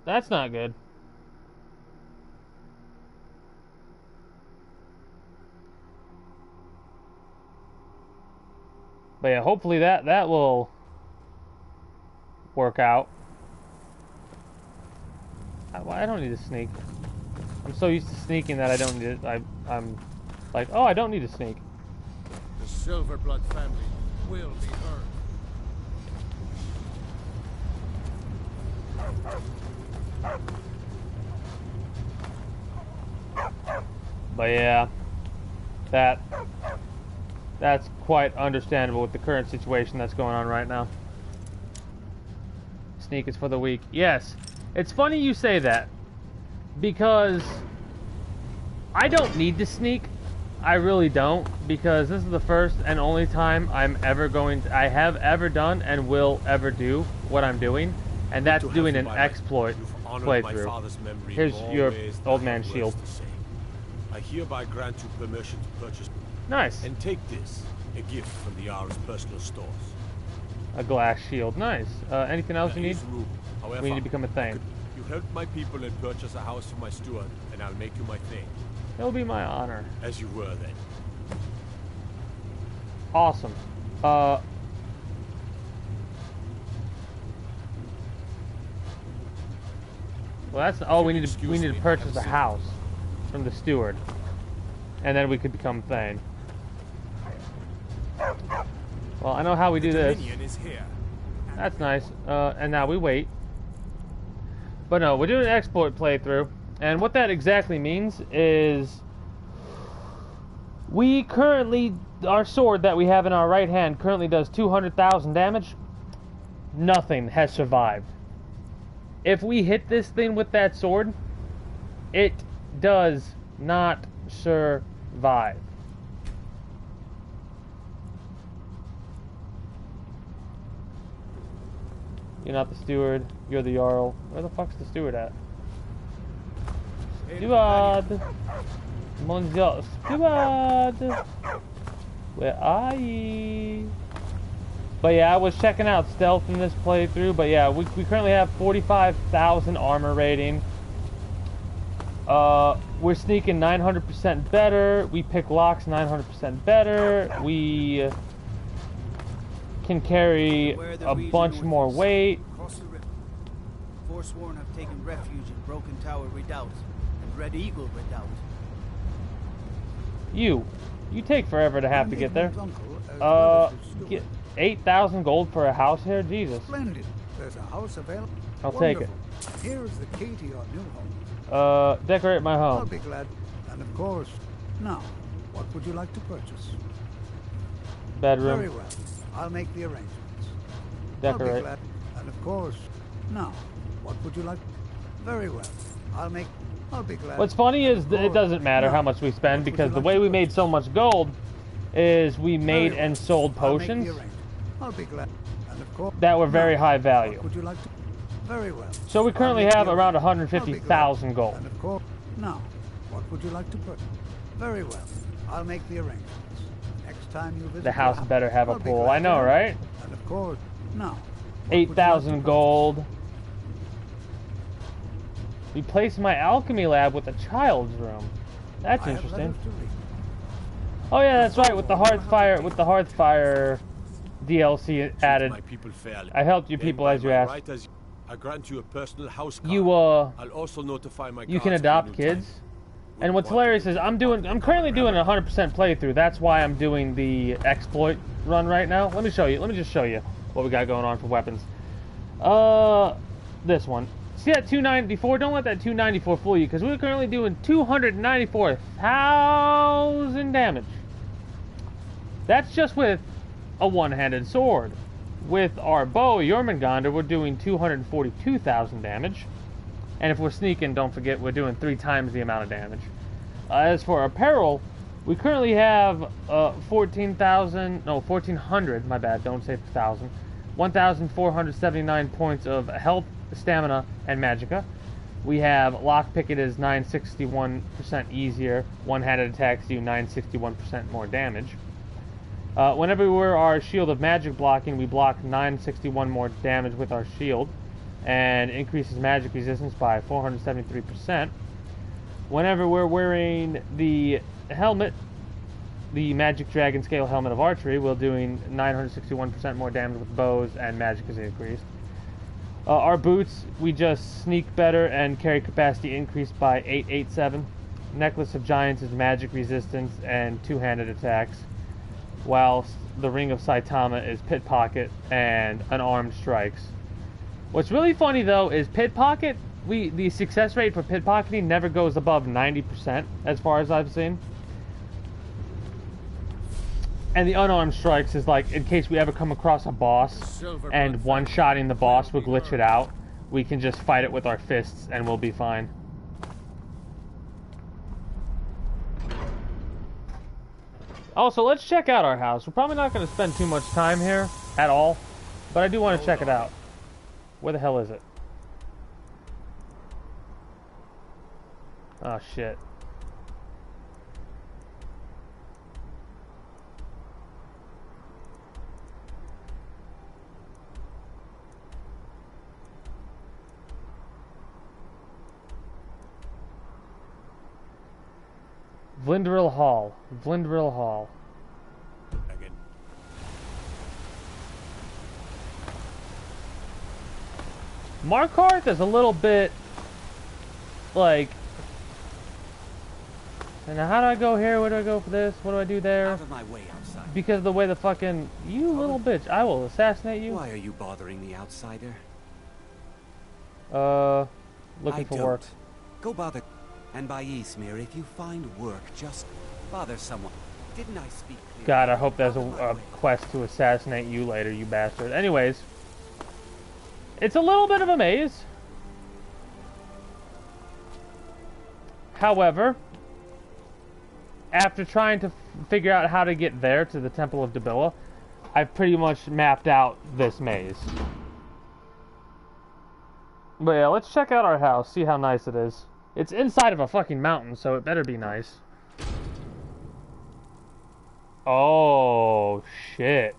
That's not good. But yeah, hopefully that will work out. I don't need to sneak. I'm so used to sneaking that I don't need it. I'm like, oh, I don't need to sneak. The Silverblood family will be heard. But yeah, that's quite understandable with the current situation that's going on right now. Sneak is for the weak. Yes, it's funny you say that, because I don't need to sneak. I really don't, because this is the first and only time I have ever done and will ever do what I'm doing, and that's doing an exploit playthrough. Here's your old man shield. I hereby grant you permission to purchase. Nice. And take this, a gift from the R's personal stores. A glass shield. Nice. Anything else you need? However, We need to become a thing. You helped my people and purchase a house for my steward, and I'll make you my thing. It'll be my honor. As you were then. Awesome. Well, that's we need to purchase a house from the steward, and then we could become Thane. Well, I know how we do this. That's nice. And now we wait. But no, we're doing an exploit playthrough, and what that exactly means is we currently, our sword that we have in our right hand currently does 200,000 damage. Nothing has survived. If we hit this thing with that sword, it does not survive. You're not the steward, you're the Jarl. Where the fuck's the steward at? Steward! Monsieur Steward! Where are ye? But yeah, I was checking out stealth in this playthrough, but yeah, we currently have 45,000 armor rating. We're sneaking 900% better. We pick locks 900% better. We can carry a bunch more weight. Across the river, Forsworn have taken refuge in Broken Tower Redoubt and Red Eagle Redoubt. You take forever to have to get there. Get 8,000 gold for a house here? Jesus. Splendid. There's a house available. I'll take it. Here is the key to your new home. Decorate my home. I'll be glad. And of course, now, what would you like to purchase? Bedroom. Very well. I'll make the arrangements. Decorate. I'll be glad. And of course, now, what would you like? Very well. I'll be glad. What's funny is that it doesn't matter how much we spend, because the way we made so much gold is we made and sold potions I'll be glad. And of course, that were very high value. what would you like to? Very well. So we currently have around 150,000 gold. And of course, now, what would you like to put? Very well. I'll make the arrangements. Next time you visit The house better have a I'll be pool. glad I know, to. right? And of course, now, 8,000 gold. Replace my alchemy lab with a child's room. That's interesting. Oh yeah, that's right. With the Hearthfire DLC added, I helped you people as you asked. I grant you a personal house card. I'll also notify my you can guards adopt when kids. And what's hilarious is I'm currently doing a 100% playthrough. That's why I'm doing the exploit run right now. Let me show you. Let me just show you what we got going on for weapons. This one. See that 294? Don't let that 294 fool you, because we're currently doing 294,000 damage. That's just with a one-handed sword. With our bow, Jormungandr, we're doing 242,000 damage. And if we're sneaking, don't forget, we're doing 3 times the amount of damage. As for apparel, We currently have 1,400, my bad, don't say 1,000. 1,479 points of health, stamina, and magicka. We have lockpick, it is 961% easier. One-handed attacks do 961% more damage. Whenever we wear our shield of magic blocking, we block 961 more damage with our shield, and increases magic resistance by 473%. Whenever we're wearing the helmet, the Magic Dragon Scale Helmet of Archery, we're doing 961% more damage with bows, and magic is increased. Our boots, we just sneak better and carry capacity increased by 887. Necklace of Giants is magic resistance and two-handed attacks, whilst the Ring of Saitama is pickpocket and unarmed strikes. What's really funny though is pickpocket, the success rate for pickpocketing never goes above 90% as far as I've seen. And the unarmed strikes is like, in case we ever come across a boss and one-shotting the boss will glitch it out, we can just fight it with our fists and we'll be fine. Also, let's check out our house. We're probably not going to spend too much time here at all, but I do want to check it out. Where the hell is it? Oh, shit. Vlindril Hall. Vlindril Hall. Markarth is a little bit like, and how do I go here? Where do I go for this? What do I do there? Out of my way, outsider. Because of the way the fucking, you little bitch, I will assassinate you. Why are you bothering the outsider? Looking for work. Go bother. And by Ysmir, if you find work, just bother someone. Didn't I speak clearly? God, I hope there's a quest to assassinate you later, you bastard. Anyways, it's a little bit of a maze. However, after trying to figure out how to get there to the Temple of Dabilla, I've pretty much mapped out this maze. But yeah, let's check out our house, see how nice it is. It's inside of a fucking mountain, so it better be nice. Oh, shit.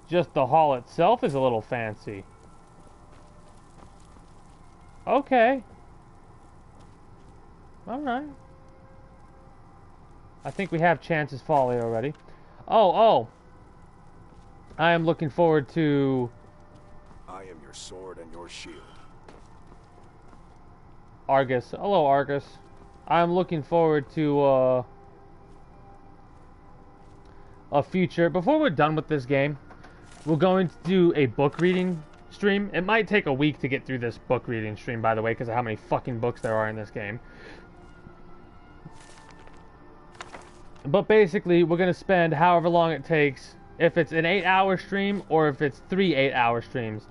Just the hall itself is a little fancy. Okay. Alright. I think we have Chance's Folly already. Oh. I am looking forward to... I am your sword and your shield. Argus. Hello, Argus. I'm looking forward to a future. Before we're done with this game, we're going to do a book reading stream. It might take a week to get through this book reading stream, by the way, because of how many fucking books there are in this game. But basically, we're going to spend however long it takes, if it's an 8-hour stream or if it's 3 8-hour streams,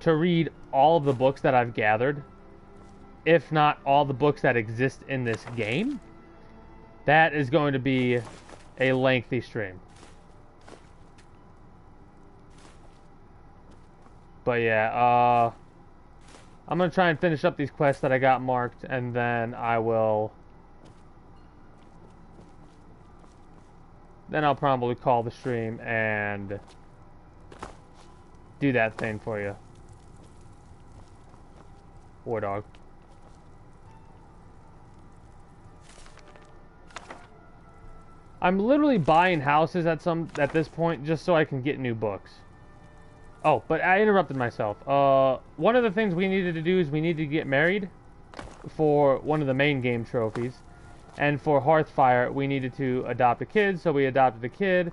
to read all of the books that I've gathered. If not all the books that exist in this game. That is going to be a lengthy stream. But yeah, I'm going to try and finish up these quests that I got marked, and then I'll probably call the stream and do that thing for you. War dog. I'm literally buying houses at this point just so I can get new books. Oh, but I interrupted myself. One of the things we needed to do is we needed to get married for one of the main game trophies. And for Hearthfire, we needed to adopt a kid, so we adopted a kid.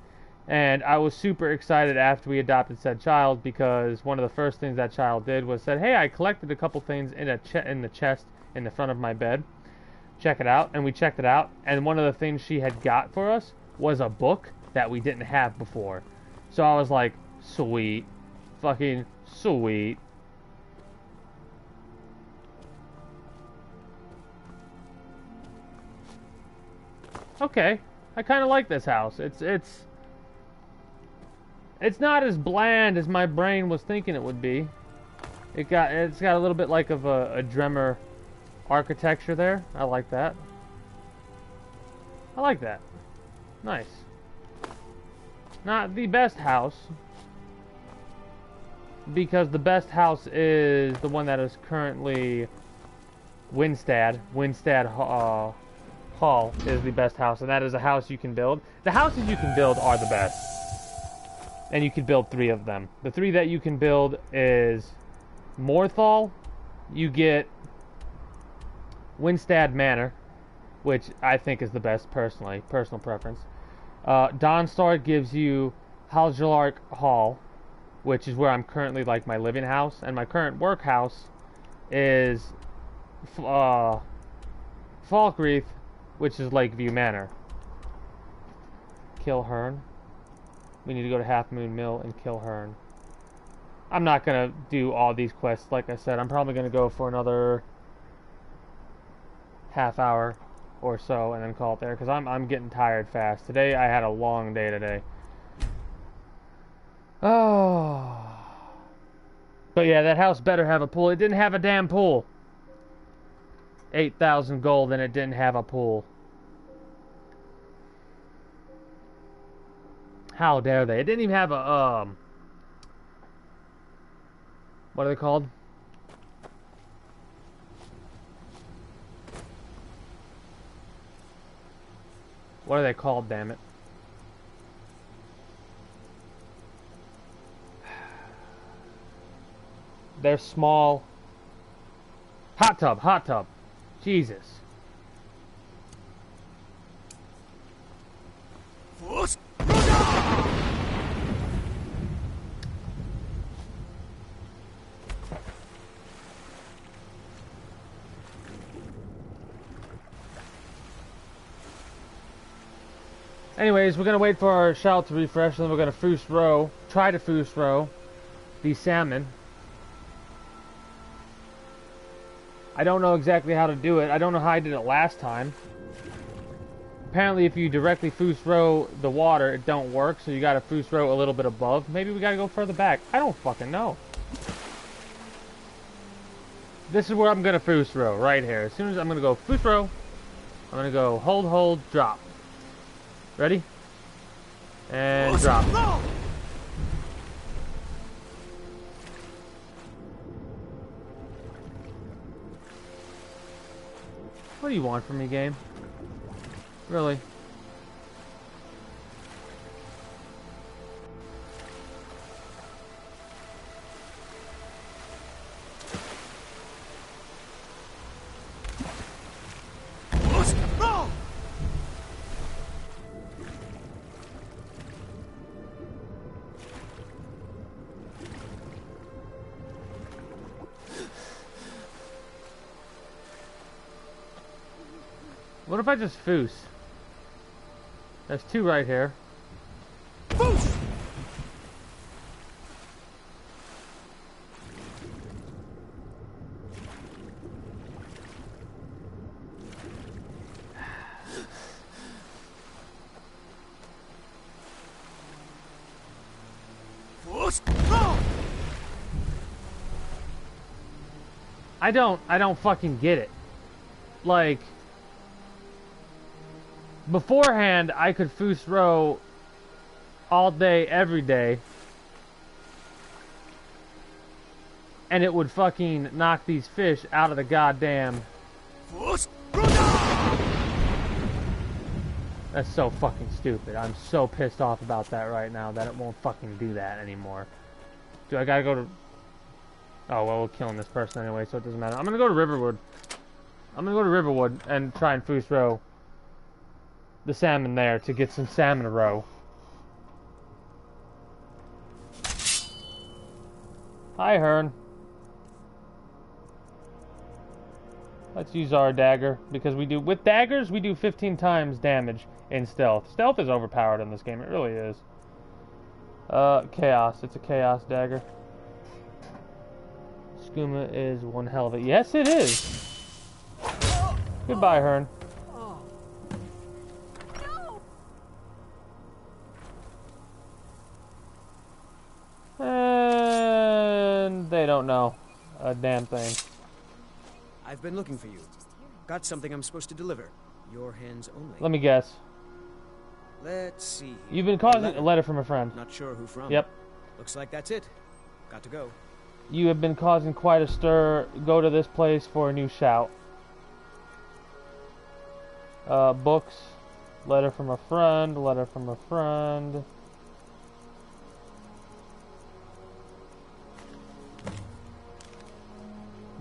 And I was super excited after we adopted said child because one of the first things that child did was said, hey, I collected a couple things in the chest in the front of my bed. Check it out. And we checked it out. And one of the things she had got for us was a book that we didn't have before. So I was like, sweet. Fucking sweet. okay, I kind of like this house. It's not as bland as my brain was thinking it would be. It's got a little bit like of a Dremmer architecture there. I like that. I like that. Nice. Not the best house, because the best house is the one that is currently Winstad. Winstad Hall is the best house, and that is a house you can build. The houses you can build are the best, and you can build 3 of them. The 3 that you can build is Morthal. You get Winstad Manor, which I think is the best personally, personal preference. Dawnstar gives you Haljalark Hall, which is where I'm currently like my living house, and my current work house is Falkreath, which is Lakeview Manor. Kill Hearn. We need to go to Half Moon Mill and kill Hearn. I'm not gonna do all these quests, like I said. I'm probably gonna go for another half hour or so and then call it there, because I'm getting tired fast. Today I had a long day today. Oh. But yeah, that house better have a pool. It didn't have a damn pool. 8,000 gold and it didn't have a pool. How dare they? It didn't even have a, what are they called? What are they called, damn it? They're small. Hot tub, hot tub. Jesus. Anyways, we're gonna wait for our shout to refresh, and then we're gonna Foost row, try to Foost row the salmon. I don't know exactly how to do it. I don't know how I did it last time. Apparently, if you directly Foost row the water, it don't work, so you gotta Foost row a little bit above. Maybe we gotta go further back. I don't fucking know. This is where I'm gonna Foost row, right here. As soon as I'm gonna go Foost row, I'm gonna go hold, hold, drop. Ready? And drop. What do you want from me, game? Really? What if I just Foos? There's 2 right here. Foos! I don't fucking get it. Like, beforehand, I could Foost row all day, every day, and it would fucking knock these fish out of the goddamn... That's so fucking stupid. I'm so pissed off about that right now that it won't fucking do that anymore. Do I gotta go to... Oh, well, we're killing this person anyway, so it doesn't matter. I'm gonna go to Riverwood. I'm gonna go to Riverwood and try and Foost row the salmon there to get some salmon row. Hi, Hearn. Let's use our dagger, because we do, with daggers, we do 15 times damage in stealth. Stealth is overpowered in this game, it really is. Chaos. It's a chaos dagger. Skooma is one hell of it. Yes, it is. Goodbye, Hearn. They don't know a damn thing. I've been looking for you. Got something I'm supposed to deliver. Your hands only. Let me guess. Let's see. You've been causing a letter from a friend. Not sure who from. Yep. Looks like that's it. Got to go. You have been causing quite a stir. Go to this place for a new shout. Books. Letter from a friend. Letter from a friend.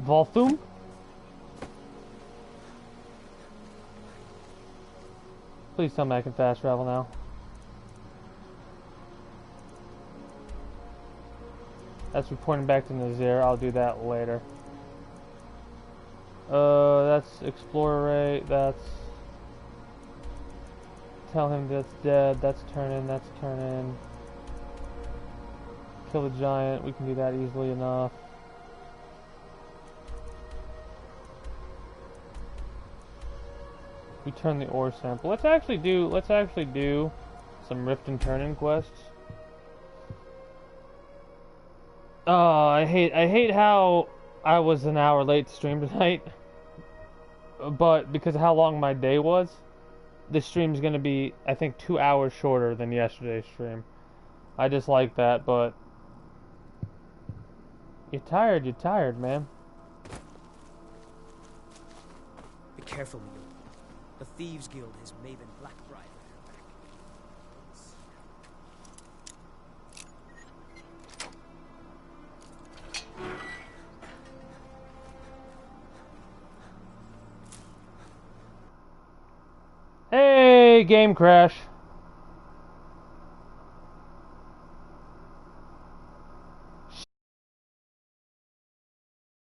Volthum? Please tell me I can fast travel now. That's reporting back to Nazir. I'll do that later. That's Explorate. That's... Tell him that's dead. That's turn in. That's turn in. Kill the giant. We can do that easily enough. Return the ore sample. Let's actually do some Rift and Turn-in quests. Oh, I hate how I was an hour late to stream tonight. But because of how long my day was, this stream is going to be, I think, 2 hours shorter than yesterday's stream. I just like that, but you're tired, man. Be careful, Mule. The Thieves Guild has Maven Blackbriar at her back. Hey, game crash.